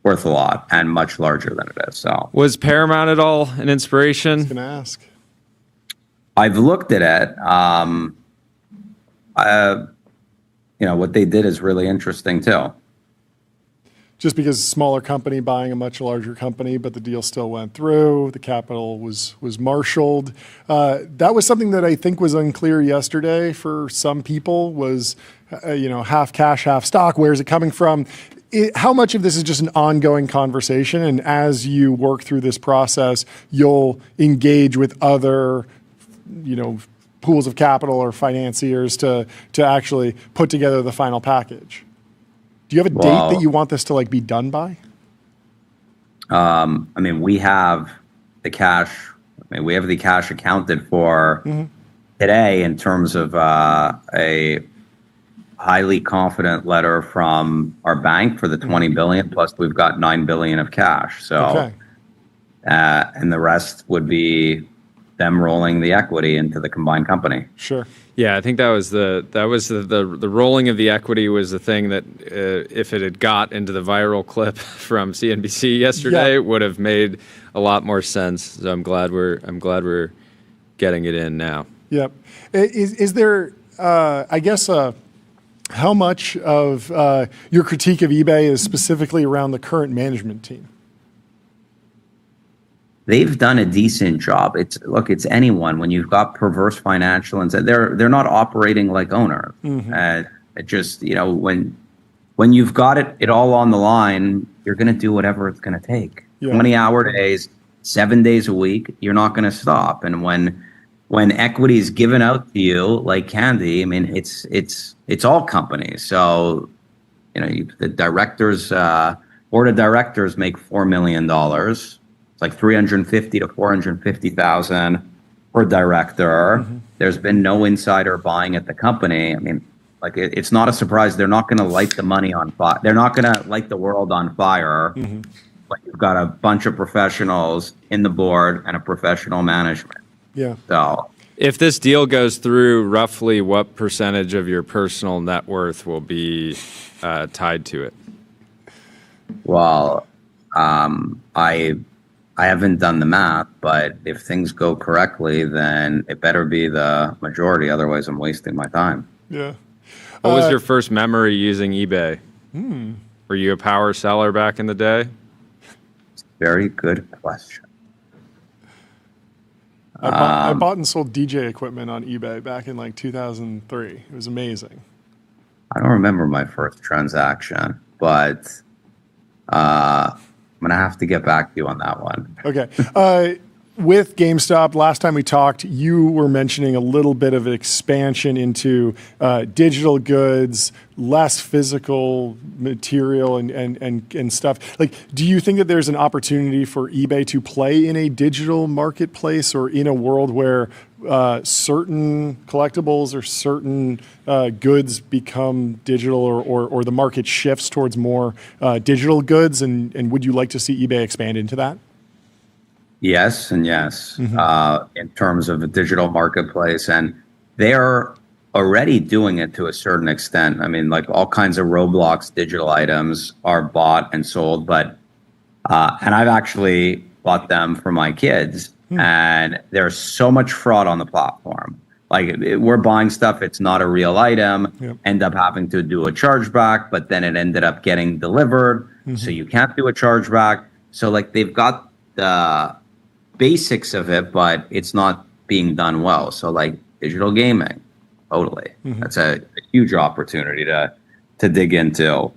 L: worth a lot and much larger than it is. So,
D: was Paramount at all an inspiration?
E: I was going to ask.
L: I've looked at it. What they did is really interesting too.
E: Just because a smaller company buying a much larger company, but the deal still went through. The capital was marshaled. That was something that I think was unclear yesterday for some people. Was half cash, half stock. Where is it coming from? How much of this is just an ongoing conversation? And as you work through this process, you'll engage with other, pools of capital or financiers to actually put together the final package. Do you have a date that you want this to be done by?
L: We have the cash. We have the cash accounted for today in terms of a highly confident letter from our bank for the $20 billion. Plus, we've got $9 billion of cash. So, and the rest would be them rolling the equity into the combined company.
E: Sure.
D: Yeah, I think that was the rolling of the equity was the thing that if it had got into the viral clip from CNBC yesterday, would have made a lot more sense. So I'm glad we're getting it in now.
E: Yep. Is there how much of your critique of eBay is specifically around the current management team?
L: They've done a decent job. It's anyone when you've got perverse financial and they're not operating like owners. It just when you've got it all on the line, you're going to do whatever it's going to take. 20-hour days, 7 days a week, you're not going to stop. And when equity is given out to you like candy, it's all companies. So the directors, board of directors make $4 million. It's like $350,000 to $450,000 per director. There's been no insider buying at the company. It's not a surprise. They're not going to light the money on fire. They're not going to light the world on fire. But you've got a bunch of professionals in the board and a professional management.
E: Yeah.
L: So,
D: if this deal goes through, roughly what percentage of your personal net worth will be tied to it?
L: Well, I haven't done the math, but if things go correctly, then it better be the majority. Otherwise, I'm wasting my time.
E: Yeah.
D: What was your first memory using eBay? Were you a power seller back in the day?
L: Very good question.
E: I bought and sold DJ equipment on eBay back in like 2003. It was amazing.
L: I don't remember my first transaction, but I'm going to have to get back to you on that one.
E: Okay. With GameStop, last time we talked, you were mentioning a little bit of expansion into digital goods, less physical material and stuff. Like, do you think that there's an opportunity for eBay to play in a digital marketplace or in a world where certain collectibles or certain goods become digital or the market shifts towards more digital goods? And would you like to see eBay expand into that?
L: Yes and yes, in terms of a digital marketplace. And they're already doing it to a certain extent. I mean, like all kinds of Roblox digital items are bought and sold, but and I've actually bought them for my kids. And there's so much fraud on the platform. Like we're buying stuff, it's not a real item, end up having to do a chargeback, but then it ended up getting delivered. So you can't do a chargeback. So like they've got the basics of it, but it's not being done well. So like digital gaming, totally. That's a huge opportunity to dig into.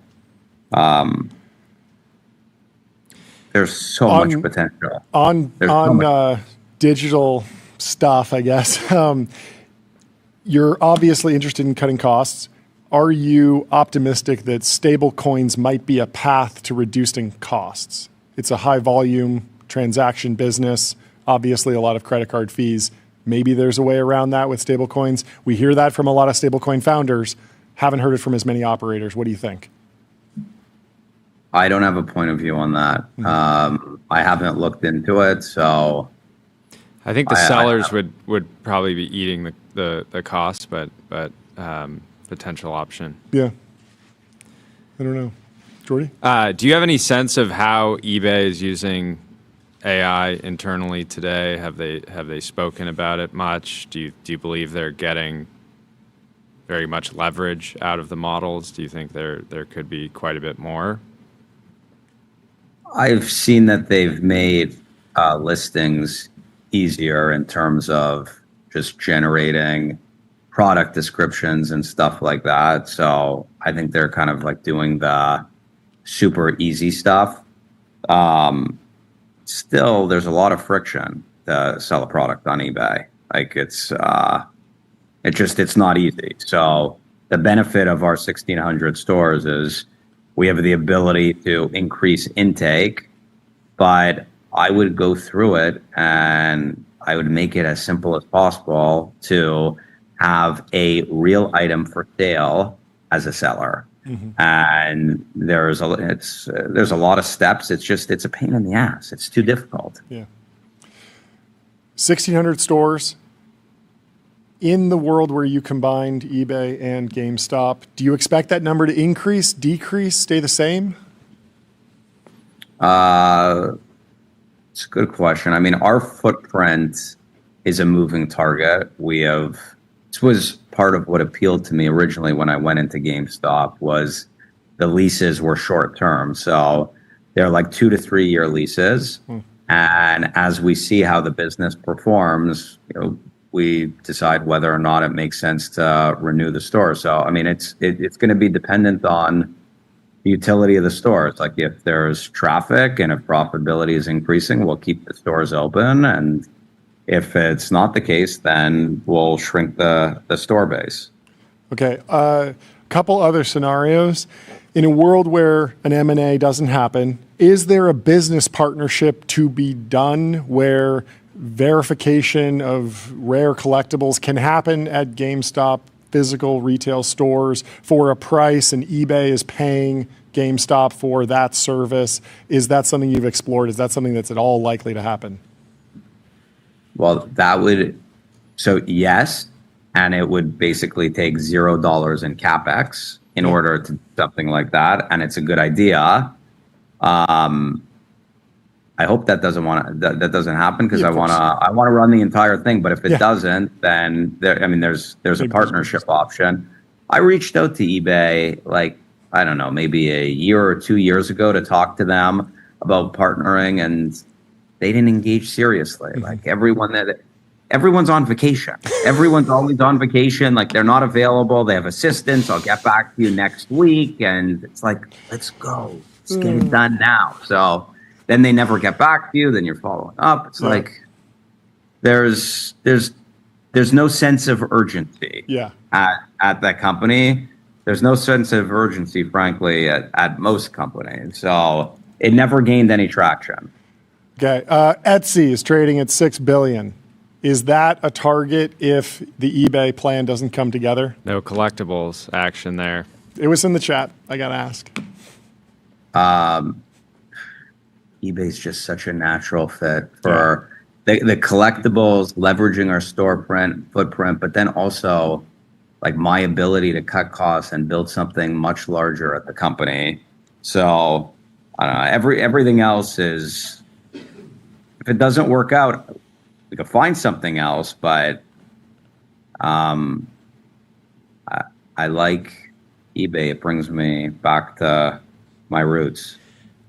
L: There's so much potential.
E: On digital stuff, I guess. You're obviously interested in cutting costs. Are you optimistic that stable coins might be a path to reducing costs? It's a high volume transaction business, obviously a lot of credit card fees. Maybe there's a way around that with stable coins. We hear that from a lot of stablecoin founders. Haven't heard it from as many operators. What do you think?
L: I don't have a point of view on that. I haven't looked into it, so
D: I think the sellers would probably be eating the cost, but potential option.
E: Yeah. I don't know. Jordy?
D: Do you have any sense of how eBay is using AI internally today? Have they spoken about it much? Do you believe they're getting very much leverage out of the models? Do you think there could be quite a bit more?
L: I've seen that they've made listings easier in terms of just generating product descriptions and stuff like that. So I think they're kind of like doing the super easy stuff. Still, there's a lot of friction to sell a product on eBay. Like it's not easy. So the benefit of our 1,600 stores is we have the ability to increase intake, but I would go through it and I would make it as simple as possible to have a real item for sale as a seller. And there's a lot of steps. It's a pain in the ass. It's too difficult.
E: Yeah. 1,600 stores. In the world where you combined eBay and GameStop, do you expect that number to increase, decrease, stay the same?
L: It's a good question. I mean, our footprint is a moving target. This was part of what appealed to me originally when I went into GameStop was the leases were short term. So they're like 2 to 3 year leases. And as we see how the business performs, we decide whether or not it makes sense to renew the store. So, I mean, it's going to be dependent on the utility of the stores. Like if there's traffic and if profitability is increasing, we'll keep the stores open. And if it's not the case, then we'll shrink the store base.
E: Okay. A couple other scenarios. In a world where an M&A doesn't happen, is there a business partnership to be done where verification of rare collectibles can happen at GameStop physical retail stores for a price and eBay is paying GameStop for that service? Is that something you've explored? Is that something that's at all likely to happen?
L: Well, yes, and it would basically take $0 in CapEx in order to do something like that, and it's a good idea. I hope that doesn't happen because I want to run the entire thing. But if it doesn't, then there's a partnership option. I reached out to eBay I don't know, maybe a year or 2 years ago to talk to them about partnering, and they didn't engage seriously. Like everyone that everyone's on vacation. Everyone's always on vacation. Like they're not available. They have assistants. I'll get back to you next week. And it's like, let's go. Let's get it done now. So then they never get back to you. Then you're following up. It's like there's no sense of urgency at that company. There's no sense of urgency, frankly, at most companies. So it never gained any traction.
E: Okay. Etsy is trading at $6 billion. Is that a target if the eBay plan doesn't come together?
D: No collectibles action there.
E: It was in the chat. I got to ask.
L: eBay's just such a natural fit for the collectibles, leveraging our store footprint, but then also like my ability to cut costs and build something much larger at the company. So I don't know, everything else is, if it doesn't work out, we could find something else, but I like eBay. It brings me back to my roots.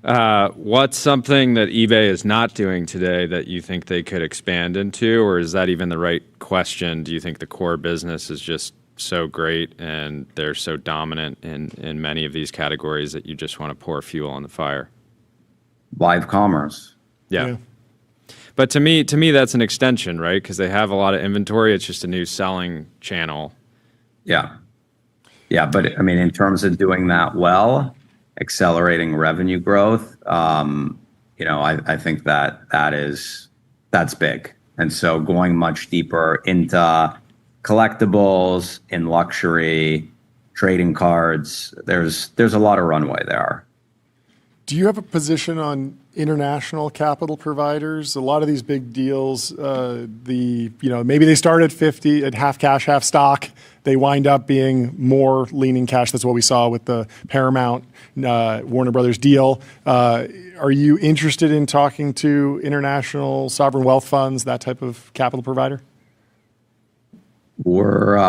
D: What's something that eBay is not doing today that you think they could expand into, or is that even the right question? Do you think the core business is just so great and they're so dominant in many of these categories that you just want to pour fuel on the fire?
L: Live commerce.
D: Yeah. But to me, that's an extension, right? Because they have a lot of inventory. It's just a new selling channel.
L: Yeah. Yeah. But I mean, in terms of doing that well, accelerating revenue growth, I think that's big. And so going much deeper into collectibles, in luxury, trading cards, there's a lot of runway there.
E: Do you have a position on international capital providers? A lot of these big deals, maybe they start at 50 at half cash, half stock. They wind up being more leaning cash. That's what we saw with the Paramount Warner Brothers deal. Are you interested in talking to international sovereign wealth funds, that type of capital provider?
L: We're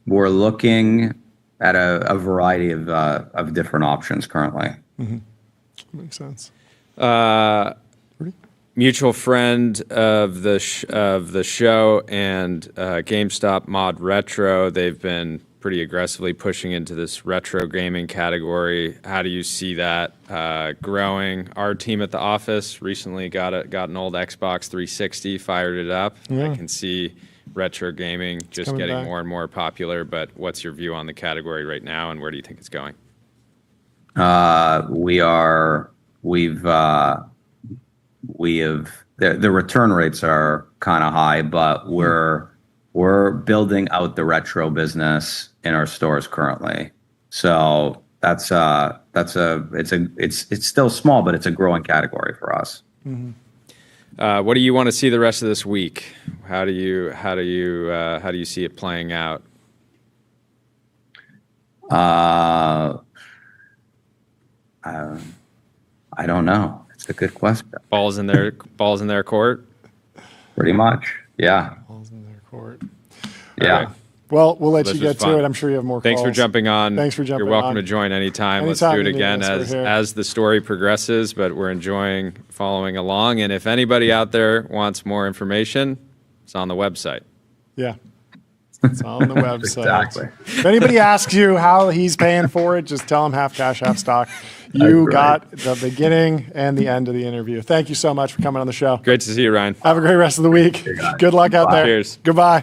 L: looking at a variety of different options currently.
E: Mm-hmm. Makes sense.
D: Mutual friend of the show and GameStop Mod Retro. They've been pretty aggressively pushing into this retro gaming category. How do you see that growing? Our team at the office recently got an old Xbox 360, fired it up. I can see retro gaming just getting more and more popular. But what's your view on the category right now, and where do you think it's going?
L: The return rates are kind of high, but we're building out the retro business in our stores currently. So it's still small, but it's a growing category for us.
E: Mm-hmm.
D: What do you want to see the rest of this week? How do you see it playing out?
L: I don't know. It's a good question.
D: Balls in their court?
L: Pretty much. Yeah.
E: Balls in their court.
L: Yeah.
E: Right. Well, we'll let you get to it. I'm sure you have more calls.
D: Thanks for jumping on.
E: Thanks for jumping on.
D: You're welcome to join anytime. Let's do it again as the story progresses, but we're enjoying following along. And if anybody out there wants more information, it's on the website.
E: Yeah. It's on the website.
L: Exactly.
E: If anybody asks you how he's paying for it, just tell him half cash, half stock. You got the beginning and the end of the interview. Thank you so much for coming on the show.
D: Great to see you, Ryan.
E: Have a great rest of the week. Good luck out there.
D: Cheers.
E: Goodbye.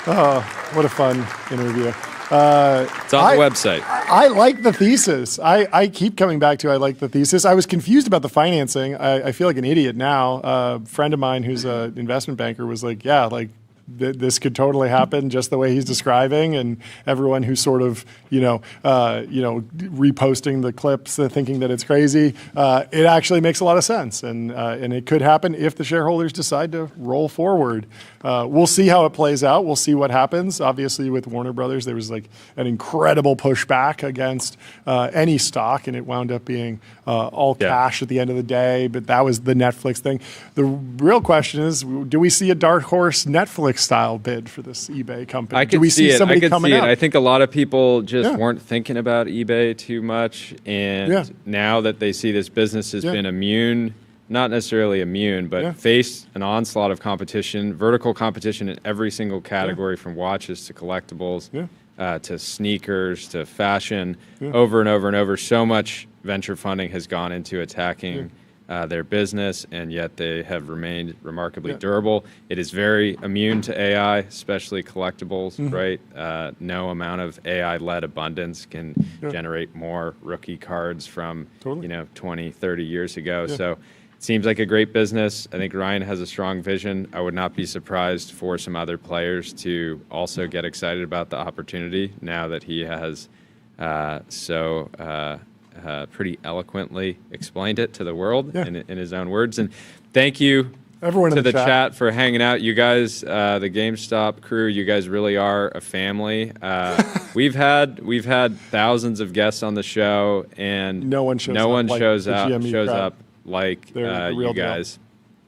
E: Oh, what a fun interview.
D: It's on the website.
E: I like the thesis. I keep coming back to I like the thesis. I was confused about the financing. I feel like an idiot now. A friend of mine who's an investment banker was like, yeah, like this could totally happen just the way he's describing, and everyone who's sort of reposting the clips thinking that it's crazy, it actually makes a lot of sense, and it could happen if the shareholders decide to roll forward. We'll see how it plays out. We'll see what happens. Obviously, with Warner Brothers, there was like an incredible pushback against any stock, and it wound up being all cash at the end of the day. But that was the Netflix thing. The real question is, do we see a dark horse Netflix style bid for this eBay company?
D: Do we see somebody coming up? I think a lot of people just weren't thinking about eBay too much, and now that they see this business has been immune not necessarily immune, but face an onslaught of competition, vertical competition in every single category, from watches to collectibles, to sneakers to fashion, over and over and over. So much venture funding has gone into attacking their business, and yet they have remained remarkably durable. It is very immune to AI, especially collectibles, right? No amount of AI-led abundance can generate more rookie cards from 20, 30 years ago. So it seems like a great business. I think Ryan has a strong vision. I would not be surprised for some other players to also get excited about the opportunity now that he has pretty eloquently explained it to the world in his own words. And thank you
E: everyone
D: to
E: in the
D: chat for hanging out. You guys, the GameStop crew, you guys really are a family. We've had thousands of guests on the show, and
E: no one shows
D: up like you guys.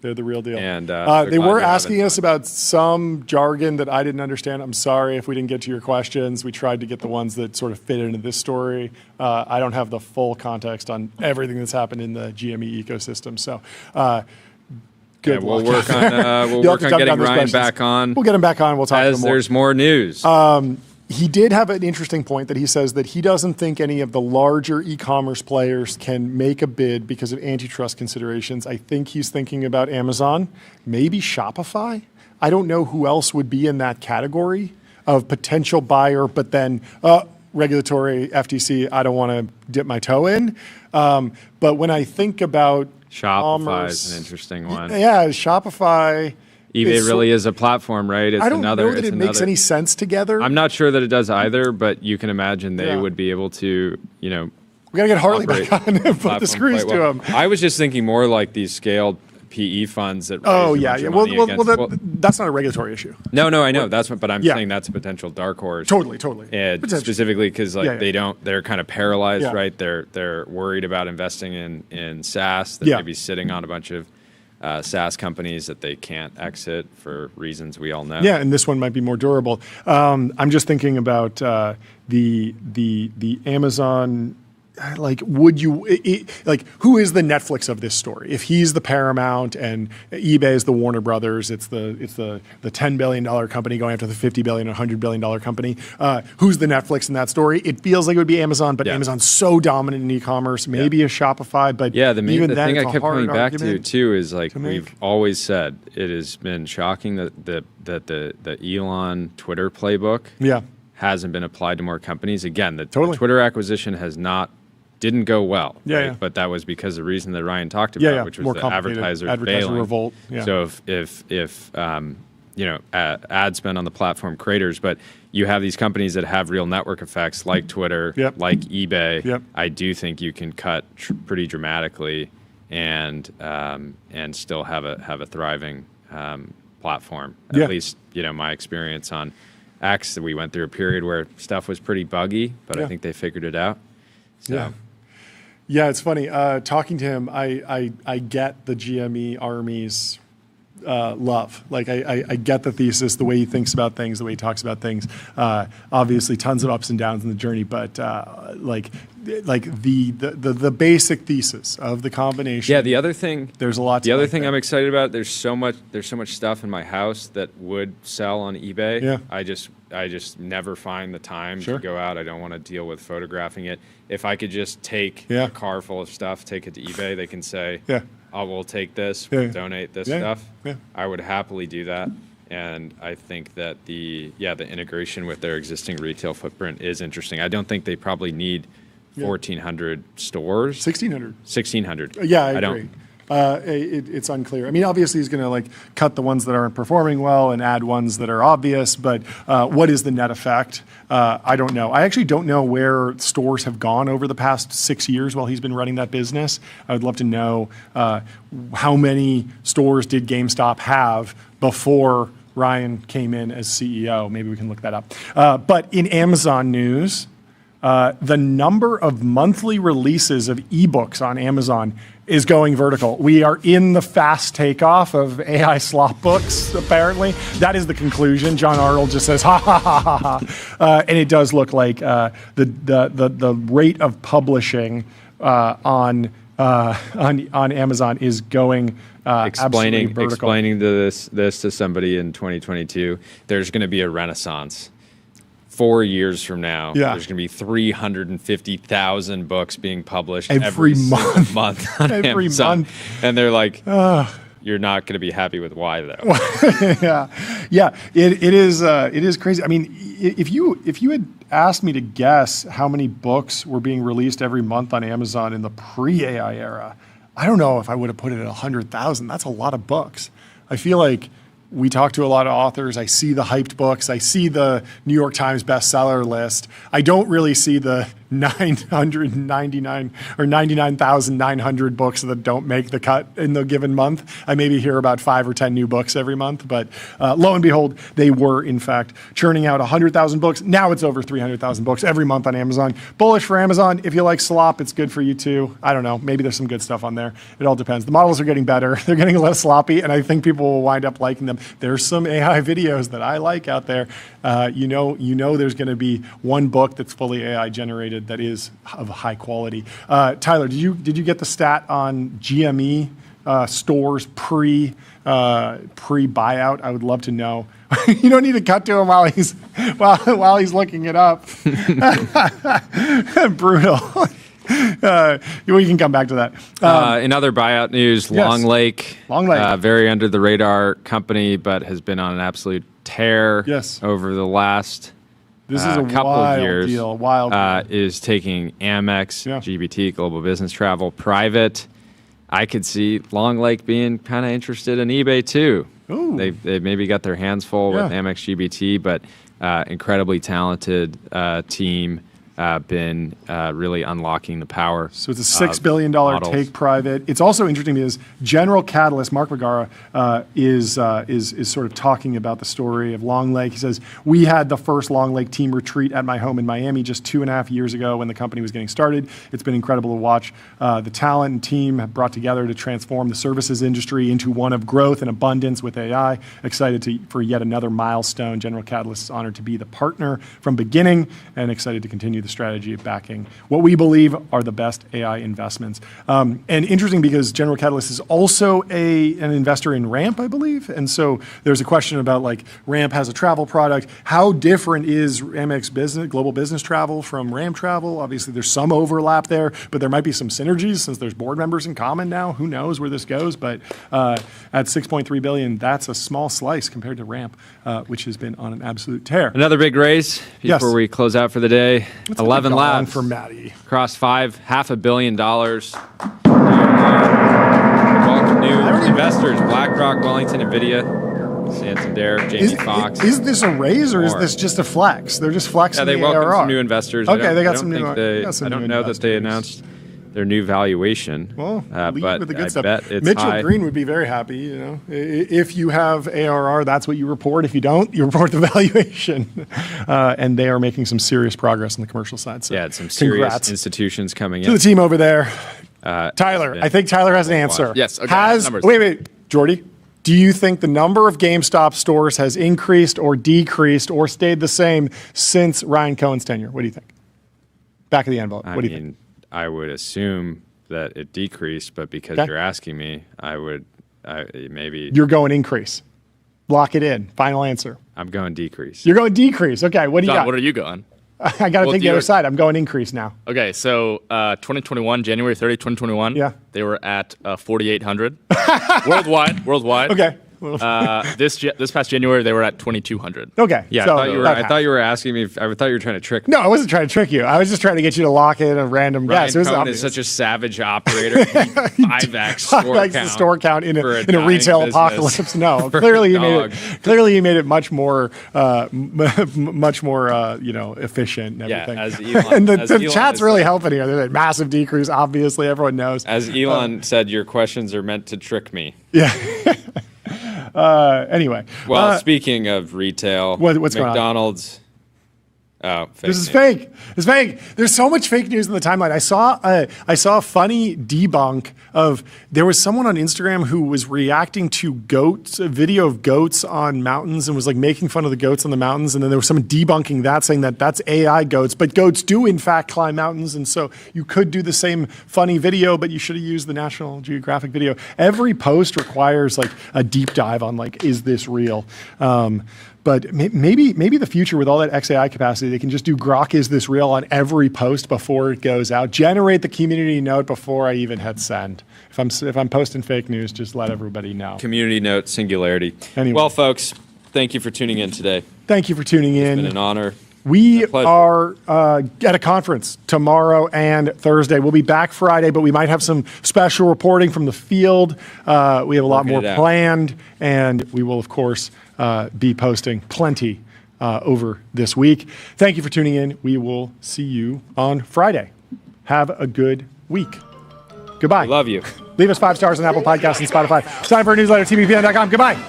E: They're the real deal.
D: And
E: they were asking us about some jargon that I didn't understand. I'm sorry if we didn't get to your questions. We tried to get the ones that sort of fit into this story. I don't have the full context on everything that's happened in the GME ecosystem. So good luck.
D: We'll work on getting Ryan back on.
E: We'll get him back on. We'll talk to him more.
D: There's more news.
E: He did have an interesting point that he says that he doesn't think any of the larger e-commerce players can make a bid because of antitrust considerations. I think he's thinking about Amazon, maybe Shopify. I don't know who else would be in that category of potential buyer, but then regulatory FTC, I don't want to dip my toe in. But when I think about
D: Shopify is an interesting one.
E: Yeah, Shopify.
D: eBay really is a platform, right?
E: I don't know that it makes any sense together.
D: I'm not sure that it does either, but you can imagine they would be able to,
E: we got to get Harley back on and put the screws to him.
D: I was just thinking more like these scaled PE funds that.
E: Well, that's not a regulatory issue.
D: No, I know but I'm saying that's a potential dark horse.
E: Totally.
D: And specifically because they're kind of paralyzed, right? They're worried about investing in SaaS. They're maybe sitting on a bunch of SaaS companies that they can't exit for reasons we all know.
E: Yeah, and this one might be more durable. I'm just thinking about the Amazon. Like, would you who is the Netflix of this story? If he's the Paramount and eBay is the Warner Brothers, it's the $10 billion company going after the $50 billion or $100 billion company. Who's the Netflix in that story? It feels like it would be Amazon, but Amazon's so dominant in e-commerce. Maybe a Shopify, but
D: the thing I kept coming back to too is we've always said it has been shocking that the Elon Twitter playbook hasn't been applied to more companies. Again, the Twitter acquisition didn't go well, but that was because of the reason that Ryan talked about, which was more the advertiser
E: revolt.
D: So if ad spend on the platform craters, but you have these companies that have real network effects like Twitter, like eBay, I do think you can cut pretty dramatically and still have a thriving platform. At least my experience on X, we went through a period where stuff was pretty buggy, but I think they figured it out. So.
E: Yeah, it's funny. Talking to him, I get the GME Army's love. I get the thesis, the way he thinks about things, the way he talks about things. Obviously, tons of ups and downs in the journey, but the basic thesis of the combination.
D: Yeah, the other thing.
E: There's a lot.
D: The other thing I'm excited about. There's so much stuff in my house that would sell on eBay.
E: Yeah.
D: I just never find the time to go out. I don't want to deal with photographing it. If I could just take a car full of stuff, take it to eBay, they can say, we'll take this, we'll donate this stuff. Yeah. I would happily do that. And I think that the integration with their existing retail footprint is interesting. I don't think they probably need 1,400 stores. 1,600.
E: Yeah, I agree. It's unclear. I mean, obviously he's going to cut the ones that aren't performing well and add ones that are obvious, but what is the net effect? I don't know. I actually don't know where stores have gone over the past 6 years while he's been running that business. I would love to know how many stores did GameStop have before Ryan came in as CEO. Maybe we can look that up. But in Amazon news, the number of monthly releases of ebooks on Amazon is going vertical. We are in the fast takeoff of AI slop books, apparently. That is the conclusion. John Arnold just says, ha, ha, ha, ha, ha. And it does look like the rate of publishing on on Amazon is going absolutely vertical.
D: Explaining this to somebody in 2022, there's going to be a renaissance. 4 years from now, there's going to be 350,000 books being published every month on
E: every
D: Amazon.
E: month.
D: And they're like, you're not going to be happy with why, though.
E: It is crazy. I mean, if you had asked me to guess how many books were being released every month on Amazon in the pre-AI era, I don't know if I would have put it at 100,000. That's a lot of books. I feel like we talk to a lot of authors. I see the hyped books. I see the New York Times bestseller list. I don't really see the 999 or 99,900 books that don't make the cut in the given month. I maybe hear about 5 or 10 new books every month, but lo and behold, they were in fact churning out 100,000 books. Now it's over 300,000 books every month on Amazon. Bullish for Amazon. If you like slop, it's good for you too. I don't know. Maybe there's some good stuff on there. It all depends. The models are getting better. They're getting less sloppy, and I think people will wind up liking them. There's some AI videos that I like out there. You know, there's going to be one book that's fully AI generated that is of high quality. Tyler, did you get the stat on GME stores pre buyout? I would love to know. You don't need to cut to him while he's looking it up. Brutal. We can come back to that.
D: In other buyout news, Long Lake, very under the radar company, but has been on an absolute tear over the last
E: this is a
D: couple
E: wild
D: of years.
E: Deal. Wild deal.
D: Is taking Amex, GBT, Global Business Travel, private. I could see Long Lake being kind of interested in eBay too.
E: Ooh.
D: They've maybe got their hands full with Amex GBT, but incredibly talented team. Been really unlocking the power.
E: So it's a $6 billion take private. It's also interesting because General Catalyst, Mark Vergara, is sort of talking about the story of Long Lake. He says, we had the first Long Lake team retreat at my home in Miami just 2.5 years ago when the company was getting started. It's been incredible to watch. The talent and team have brought together to transform the services industry into one of growth and abundance with AI. Excited for yet another milestone. General Catalyst is honored to be the partner from beginning and excited to continue the strategy of backing what we believe are the best AI investments. And interesting because General Catalyst is also an investor in Ramp, I believe. And so there's a question about like Ramp has a travel product. How different is Amex Global Business Travel from Ramp Travel? Obviously there's some overlap there, but there might be some synergies since there's board members in common now. Who knows where this goes? But at $6.3 billion, that's a small slice compared to Ramp, which has been on an absolute tear.
D: Another big raise before we close out for the day. 11 labs
E: for Maddie.
D: Crossed $500 million. Welcome new investors: BlackRock, Wellington, NVIDia, Santander, Jamie Foxx.
E: Is this a raise or is this just a flex? They're just flexing
D: they
E: the
D: welcomed
E: ARR.
D: some new investors.
E: Okay, they got some new.
D: I don't know that they announced their new valuation.
E: Well,
D: but
E: with the good
D: I
E: stuff.
D: bet it's
E: Mitchell
D: high.
E: Green would be very happy. You know, if you have ARR, that's what you report. If you don't, you report the valuation. And they are making some serious progress on the commercial side. So
D: it's some serious
E: congrats
D: institutions coming
E: to
D: in.
E: the team over there. Tyler, I think Tyler has an answer.
F: Yes. Okay.
E: Wait, Jordy. Do you think the number of GameStop stores has increased or decreased or stayed the same since Ryan Cohen's tenure? What do you think? Back of the envelope. What do you think?
D: I would assume that it decreased, but because you're asking me, maybe.
E: You're going increase. Lock it in. Final answer.
D: I'm going decrease.
E: You're going decrease. Okay, what do you got?
F: What are you going?
E: I got to take the other side. I'm going increase now.
F: Okay, so 2021, January 30, 2021, they were at 4,800 worldwide.
E: Okay.
F: This past January, they were at 2,200.
E: Okay.
D: Yeah,
E: so
D: I thought you were asking me. I thought you were trying to trick me.
E: No, I wasn't trying to trick you. I was just trying to get you to lock in a random guess.
D: Ryan Cohen is such a savage operator. 5x store count
E: in a retail apocalypse. No, clearly he made it much more efficient and everything.
D: Yeah, as Elon,
E: and the chat's really helping here. There's a massive decrease. Obviously, everyone knows.
D: As Elon said, your questions are meant to trick me.
E: Yeah. Anyway.
D: Well, speaking of retail,
E: what's going on?
D: McDonald's Oh,
E: this is fake. It's fake. There's so much fake news in the timeline. I saw a funny debunk of there was someone on Instagram who was reacting to goats, a video of goats on mountains, and was like making fun of the goats on the mountains. And then there was someone debunking that, saying that that's AI goats, but goats do in fact climb mountains, and so you could do the same funny video, but you should have used the National Geographic video. Every post requires like a deep dive on like, is this real? But maybe the future with all that XAI capacity, they can just do Grok is this real on every post before it goes out. Generate the community note before I even hit send. If I'm posting fake news, just let everybody know.
D: Community note singularity.
E: Anyway.
D: Well, folks, thank you for tuning in today.
E: Thank you for tuning in.
D: It's been an honor.
E: We are at a conference tomorrow and Thursday. We'll be back Friday, but we might have some special reporting from the field. We have a lot more planned, and we will, of course, be posting plenty over this week. Thank you for tuning in. We will see you on Friday. Have a good week. Goodbye.
D: Love you.
E: Leave us 5 stars on Apple Podcasts and Spotify. Sign for a newsletter, TBPN.com. Goodbye.